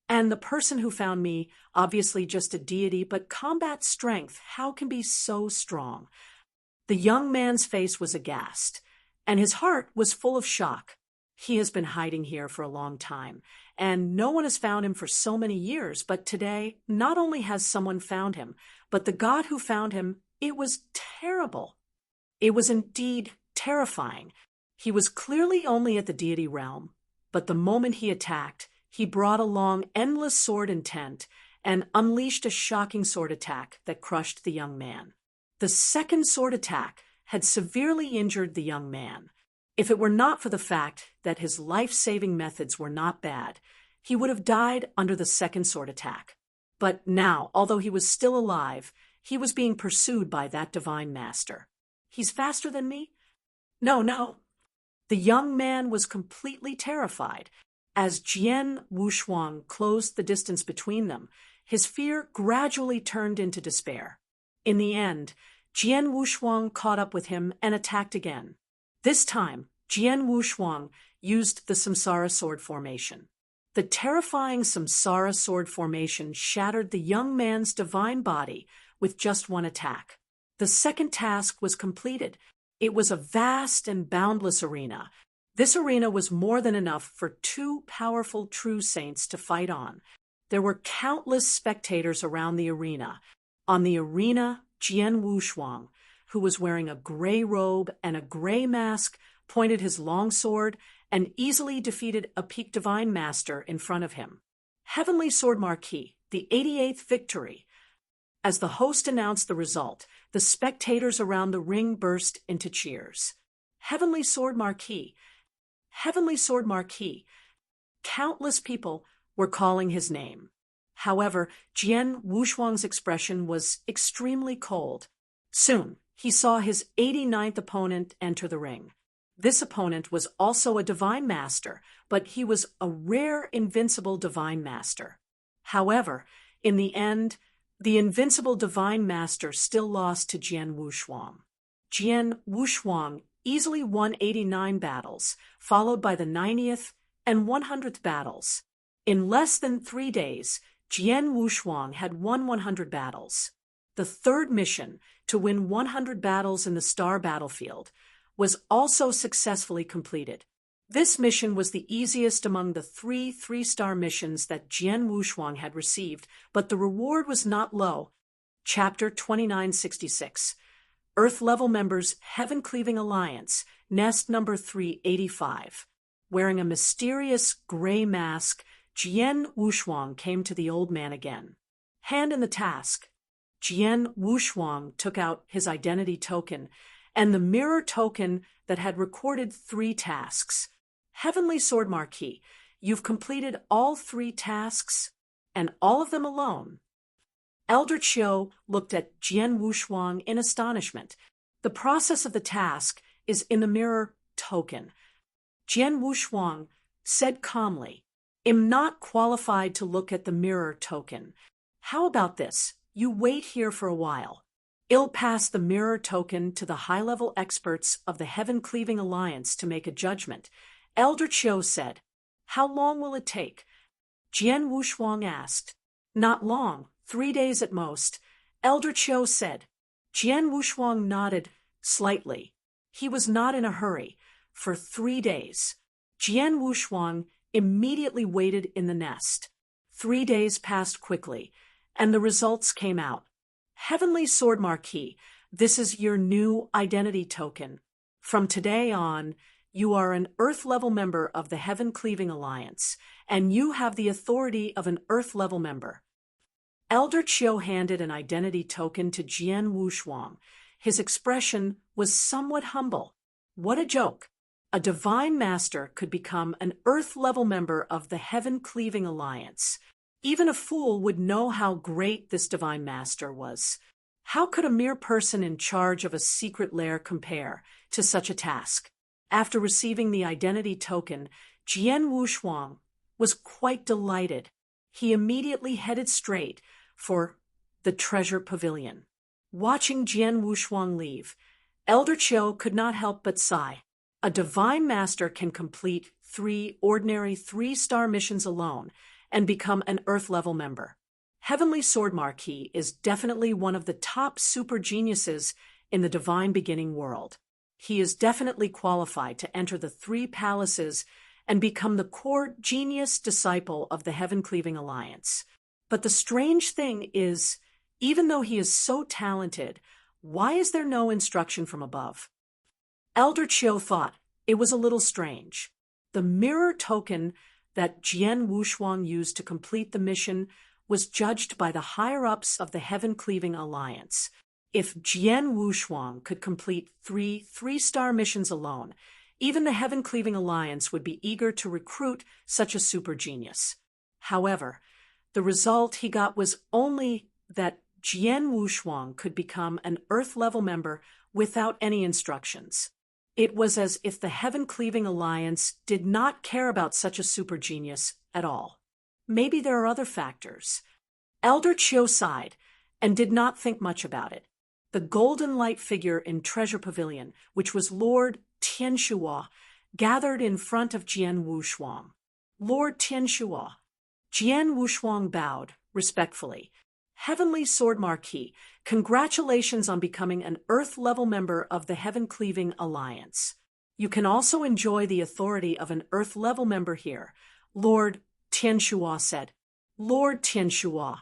And the person who found me, obviously just a deity, but combat strength, how can be so strong? The young man's face was aghast, and his heart was full of shock. He has been hiding here for a long time, and no one has found him for so many years, but today, not only has someone found him, but the God who found him, it was terrible. It was indeed terrifying. He was clearly only at the deity realm, but the moment he attacked, he brought along endless sword intent and unleashed a shocking sword attack that crushed the young man. The second sword attack had severely injured the young man. If it were not for the fact that his life-saving methods were not bad, he would have died under the second sword attack. But now, although he was still alive, he was being pursued by that divine master. "He's faster than me?" No. The young man was completely terrified. As Jian Wushuang closed the distance between them, his fear gradually turned into despair. In the end, Jian Wushuang caught up with him and attacked again. This time, Jian Wushuang used the Samsara sword formation. The terrifying Samsara sword formation shattered the young man's divine body with just one attack. The second task was completed. It was a vast and boundless arena. This arena was more than enough for 2 powerful true saints to fight on. There were countless spectators around the arena. On the arena, Jian Wushuang, who was wearing a gray robe and a gray mask, pointed his long sword and easily defeated a peak divine master in front of him. Heavenly Sword Marquis, the 88th victory. As the host announced the result, the spectators around the ring burst into cheers. Heavenly Sword Marquis, Heavenly Sword Marquis. Countless people were calling his name. However, Jian Wushuang's expression was extremely cold. Soon, he saw his 89th opponent enter the ring. This opponent was also a divine master, but he was a rare invincible divine master. However, in the end, the invincible divine master still lost to Jian Wushuang. Jian Wushuang easily won 89 battles, followed by the 90th and 100th battles. In less than 3 days, Jian Wushuang had won 100 battles. The third mission, to win 100 battles in the star battlefield, was also successfully completed. This mission was the easiest among the three-star missions that Jian Wushuang had received, but the reward was not low. Chapter 2966. Earth-level members Heaven-Cleaving Alliance, Nest number 385. Wearing a mysterious gray mask, Jian Wushuang came to the old man again. Hand in the task. Jian Wushuang took out his identity token and the mirror token that had recorded 3 tasks. Heavenly Sword Marquis, you've completed all 3 tasks, and all of them alone. Elder Chiu looked at Jian Wushuang in astonishment. The process of the task is in the mirror token. Jian Wushuang said calmly, "I'm not qualified to look at the mirror token. How about this? You wait here for a while. I'll pass the mirror token to the high-level experts of the Heaven-Cleaving Alliance to make a judgment." Elder Chiu said. "How long will it take?" Jian Wushuang asked. "Not long, 3 days at most," Elder Chiu said. Jian Wushuang nodded slightly. He was not in a hurry. For 3 days. Jian Wushuang immediately waited in the nest. 3 days passed quickly, and the results came out. Heavenly Sword Marquis, this is your new identity token. From today on, you are an Earth-level member of the Heaven-Cleaving Alliance, and you have the authority of an Earth-level member. Elder Chiu handed an identity token to Jian Wushuang. His expression was somewhat humble. What a joke! A divine master could become an Earth-level member of the Heaven-Cleaving Alliance. Even a fool would know how great this divine master was. How could a mere person in charge of a secret lair compare to such a task? After receiving the identity token, Jian Wushuang was quite delighted. He immediately headed straight for the treasure pavilion. Watching Jian Wushuang leave, Elder Chiu could not help but sigh. A divine master can complete 3 ordinary 3-star missions alone and become an Earth-level member. Heavenly Sword Marquis is definitely one of the top super geniuses in the divine beginning world. He is definitely qualified to enter the 3 palaces and become the core genius disciple of the Heaven-Cleaving Alliance. But the strange thing is, even though he is so talented, why is there no instruction from above? Elder Chiu thought it was a little strange. The mirror token that Jian Wushuang used to complete the mission was judged by the higher-ups of the Heaven-Cleaving Alliance. If Jian Wushuang could complete 3-star missions alone, even the Heaven-Cleaving Alliance would be eager to recruit such a super genius. However, the result he got was only that Jian Wushuang could become an Earth-level member without any instructions. It was as if the Heaven-Cleaving Alliance did not care about such a super genius at all. Maybe there are other factors. Elder Chiu sighed and did not think much about it. The golden light figure in Treasure Pavilion, which was Lord Tianshuo, gathered in front of Jian Wushuang. Lord Tianshuo. Jian Wushuang bowed respectfully. Heavenly Sword Marquis, congratulations on becoming an Earth-level member of the Heaven-Cleaving Alliance. You can also enjoy the authority of an Earth-level member here, Lord Tianshuo said. Lord Tianshuo,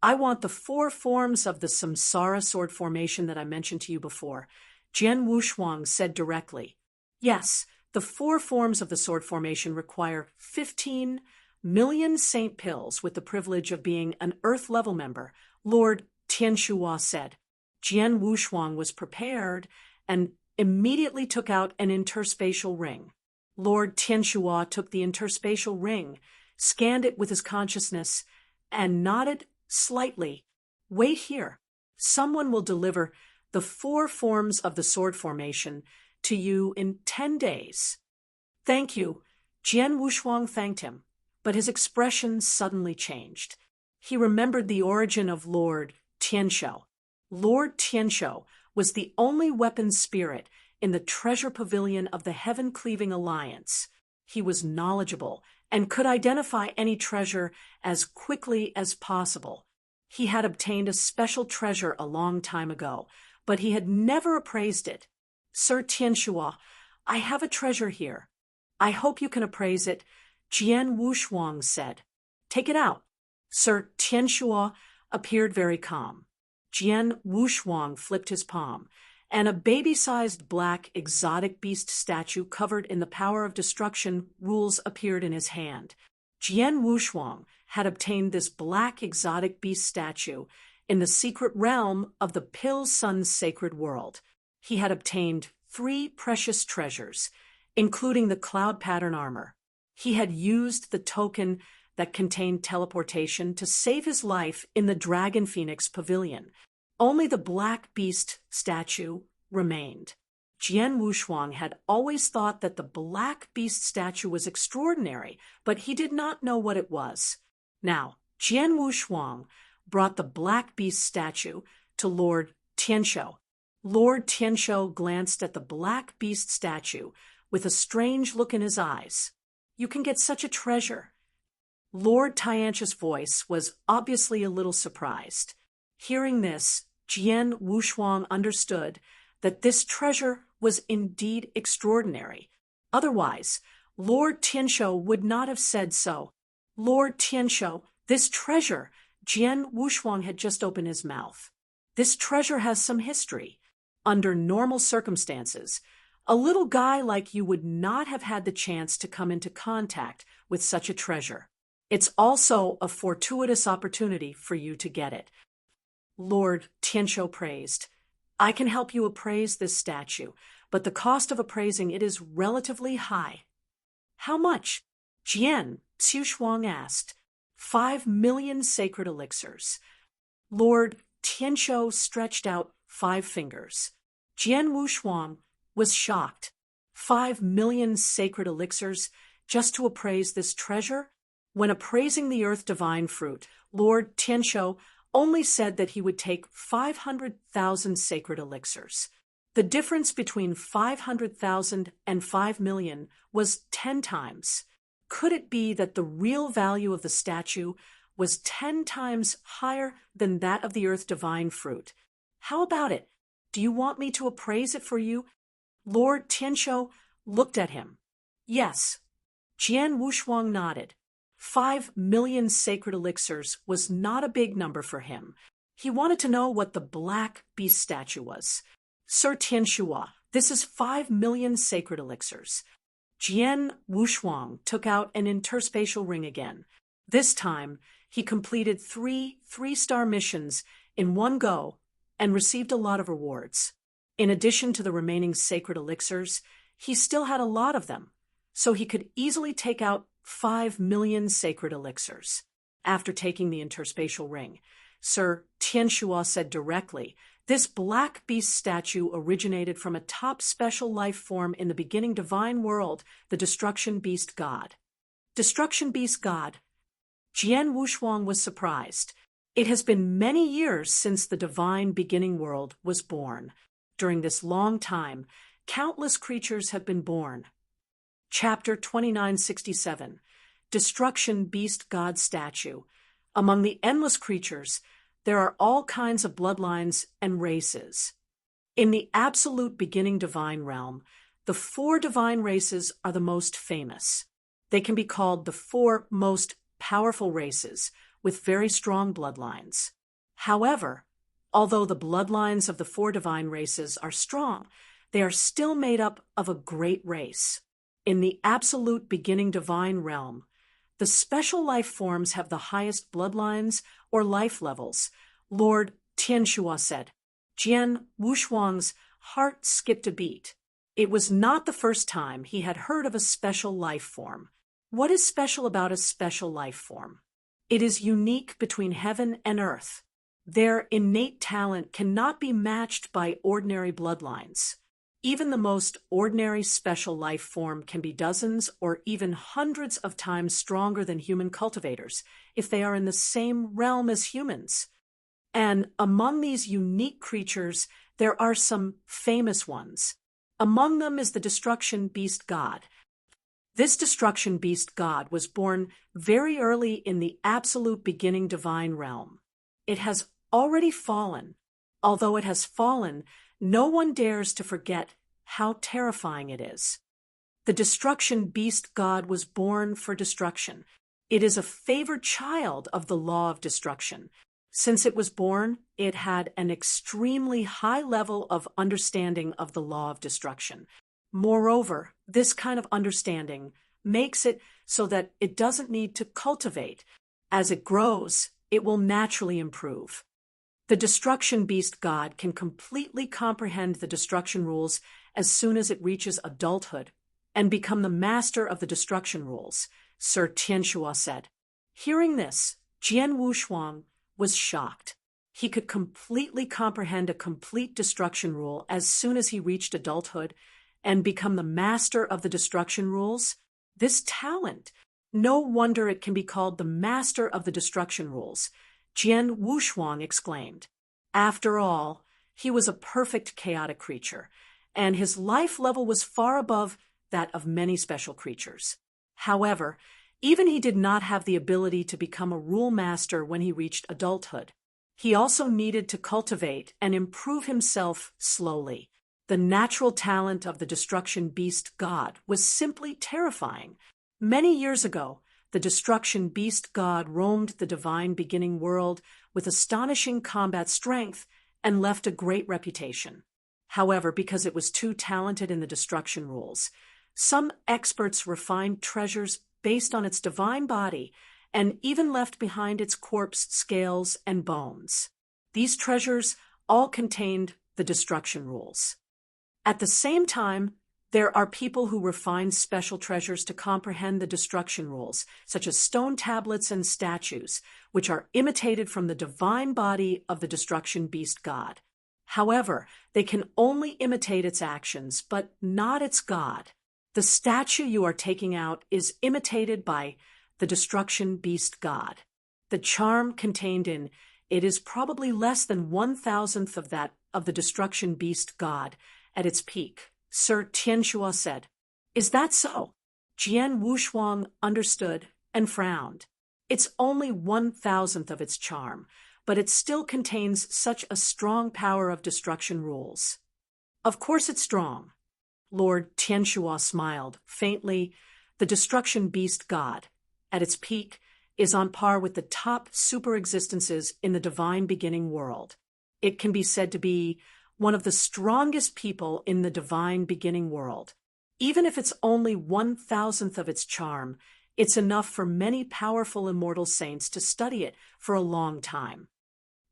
I want the 4 forms of the Samsara sword formation that I mentioned to you before, Jian Wushuang said directly. Yes, the 4 forms of the sword formation require 15 million saint pills with the privilege of being an Earth-level member, Lord Tianshuo said. Jian Wushuang was prepared and immediately took out an interspatial ring. Lord Tianshuo took the interspatial ring, scanned it with his consciousness, and nodded slightly. Wait here. Someone will deliver the 4 forms of the sword formation to you in 10 days. Thank you. Jian Wushuang thanked him, but his expression suddenly changed. He remembered the origin of Lord Tianshuo. Lord Tianshuo was the only weapon spirit in the treasure pavilion of the Heaven-Cleaving Alliance. He was knowledgeable and could identify any treasure as quickly as possible. He had obtained a special treasure a long time ago, but he had never appraised it. Sir Tianshuo, I have a treasure here. I hope you can appraise it, Jian Wushuang said. Take it out. Sir Tianshuo appeared very calm. Jian Wushuang flipped his palm, and a baby-sized black exotic beast statue covered in the power of destruction rules appeared in his hand. Jian Wushuang had obtained this black exotic beast statue in the secret realm of the Pill Sun's sacred world. He had obtained 3 precious treasures, including the cloud pattern armor. He had used the token that contained teleportation to save his life in the Dragon Phoenix Pavilion. Only the black beast statue remained. Jian Wushuang had always thought that the black beast statue was extraordinary, but he did not know what it was. Now, Jian Wushuang brought the black beast statue to Lord Tianshuo. Lord Tianshuo glanced at the black beast statue with a strange look in his eyes. You can get such a treasure. Lord Tianshuo's voice was obviously a little surprised. Hearing this, Jian Wushuang understood that this treasure was indeed extraordinary. Otherwise, Lord Tianshuo would not have said so. Lord Tianshuo, this treasure, Jian Wushuang had just opened his mouth. This treasure has some history. Under normal circumstances, a little guy like you would not have had the chance to come into contact with such a treasure. It's also a fortuitous opportunity for you to get it. Lord Tianshuo praised. I can help you appraise this statue, but the cost of appraising it is relatively high. How much? Jian Wushuang asked. 5 million sacred elixirs. Lord Tianshuo stretched out 5 fingers. Jian Wushuang was shocked. 5 million sacred elixirs just to appraise this treasure? When appraising the earth divine fruit, Lord Tianshuo only said that he would take 500,000 sacred elixirs. The difference between 500,000 and 5 million was 10 times. Could it be that the real value of the statue was 10 times higher than that of the earth divine fruit? How about it? Do you want me to appraise it for you? Lord Tianshuo looked at him. Yes. Jian Wushuang nodded. 5 million sacred elixirs was not a big number for him. He wanted to know what the black beast statue was. Sir Tianshuo, this is 5 million sacred elixirs. Jian Wushuang took out an interspatial ring again. This time, he completed 3 3-star missions in one go and received a lot of rewards. In addition to the remaining sacred elixirs, he still had a lot of them, so he could easily take out 5 million sacred elixirs. After taking the interspatial ring, Sir Tianshuo said directly, this black beast statue originated from a top special life form in the beginning divine world, the Destruction Beast God. Destruction Beast God. Jian Wushuang was surprised. It has been many years since the divine beginning world was born. During this long time, countless creatures have been born. Chapter 2967, Destruction Beast God Statue. Among the endless creatures, there are all kinds of bloodlines and races. In the absolute beginning divine realm, the 4 divine races are the most famous. They can be called the 4 most powerful races with very strong bloodlines. However, although the bloodlines of the 4 divine races are strong, they are still made up of a great race. In the absolute beginning divine realm, the special life forms have the highest bloodlines or life levels. Lord Tianshuo said. Jian Wushuang's heart skipped a beat. It was not the first time he had heard of a special life form. What is special about a special life form? It is unique between heaven and earth. Their innate talent cannot be matched by ordinary bloodlines. Even the most ordinary special life form can be dozens or even hundreds of times stronger than human cultivators if they are in the same realm as humans. And among these unique creatures, there are some famous ones. Among them is the Destruction Beast God. This destruction beast god was born very early in the absolute beginning divine realm. It has already fallen. Although it has fallen, no one dares to forget how terrifying it is. The destruction beast god was born for destruction. It is a favored child of the law of destruction. Since it was born, it had an extremely high level of understanding of the law of destruction. Moreover, this kind of understanding makes it so that it doesn't need to cultivate. As it grows, it will naturally improve. The destruction beast god can completely comprehend the destruction rules as soon as it reaches adulthood and become the master of the destruction rules, Sir Tianshuo said. Hearing this, Jian Wushuang was shocked. He could completely comprehend a complete destruction rule as soon as he reached adulthood and become the master of the destruction rules. This talent! No wonder it can be called the master of the destruction rules, Jian Wushuang exclaimed. After all, he was a perfect chaotic creature, and his life level was far above that of many special creatures. However, even he did not have the ability to become a rule master when he reached adulthood. He also needed to cultivate and improve himself slowly. The natural talent of the destruction beast god was simply terrifying. Many years ago, the destruction beast god roamed the divine beginning world with astonishing combat strength and left a great reputation. However, because it was too talented in the destruction rules, some experts refined treasures based on its divine body and even left behind its corpse scales and bones. These treasures all contained the destruction rules. At the same time, there are people who refine special treasures to comprehend the destruction rules, such as stone tablets and statues, which are imitated from the divine body of the destruction beast god. However, they can only imitate its actions, but not its god. The statue you are taking out is imitated by the destruction beast god. The charm contained in it is probably less than 1,000th of that of the destruction beast god at its peak, Sir Tianshuo said. Is that so? Jian Wushuang understood and frowned. It's only 1,000th of its charm, but it still contains such a strong power of destruction rules. Of course it's strong. Lord Tianshuo smiled faintly. The destruction beast god, at its peak, is on par with the top super-existences in the divine beginning world. It can be said to be one of the strongest people in the divine beginning world. Even if it's only 1,000th of its charm, it's enough for many powerful immortal saints to study it for a long time.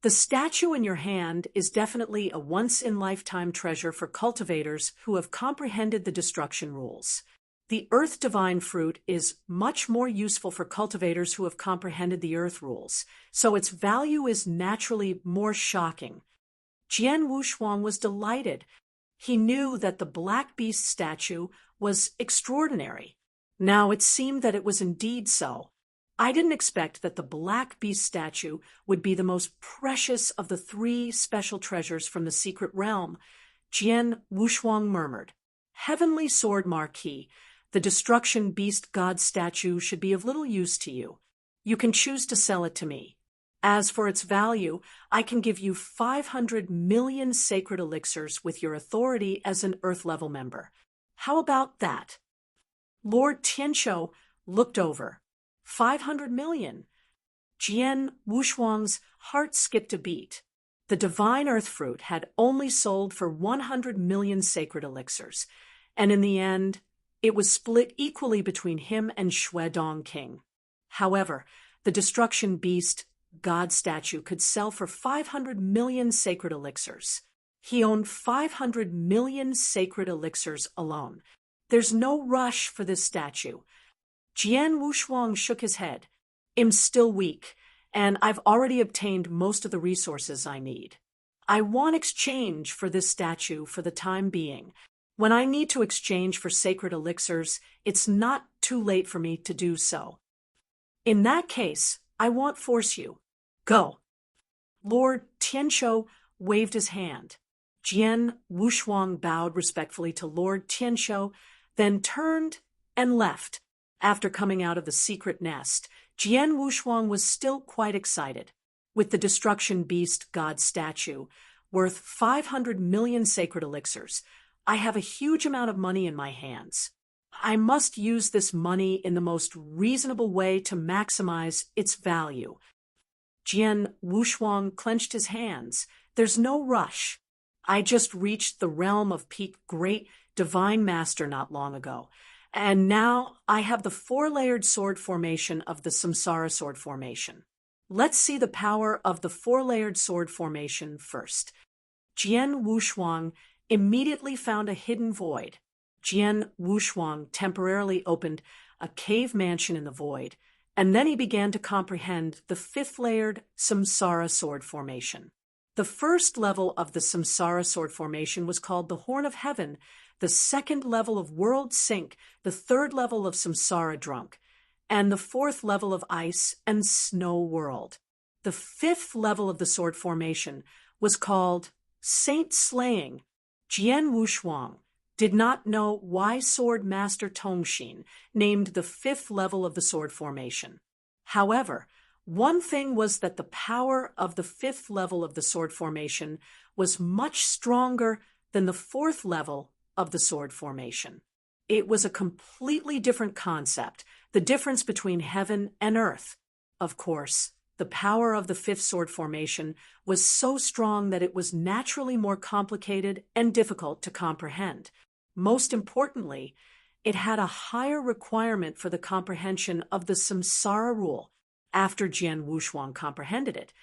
The statue in your hand is definitely a once-in-lifetime treasure for cultivators who have comprehended the destruction rules. The earth divine fruit is much more useful for cultivators who have comprehended the earth rules, so its value is naturally more shocking. Jian Wushuang was delighted. He knew that the black beast statue was extraordinary. Now it seemed that it was indeed so. I didn't expect that the black beast statue would be the most precious of the 3 special treasures from the secret realm, Jian Wushuang murmured. Heavenly Sword Marquis, the destruction beast god statue should be of little use to you. You can choose to sell it to me. As for its value, I can give you 500 million sacred elixirs with your authority as an Earth-level member. How about that? Lord Tianshuo looked over. 500 million. Jian Wushuang's heart skipped a beat. The divine earth fruit had only sold for 100 million sacred elixirs, and in the end, it was split equally between him and Shuedong King. However, the destruction beast god statue could sell for 500 million sacred elixirs. He owned 500 million sacred elixirs alone. There's no rush for this statue. Jian Wushuang shook his head. I'm still weak, and I've already obtained most of the resources I need. I want exchange for this statue for the time being. When I need to exchange for sacred elixirs, it's not too late for me to do so. In that case, I won't force you. Go. Lord Tianshuo waved his hand. Jian Wushuang bowed respectfully to Lord Tianshuo, then turned and left. After coming out of the secret nest, Jian Wushuang was still quite excited. With the destruction beast god statue, worth 500 million sacred elixirs, I have a huge amount of money in my hands. I must use this money in the most reasonable way to maximize its value. Jian Wushuang clenched his hands. There's no rush. I just reached the realm of peak great divine master not long ago, and now I have the four-layered sword formation of the Samsara sword formation. Let's see the power of the four-layered sword formation first. Jian Wushuang immediately found a hidden void. Jian Wushuang temporarily opened a cave mansion in the void, and then he began to comprehend the fifth-layered Samsara sword formation. The first level of the Samsara sword formation was called the Horn of Heaven, the second level of World Sink, the third level of Samsara Drunk, and the fourth level of Ice and Snow World. The fifth level of the sword formation was called Saint Slaying. Jian Wushuang did not know why Sword Master Tongxin named the fifth level of the sword formation. However, one thing was that the power of the fifth level of the sword formation was much stronger than the fourth level of the sword formation. It was a completely different concept, the difference between heaven and earth. Of course, the power of the fifth sword formation was so strong that it was naturally more complicated and difficult to comprehend. Most importantly, it had a higher requirement for the comprehension of the samsara rule. After Jian Wushuang comprehended it,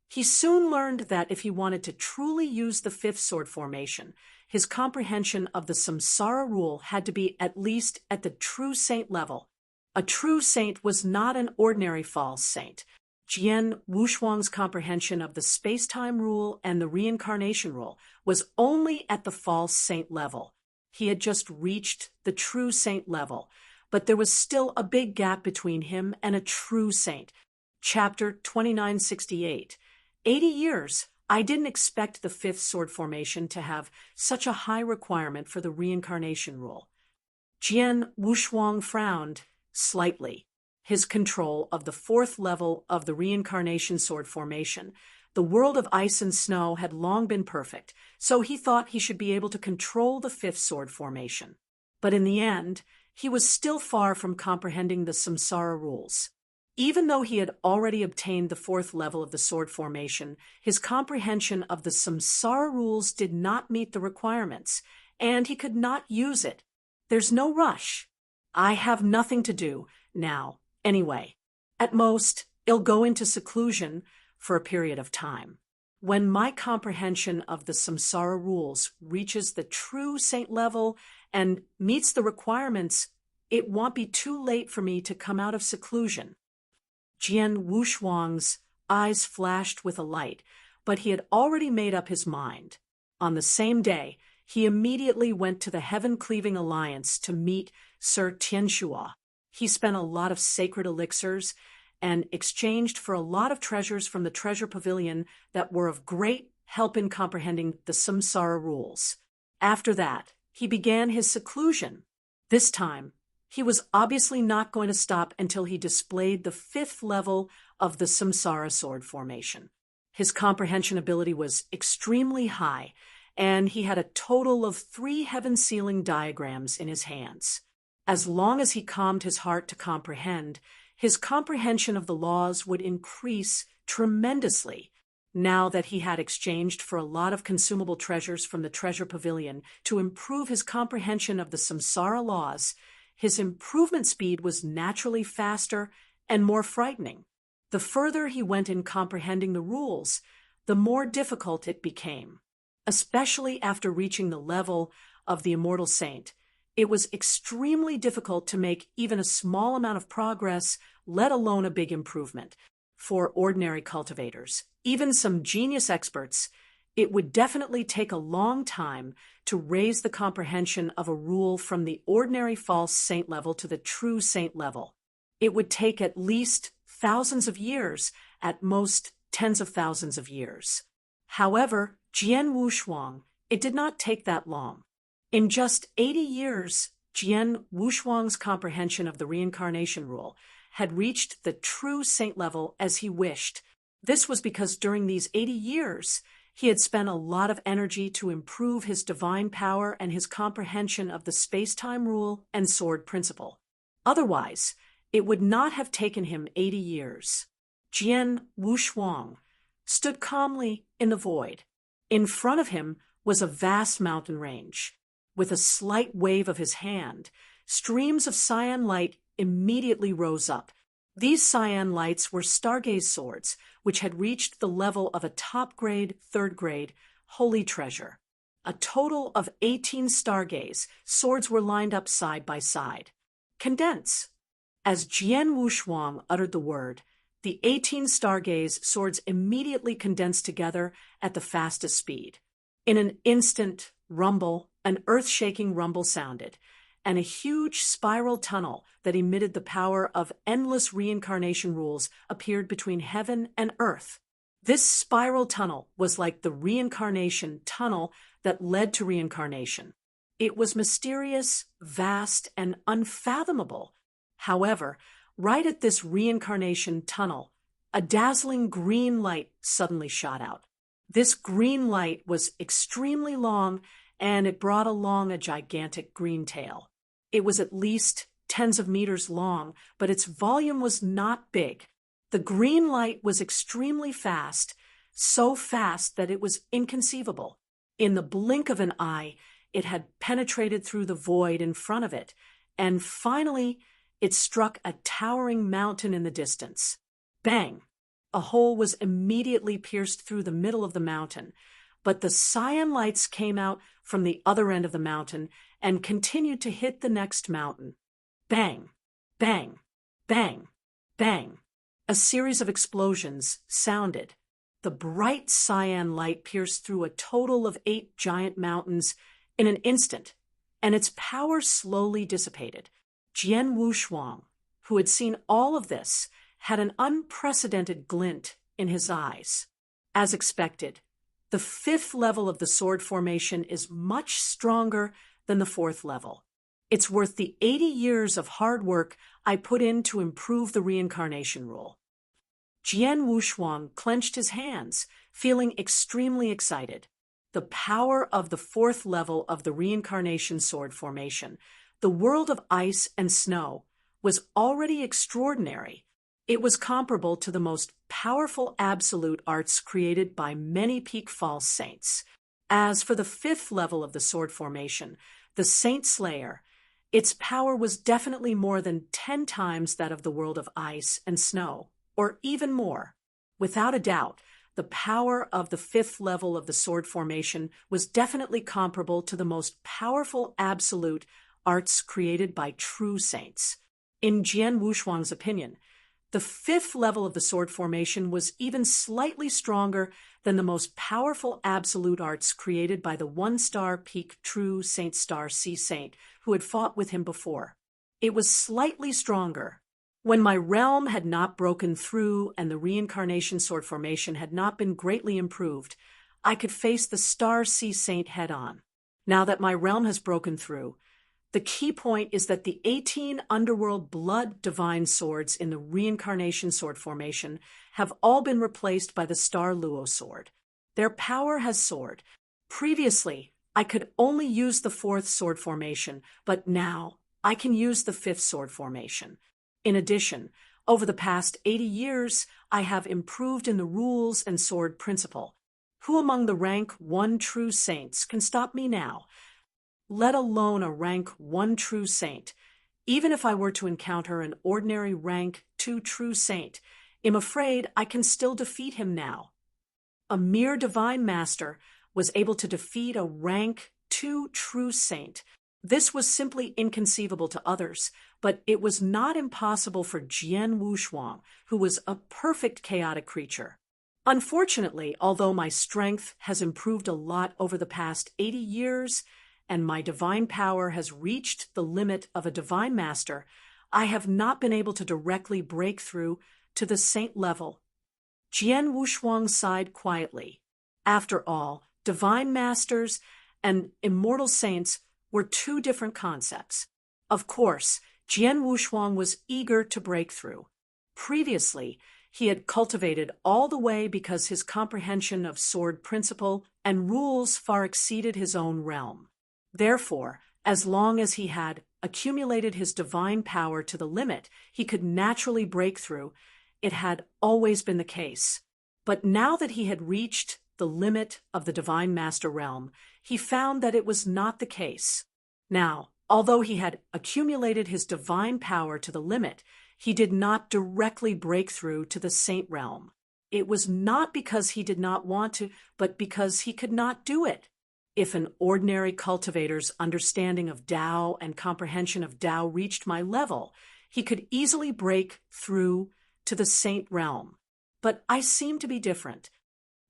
he soon learned that if he wanted to truly use the fifth sword formation, his comprehension of the samsara rule had to be at least at the true saint level. A true saint was not an ordinary false saint. Jian Wushuang's comprehension of the space-time rule and the reincarnation rule was only at the false saint level. He had just reached the true saint level, but there was still a big gap between him and a true saint. Chapter 2968. 80 years. I didn't expect the fifth sword formation to have such a high requirement for the reincarnation rule. Jian Wushuang frowned slightly. His control of the fourth level of the reincarnation sword formation, the world of ice and snow, had long been perfect, so he thought he should be able to control the fifth sword formation. But in the end, he was still far from comprehending the samsara rules. Even though he had already obtained the fourth level of the sword formation, his comprehension of the samsara rules did not meet the requirements, and he could not use it. There's no rush. I have nothing to do now, anyway. At most, I'll go into seclusion for a period of time. When my comprehension of the samsara rules reaches the true saint level and meets the requirements, it won't be too late for me to come out of seclusion. Jian Wushuang's eyes flashed with a light, but he had already made up his mind. On the same day, he immediately went to the Heaven-Cleaving Alliance to meet Sir Tianshuo. He spent a lot of sacred elixirs and exchanged for a lot of treasures from the treasure pavilion that were of great help in comprehending the samsara rules. After that, he began his seclusion. This time, he was obviously not going to stop until he displayed the fifth level of the samsara sword formation. His comprehension ability was extremely high, and he had a total of 3 heaven-sealing diagrams in his hands. As long as he calmed his heart to comprehend, his comprehension of the laws would increase tremendously. Now that he had exchanged for a lot of consumable treasures from the treasure pavilion to improve his comprehension of the samsara laws, his improvement speed was naturally faster and more frightening. The further he went in comprehending the rules, the more difficult it became. Especially after reaching the level of the immortal saint, it was extremely difficult to make even a small amount of progress, let alone a big improvement. For ordinary cultivators, even some genius experts, it would definitely take a long time to raise the comprehension of a rule from the ordinary false saint level to the true saint level. It would take at least thousands of years, at most tens of thousands of years. However, Jian Wushuang, it did not take that long. In just 80 years, Jian Wushuang's comprehension of the reincarnation rule had reached the true saint level as he wished. This was because during these 80 years, he had spent a lot of energy to improve his divine power and his comprehension of the space-time rule and sword principle. Otherwise, it would not have taken him 80 years. Jian Wushuang stood calmly in the void. In front of him was a vast mountain range. With a slight wave of his hand, streams of cyan light immediately rose up. These cyan lights were stargaze swords, which had reached the level of a top-grade, third-grade, holy treasure. A total of 18 stargaze swords were lined up side by side. Condense. As Jian Wushuang uttered the word, the 18 stargaze swords immediately condensed together at the fastest speed. In an instant, an earth-shaking rumble sounded, and a huge spiral tunnel that emitted the power of endless reincarnation rules appeared between heaven and earth. This spiral tunnel was like the reincarnation tunnel that led to reincarnation. It was mysterious, vast, and unfathomable. However, right at this reincarnation tunnel, a dazzling green light suddenly shot out. This green light was extremely long, and it brought along a gigantic green tail. It was at least tens of meters long, but its volume was not big. The green light was extremely fast, so fast that it was inconceivable. In the blink of an eye, it had penetrated through the void in front of it, and finally, it struck a towering mountain in the distance. Bang! A hole was immediately pierced through the middle of the mountain, but the cyan lights came out from the other end of the mountain and continued to hit the next mountain. Bang! Bang! Bang! Bang! A series of explosions sounded. The bright cyan light pierced through a total of 8 giant mountains in an instant, and its power slowly dissipated. Jian Wushuang, who had seen all of this, had an unprecedented glint in his eyes. As expected, the 5th level of the sword formation is much stronger than the 4th level. It's worth the 80 years of hard work I put in to improve the reincarnation rule. Jian Wushuang clenched his hands, feeling extremely excited. The power of the 4th level of the reincarnation sword formation, the world of ice and snow, was already extraordinary. It was comparable to the most powerful absolute arts created by many peak false saints. As for the 5th level of the sword formation, the Saint Slayer, its power was definitely more than 10 times that of the world of ice and snow, or even more. Without a doubt, the power of the 5th level of the sword formation was definitely comparable to the most powerful absolute arts created by true saints. In Jian Wushuang's opinion, the 5th level of the sword formation was even slightly stronger than the most powerful absolute arts created by the 1-star peak true Saint Star Sea Saint who had fought with him before. It was slightly stronger. When my realm had not broken through and the reincarnation sword formation had not been greatly improved, I could face the Star Sea Saint head-on. Now that my realm has broken through, the key point is that the 18 underworld blood divine swords in the reincarnation sword formation have all been replaced by the Star Luo sword. Their power has soared. Previously, I could only use the 4th sword formation, but now I can use the 5th sword formation. In addition, over the past 80 years, I have improved in the rules and sword principle. Who among the rank 1 true saints can stop me now? Let alone a rank 1 true saint. Even if I were to encounter an ordinary rank 2 true saint, I'm afraid I can still defeat him now. A mere divine master was able to defeat a rank 2 true saint. This was simply inconceivable to others, but it was not impossible for Jian Wushuang, who was a perfect chaotic creature. Unfortunately, although my strength has improved a lot over the past 80 years, and my divine power has reached the limit of a divine master, I have not been able to directly break through to the saint level. Jian Wushuang sighed quietly. After all, divine masters and immortal saints were 2 different concepts. Of course, Jian Wushuang was eager to break through. Previously, he had cultivated all the way because his comprehension of sword principle and rules far exceeded his own realm. Therefore, as long as he had accumulated his divine power to the limit he could naturally break through, it had always been the case. But now that he had reached the limit of the Divine Master realm, he found that it was not the case. Now, although he had accumulated his divine power to the limit, he did not directly break through to the Saint realm. It was not because he did not want to, but because he could not do it. If an ordinary cultivator's understanding of Tao and comprehension of Tao reached my level, he could easily break through to the Saint realm. But I seem to be different.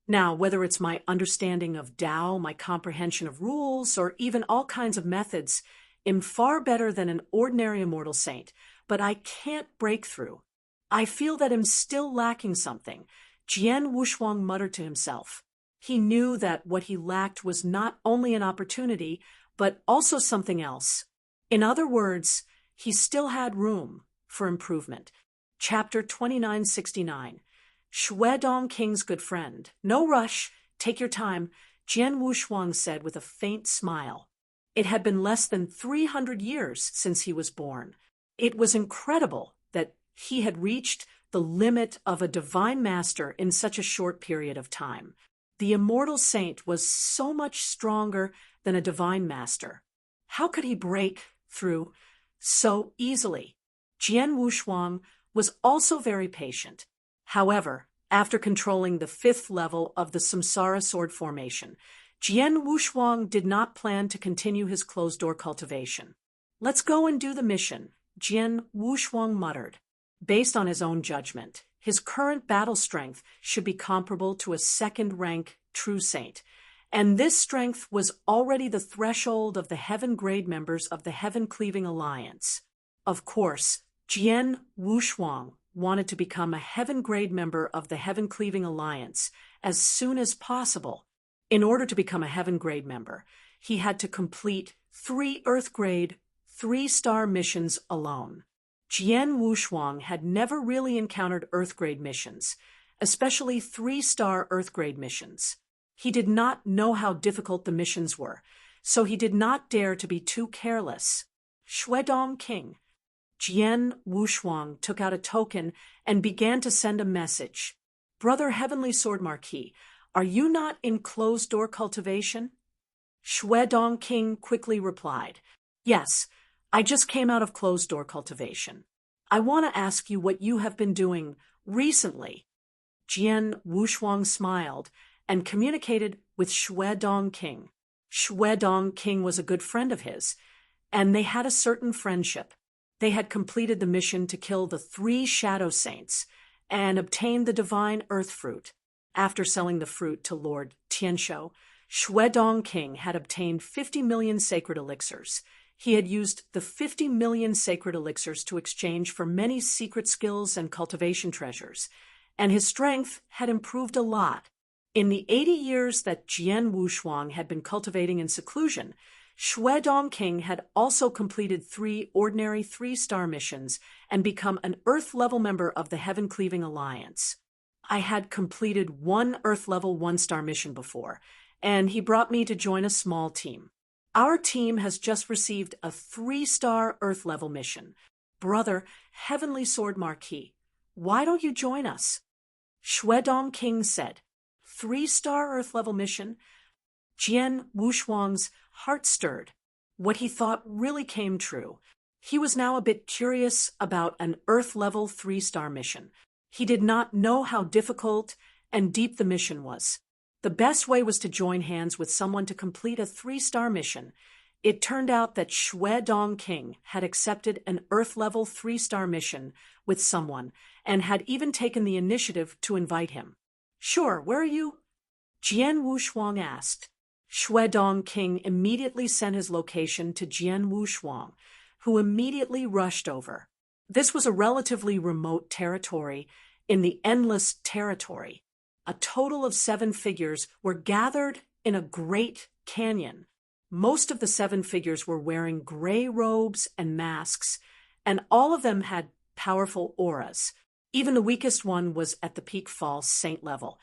Now, whether it's my understanding of Tao, my comprehension of rules, or even all kinds of methods, I'm far better than an ordinary immortal saint, but I can't break through. I feel that I'm still lacking something, Jian Wushuang muttered to himself. He knew that what he lacked was not only an opportunity, but also something else. In other words, he still had room for improvement. Chapter 2969. Shuedong King's Good Friend. No rush. Take your time, Jian Wushuang said with a faint smile. It had been less than 300 years since he was born. It was incredible that he had reached the limit of a divine master in such a short period of time. The immortal saint was so much stronger than a divine master. How could he break through so easily? Jian Wushuang was also very patient. However, after controlling the 5th level of the Samsara sword formation, Jian Wushuang did not plan to continue his closed-door cultivation. Let's go and do the mission, Jian Wushuang muttered. Based on his own judgment, his current battle strength should be comparable to a second-rank true saint, and this strength was already the threshold of the Heaven Grade members of the Heaven Cleaving Alliance. Of course, Jian Wushuang wanted to become a Heaven Grade member of the Heaven Cleaving Alliance as soon as possible. In order to become a Heaven Grade member, he had to complete 3 Earth Grade, 3-star missions alone. Jian Wushuang had never really encountered Earth Grade missions, especially 3-star Earth Grade missions. He did not know how difficult the missions were, so he did not dare to be too careless. Shuedong King. Jian Wushuang took out a token and began to send a message. Brother Heavenly Sword Marquis, are you not in closed-door cultivation? Shuedong King quickly replied, Yes, I just came out of closed-door cultivation. I want to ask you what you have been doing recently. Jian Wushuang smiled and communicated with Shuedong King. Shuedong King was a good friend of his, and they had a certain friendship. They had completed the mission to kill the 3 Shadow Saints and obtained the divine earth fruit. After selling the fruit to Lord Tianshuo, Shuedong King had obtained 50 million sacred elixirs. He had used the 50 million sacred elixirs to exchange for many secret skills and cultivation treasures, and his strength had improved a lot. In the 80 years that Jian Wushuang had been cultivating in seclusion, Shuedong King had also completed 3 ordinary 3-star missions and become an Earth-level member of the Heaven Cleaving Alliance. I had completed 1 Earth-level 1-star mission before, and he brought me to join a small team. Our team has just received a 3-star Earth-level mission. Brother, Heavenly Sword Marquis, why don't you join us? Shuedong King said. 3-star Earth-level mission? Jian Wushuang's heart stirred. What he thought really came true. He was now a bit curious about an Earth-level 3-star mission. He did not know how difficult and deep the mission was. The best way was to join hands with someone to complete a 3-star mission. It turned out that Shuedong King had accepted an Earth-level 3-star mission with someone and had even taken the initiative to invite him. Sure, where are you? Jian Wushuang asked. Shuedong King immediately sent his location to Jian Wushuang, who immediately rushed over. This was a relatively remote territory in the Endless Territory. A total of 7 figures were gathered in a great canyon. Most of the 7 figures were wearing gray robes and masks, and all of them had powerful auras. Even the weakest one was at the peak false saint level,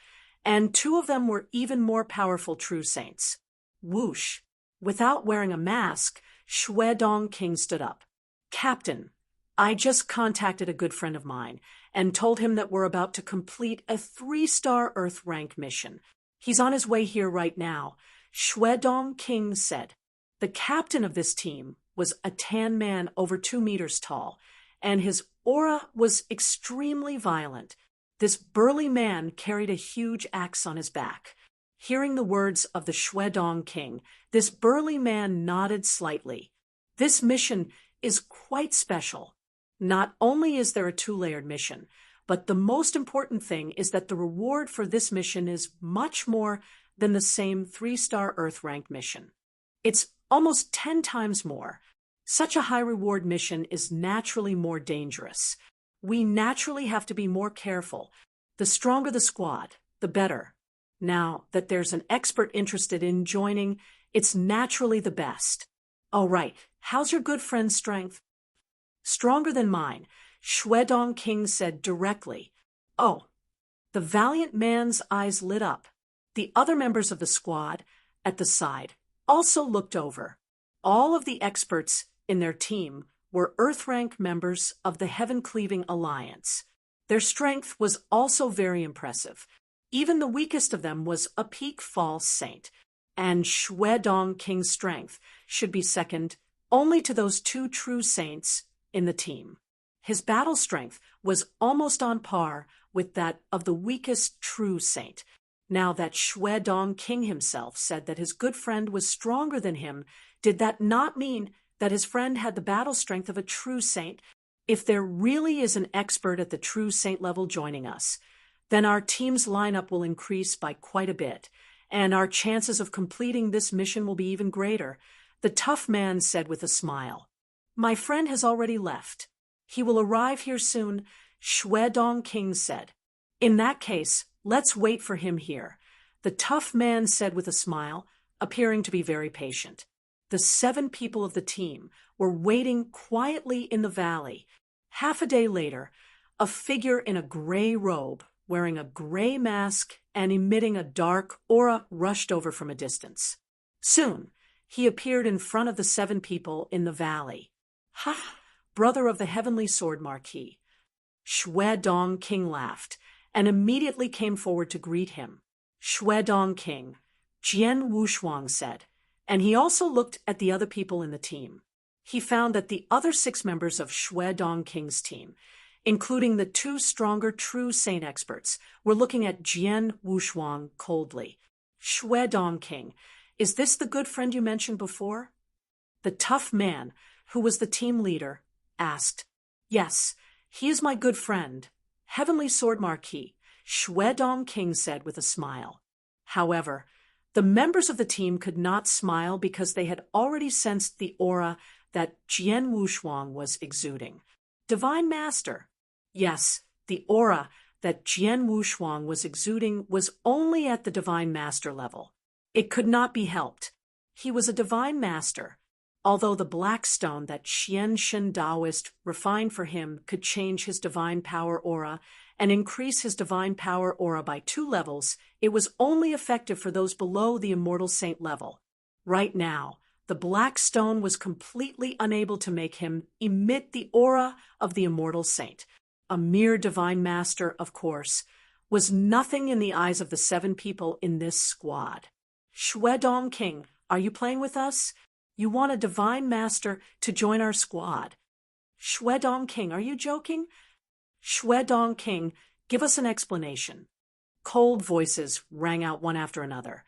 and 2 of them were even more powerful true saints. Whoosh! Without wearing a mask, Shui Dong King stood up. Captain, I just contacted a good friend of mine and told him that we're about to complete a 3-star Earth rank mission. He's on his way here right now. Shui Dong King said. The captain of this team was a tan man over 2 meters tall, and his aura was extremely violent. This burly man carried a huge axe on his back. Hearing the words of the Shui Dong King, this burly man nodded slightly. This mission is quite special. Not only is there a 2-layered mission, but the most important thing is that the reward for this mission is much more than the same 3-star Earth rank mission. It's almost 10 times more. Such a high reward mission is naturally more dangerous. We naturally have to be more careful. The stronger the squad, the better. Now that there's an expert interested in joining, it's naturally the best. All right, how's your good friend's strength? Stronger than mine, Shui Dong King said directly. Oh, the valiant man's eyes lit up. The other members of the squad, at the side, also looked over. All of the experts in their team were Earth-rank members of the Heaven-Cleaving Alliance. Their strength was also very impressive. Even the weakest of them was a peak false saint, and Shui Dong King's strength should be second only to those 2 true saints in the team. His battle strength was almost on par with that of the weakest true saint. Now that Shui Dong King himself said that his good friend was stronger than him, did that not mean that his friend had the battle strength of a true saint? If there really is an expert at the true saint level joining us, then our team's lineup will increase by quite a bit, and our chances of completing this mission will be even greater, the tough man said with a smile. My friend has already left. He will arrive here soon, Shui Dong King said. In that case, let's wait for him here, the tough man said with a smile, appearing to be very patient. The 7 people of the team were waiting quietly in the valley. Half a day later, a figure in a gray robe, wearing a gray mask and emitting a dark aura, rushed over from a distance. Soon, he appeared in front of the 7 people in the valley. Ha! Brother of the Heavenly Sword Marquis. Shui Dong King laughed and immediately came forward to greet him. Shui Dong King, Jian Wushuang said, and he also looked at the other people in the team. He found that the other 6 members of Shui Dong King's team, including the 2 stronger true saint experts, were looking at Jian Wushuang coldly. Shui Dong King, is this the good friend you mentioned before? The tough man, who was the team leader, asked. Yes, he is my good friend, Heavenly Sword Marquis, Shui Dong King said with a smile. However, the members of the team could not smile because they had already sensed the aura that Jian Wushuang was exuding. Divine Master. Yes, the aura that Jian Wushuang was exuding was only at the Divine Master level. It could not be helped. He was a Divine Master. Although the black stone that Xian Shen Taoist refined for him could change his divine power aura and increase his divine power aura by 2 levels, it was only effective for those below the Immortal Saint level. Right now, the black stone was completely unable to make him emit the aura of the Immortal Saint. A mere Divine Master, of course, was nothing in the eyes of the 7 people in this squad. Shui Dong King, are you playing with us? You want a Divine Master to join our squad. Shui Dong King, are you joking? Shui Dong King, give us an explanation. Cold voices rang out one after another,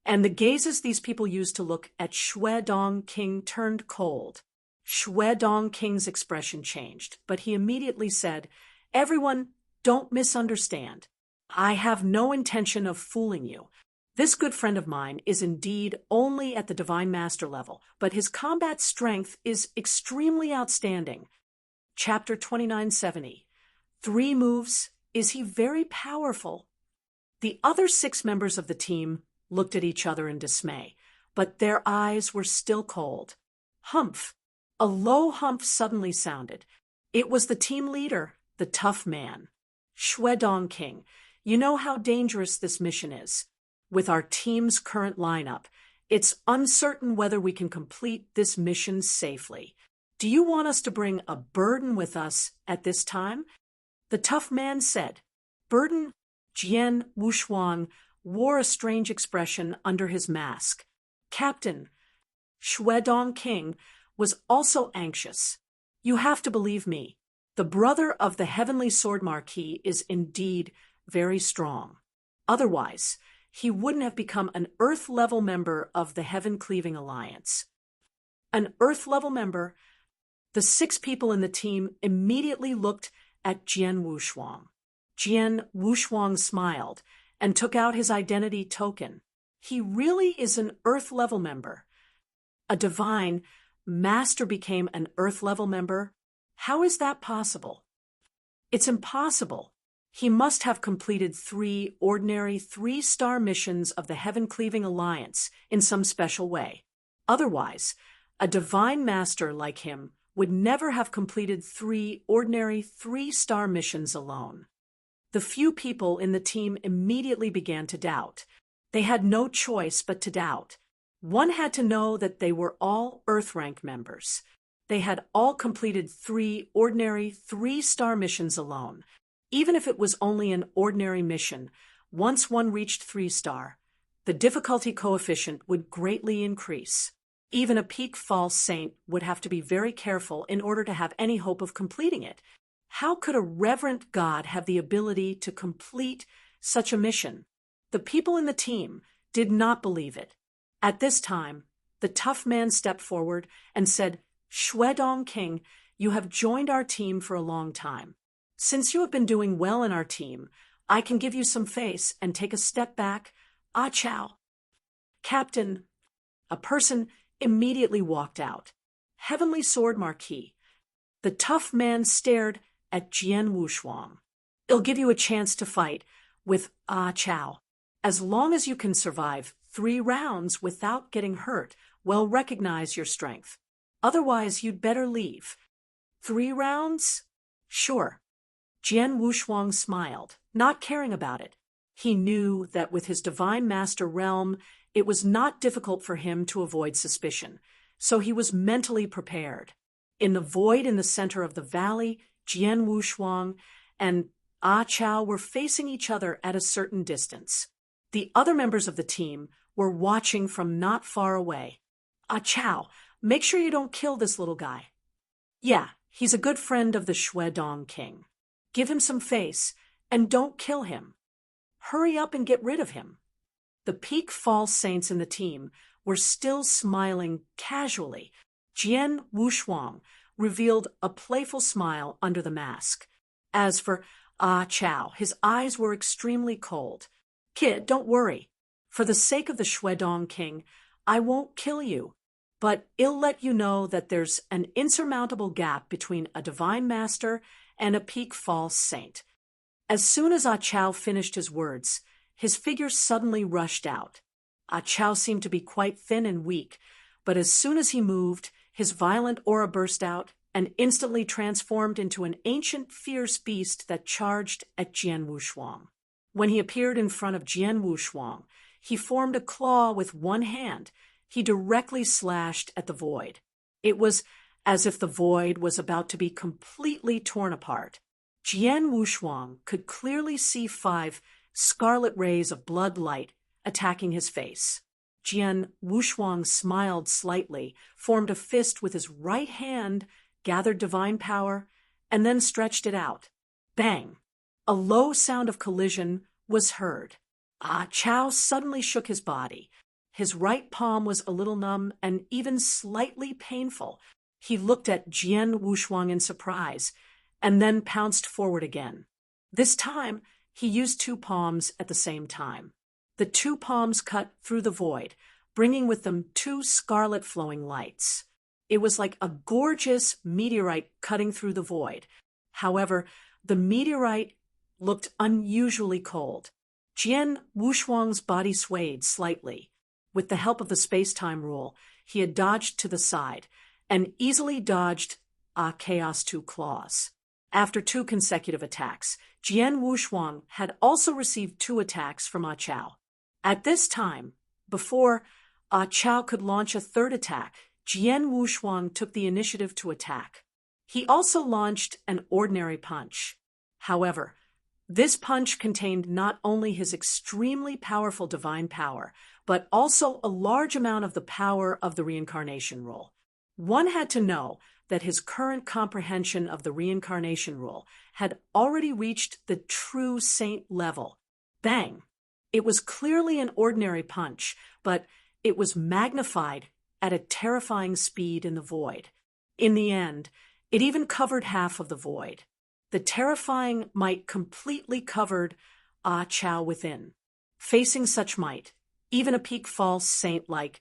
and the gazes these people used to look at Shui Dong King turned cold. Shui Dong King's expression changed, but he immediately said, Everyone, don't misunderstand. I have no intention of fooling you. This good friend of mine is indeed only at the Divine Master level, but his combat strength is extremely outstanding. Chapter 2970. 3 moves. Is he very powerful? The other 6 members of the team looked at each other in dismay. but their eyes were still cold. Humph! A low humph suddenly sounded. It was the team leader, the tough man. Shuedong King, you know how dangerous this mission is. With our team's current lineup, it's uncertain whether we can complete this mission safely. Do you want us to bring a burden with us at this time? The tough man said. Burden? Jian Wushuang wore a strange expression under his mask. Captain Shuedong King was also anxious. You have to believe me. The brother of the Heavenly Sword Marquis is indeed very strong. Otherwise, he wouldn't have become an Earth-level member of the Heaven-Cleaving Alliance. An Earth-level member? The 6 people in the team immediately looked at Jian Wushuang. Jian Wushuang smiled and took out his identity token. He really is an Earth-level member. A divine master became an Earth-level member? How is that possible? It's impossible. He must have completed 3 ordinary 3-star missions of the Heaven-Cleaving Alliance in some special way. Otherwise, a divine master like him would never have completed 3 ordinary 3-star missions alone. The few people in the team immediately began to doubt. They had no choice but to doubt. One had to know that they were all Earth rank members. They had all completed 3 ordinary 3-star missions alone. Even if it was only an ordinary mission, once one reached 3-star, the difficulty coefficient would greatly increase. Even a peak false saint would have to be very careful in order to have any hope of completing it. How could a reverent god have the ability to complete such a mission? The people in the team did not believe it. At this time, the tough man stepped forward and said, Shuedong King, you have joined our team for a long time. Since you have been doing well in our team, I can give you some face and take a step back. Ah Chow. Captain, a person immediately walked out. Heavenly Sword Marquis. The tough man stared at Jian Wushuang. It'll give you a chance to fight with Ah Chow. As long as you can survive 3 rounds without getting hurt, well, recognize your strength. Otherwise, you'd better leave. 3 rounds? Sure. Jian Wushuang smiled, not caring about it. He knew that with his divine master realm, it was not difficult for him to avoid suspicion, so he was mentally prepared. In the void in the center of the valley, Jian Wushuang and Ah Chow were facing each other at a certain distance. The other members of the team were watching from not far away. Ah Chow, make sure you don't kill this little guy. Yeah, he's a good friend of the Shuedong King. Give him some face, and don't kill him. Hurry up and get rid of him. The peak false saints in the team were still smiling casually. Jian Wushuang revealed a playful smile under the mask. As for Ah Chow, his eyes were extremely cold. Kid, don't worry. For the sake of the Shuedong King, I won't kill you, but I'll let you know that there's an insurmountable gap between a divine master and a peak false saint. As soon as Ah Chow finished his words, his figure suddenly rushed out. Ah Chow seemed to be quite thin and weak, but as soon as he moved, his violent aura burst out and instantly transformed into an ancient, fierce beast that charged at Jian Wushuang. When he appeared in front of Jian Wushuang, he formed a claw with one hand. He directly slashed at the void. It was as if the void was about to be completely torn apart. Jian Wushuang could clearly see 5 scarlet rays of blood light attacking his face. Jian Wushuang smiled slightly, formed a fist with his right hand, gathered divine power, and then stretched it out. Bang! A low sound of collision was heard. Ah Chow suddenly shook his body. His right palm was a little numb and even slightly painful. He looked at Jian Wushuang in surprise, and then pounced forward again. This time, he used 2 palms at the same time. The 2 palms cut through the void, bringing with them 2 scarlet flowing lights. It was like a gorgeous meteorite cutting through the void. However, the meteorite looked unusually cold. Jian Wushuang's body swayed slightly. With the help of the space-time rule, he had dodged to the side, and easily dodged Chaos 2 claws. After 2 consecutive attacks, Jian Wushuang had also received 2 attacks from Chao. At this time, before Chao could launch a 3rd attack, Jian Wushuang took the initiative to attack. He also launched an ordinary punch. However, this punch contained not only his extremely powerful divine power, but also a large amount of the power of the reincarnation rule. One had to know that his current comprehension of the reincarnation rule had already reached the true saint level. Bang! It was clearly an ordinary punch, but it was magnified at a terrifying speed in the void. In the end, it even covered half of the void. The terrifying might completely covered Chao within. Facing such might, even a peak false saint like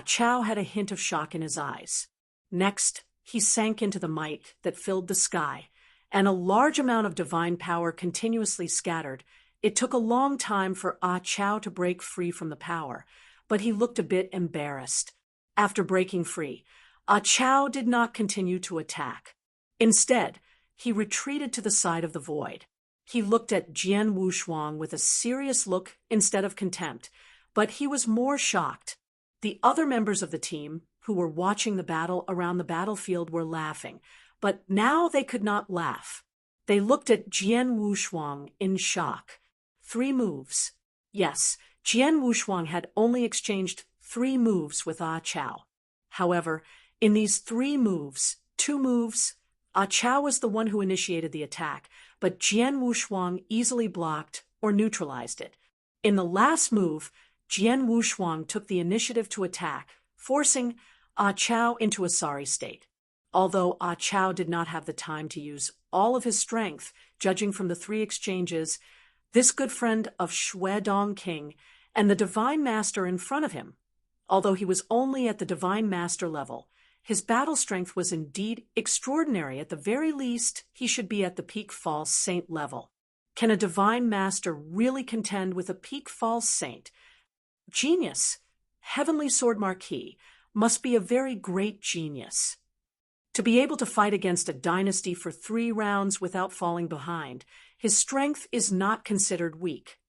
Chao had a hint of shock in his eyes. Next, he sank into the might that filled the sky, and a large amount of divine power continuously scattered. It took a long time for Chao to break free from the power, but he looked a bit embarrassed. After breaking free, Chao did not continue to attack. Instead, he retreated to the side of the void. He looked at Jian Wushuang with a serious look instead of contempt, but he was more shocked. The other members of the team, who were watching the battle around the battlefield, were laughing, but now they could not laugh. They looked at Jian Wushuang in shock. 3 moves. Yes, Jian Wushuang had only exchanged 3 moves with Chao. However, in these 3 moves, 2 moves, Chao was the one who initiated the attack, but Jian Wushuang easily blocked or neutralized it. In the last move, Jian Wushuang took the initiative to attack, forcing Chao into a sorry state. Although Chao did not have the time to use all of his strength, judging from the 3 exchanges, this good friend of Shui Dong King and the Divine Master in front of him, although he was only at the Divine Master level, his battle strength was indeed extraordinary. At the very least, he should be at the peak false saint level. Can a Divine Master really contend with a peak false saint? Genius! Heavenly Sword Marquis must be a very great genius. To be able to fight against a dynasty for 3 rounds without falling behind, his strength is not considered weak.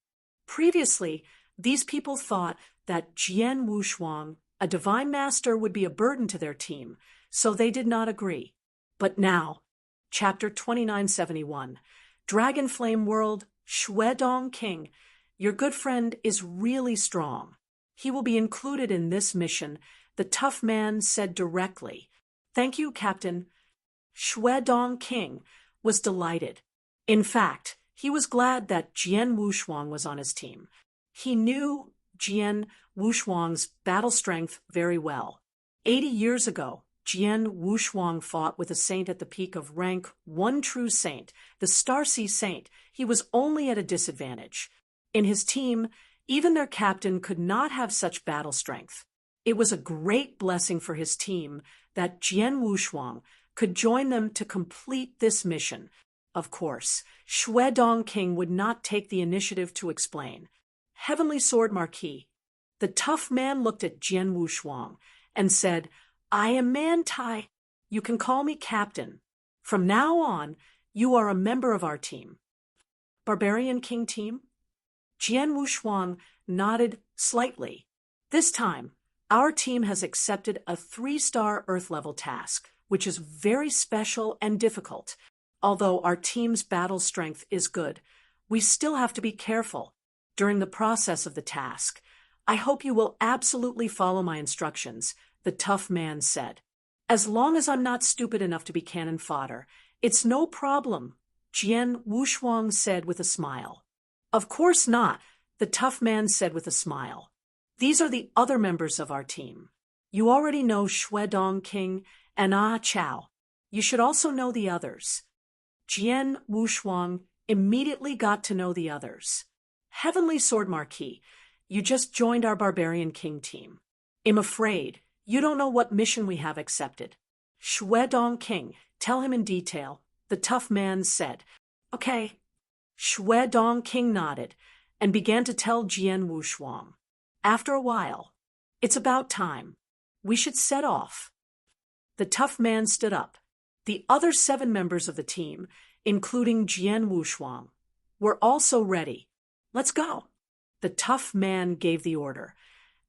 Previously, these people thought that Jian Wushuang, a Divine Master, would be a burden to their team, so they did not agree. But now, Chapter 2971, Dragon Flame World, Shui Dong King, your good friend is really strong. He will be included in this mission, the tough man said directly. Thank you, Captain. Shui Dong King was delighted. In fact, he was glad that Jian Wushuang was on his team. He knew Jian Wushuang's battle strength very well. 80 years ago, Jian Wushuang fought with a saint at the peak of rank 1 true saint, the Starsea Saint. He was only at a disadvantage. In his team, even their captain could not have such battle strength. It was a great blessing for his team that Jian Wushuang could join them to complete this mission. Of course, Shui Dong King would not take the initiative to explain. Heavenly Sword Marquis. The tough man looked at Jian Wushuang and said, I am Mantai. You can call me Captain. From now on, you are a member of our team. Barbarian King team? Jian Wushuang nodded slightly. This time, our team has accepted a 3-star Earth-level task, which is very special and difficult. Although our team's battle strength is good, we still have to be careful during the process of the task. I hope you will absolutely follow my instructions, the tough man said. As long as I'm not stupid enough to be cannon fodder, it's no problem, Jian Wushuang said with a smile. Of course not, the tough man said with a smile. These are the other members of our team. You already know Shui Dong King and Chao. You should also know the others. Jian Wushuang immediately got to know the others. Heavenly Sword Marquis, you just joined our Barbarian King team. I'm afraid you don't know what mission we have accepted. Shui Dong King, tell him in detail, the tough man said. Okay. Shui Dong King nodded and began to tell Jian Wushuang. After a while, It's about time. We should set off. The tough man stood up. The other 7 members of the team, including Tianshuo, were also ready. Let's go. The tough man gave the order,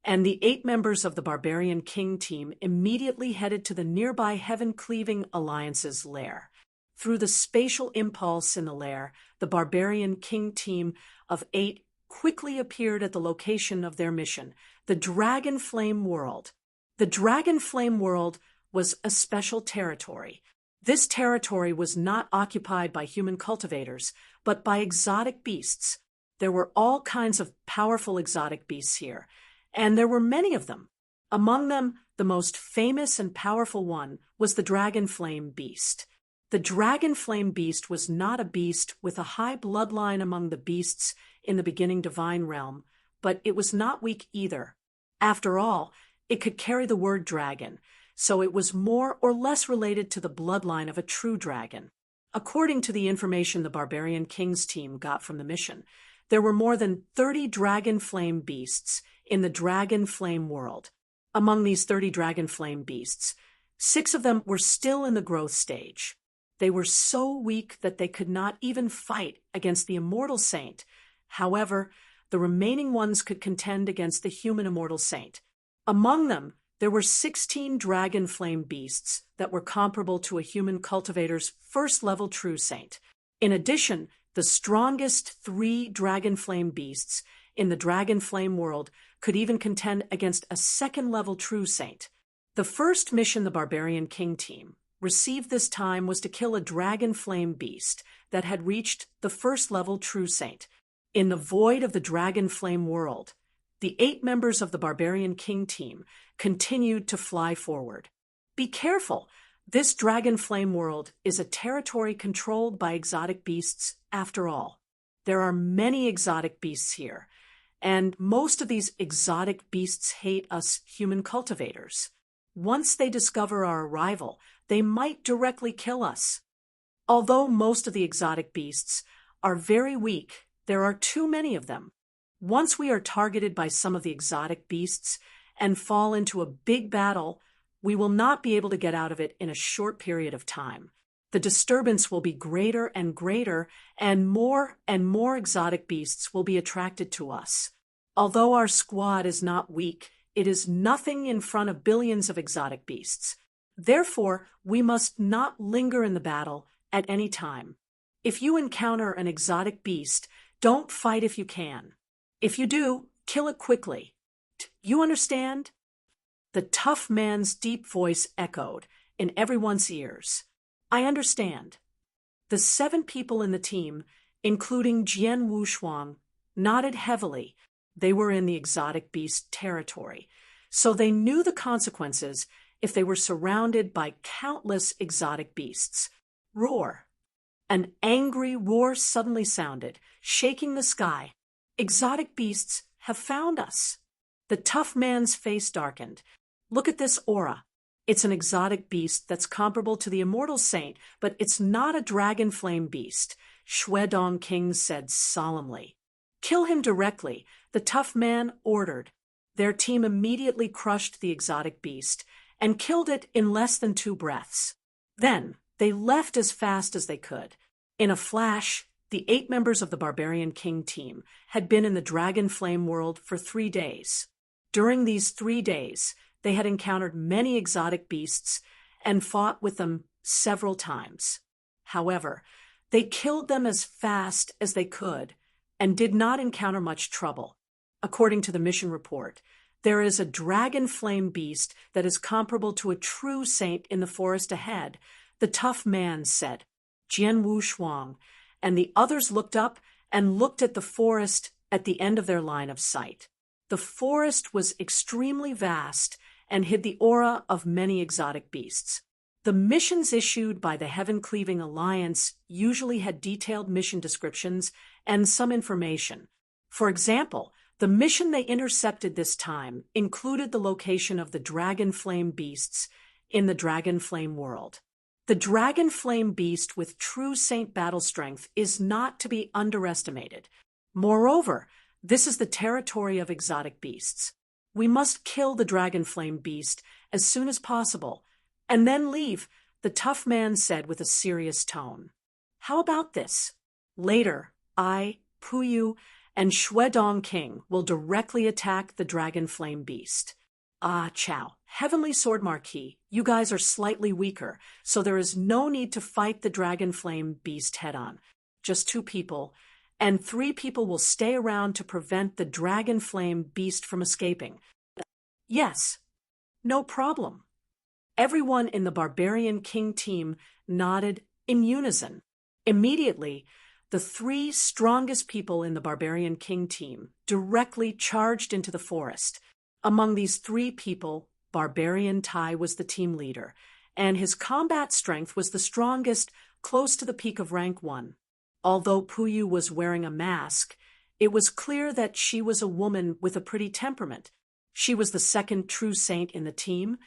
and the 8 members of the Barbarian King team immediately headed to the nearby Heaven-Cleaving Alliance's lair. Through the spatial impulse in the lair, the Barbarian King team of 8 quickly appeared at the location of their mission, the Dragon Flame World. The Dragon Flame World was a special territory. This territory was not occupied by human cultivators, but by exotic beasts. There were all kinds of powerful exotic beasts here, and there were many of them. Among them, the most famous and powerful one was the Dragon Flame Beast. The Dragon Flame Beast was not a beast with a high bloodline among the beasts in the beginning divine realm, but it was not weak either. After all, it could carry the word dragon, so it was more or less related to the bloodline of a true dragon. According to the information the Barbarian King's team got from the mission, there were more than 30 Dragon Flame beasts in the Dragon Flame world. Among these 30 Dragon Flame beasts, 6 of them were still in the growth stage. They were so weak that they could not even fight against the immortal saint. However, the remaining ones could contend against the human immortal saint. Among them, there were 16 Dragon Flame beasts that were comparable to a human cultivator's first-level true saint. In addition, the strongest 3 Dragon Flame beasts in the Dragon Flame world could even contend against a second-level true saint. The first mission the Barbarian King team received this time was to kill a Dragon Flame beast that had reached the first-level true saint. In the void of the Dragon Flame world, the 8 members of the Barbarian King team continued to fly forward. Be careful! This Dragon Flame world is a territory controlled by exotic beasts after all. There are many exotic beasts here, and most of these exotic beasts hate us human cultivators. Once they discover our arrival, they might directly kill us. Although most of the exotic beasts are very weak, there are too many of them. Once we are targeted by some of the exotic beasts and fall into a big battle, we will not be able to get out of it in a short period of time. The disturbance will be greater and greater, and more exotic beasts will be attracted to us. Although our squad is not weak, it is nothing in front of billions of exotic beasts. Therefore, we must not linger in the battle at any time. If you encounter an exotic beast, don't fight if you can. If you do, kill it quickly. You understand? The tough man's deep voice echoed in everyone's ears. I understand. The 7 people in the team, including Tianshuo, nodded heavily. They were in the exotic beast territory, so they knew the consequences if they were surrounded by countless exotic beasts. Roar! An angry roar suddenly sounded, shaking the sky. Exotic beasts have found us. The tough man's face darkened. Look at this aura. It's an exotic beast that's comparable to the immortal saint, but it's not a Dragon Flame beast, Shuedong King said solemnly. Kill him directly, the tough man ordered. Their team immediately crushed the exotic beast and killed it in less than 2 breaths. Then they left as fast as they could. In a flash, the 8 members of the Barbarian King team had been in the Dragon Flame world for 3 days. During these 3 days, they had encountered many exotic beasts and fought with them several times. However, they killed them as fast as they could and did not encounter much trouble. According to the mission report, there is a Dragon Flame beast that is comparable to a true saint in the forest ahead, the tough man said. Tianshuo and the others looked up and looked at the forest at the end of their line of sight. The forest was extremely vast and hid the aura of many exotic beasts. The missions issued by the Heaven-Cleaving Alliance usually had detailed mission descriptions and some information. For example, the mission they intercepted this time included the location of the Dragon Flame beasts in the Dragon Flame world. The Dragon Flame beast with true saint battle strength is not to be underestimated. Moreover, this is the territory of exotic beasts. We must kill the dragon flame beast as soon as possible, and then leave, the tough man said with a serious tone. How about this? Later, I, Puyu, and Shuedong King will directly attack the dragon flame beast. Ah, Chow, Heavenly Sword Marquis, you guys are slightly weaker, so there is no need to fight the dragon flame beast head-on. Just 2 people, and 3 people will stay around to prevent the dragon flame beast from escaping. Yes, no problem. Everyone in the Barbarian King team nodded in unison. Immediately, the 3 strongest people in the Barbarian King team directly charged into the forest. Among these 3 people, Barbarian Tai was the team leader, and his combat strength was the strongest, close to the peak of rank 1. Although Puyu was wearing a mask, it was clear that she was a woman with a pretty temperament. She was the second true saint in the team,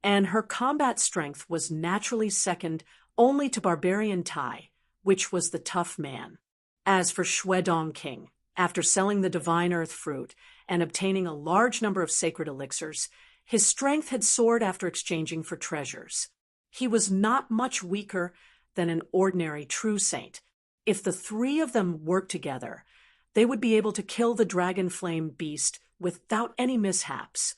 and her combat strength was naturally second only to Barbarian Tai, which was the tough man. As for Shuedong King, after selling the divine earth fruit and obtaining a large number of sacred elixirs, his strength had soared after exchanging for treasures. He was not much weaker than an ordinary true saint. If the 3 of them worked together, they would be able to kill the dragon flame beast without any mishaps.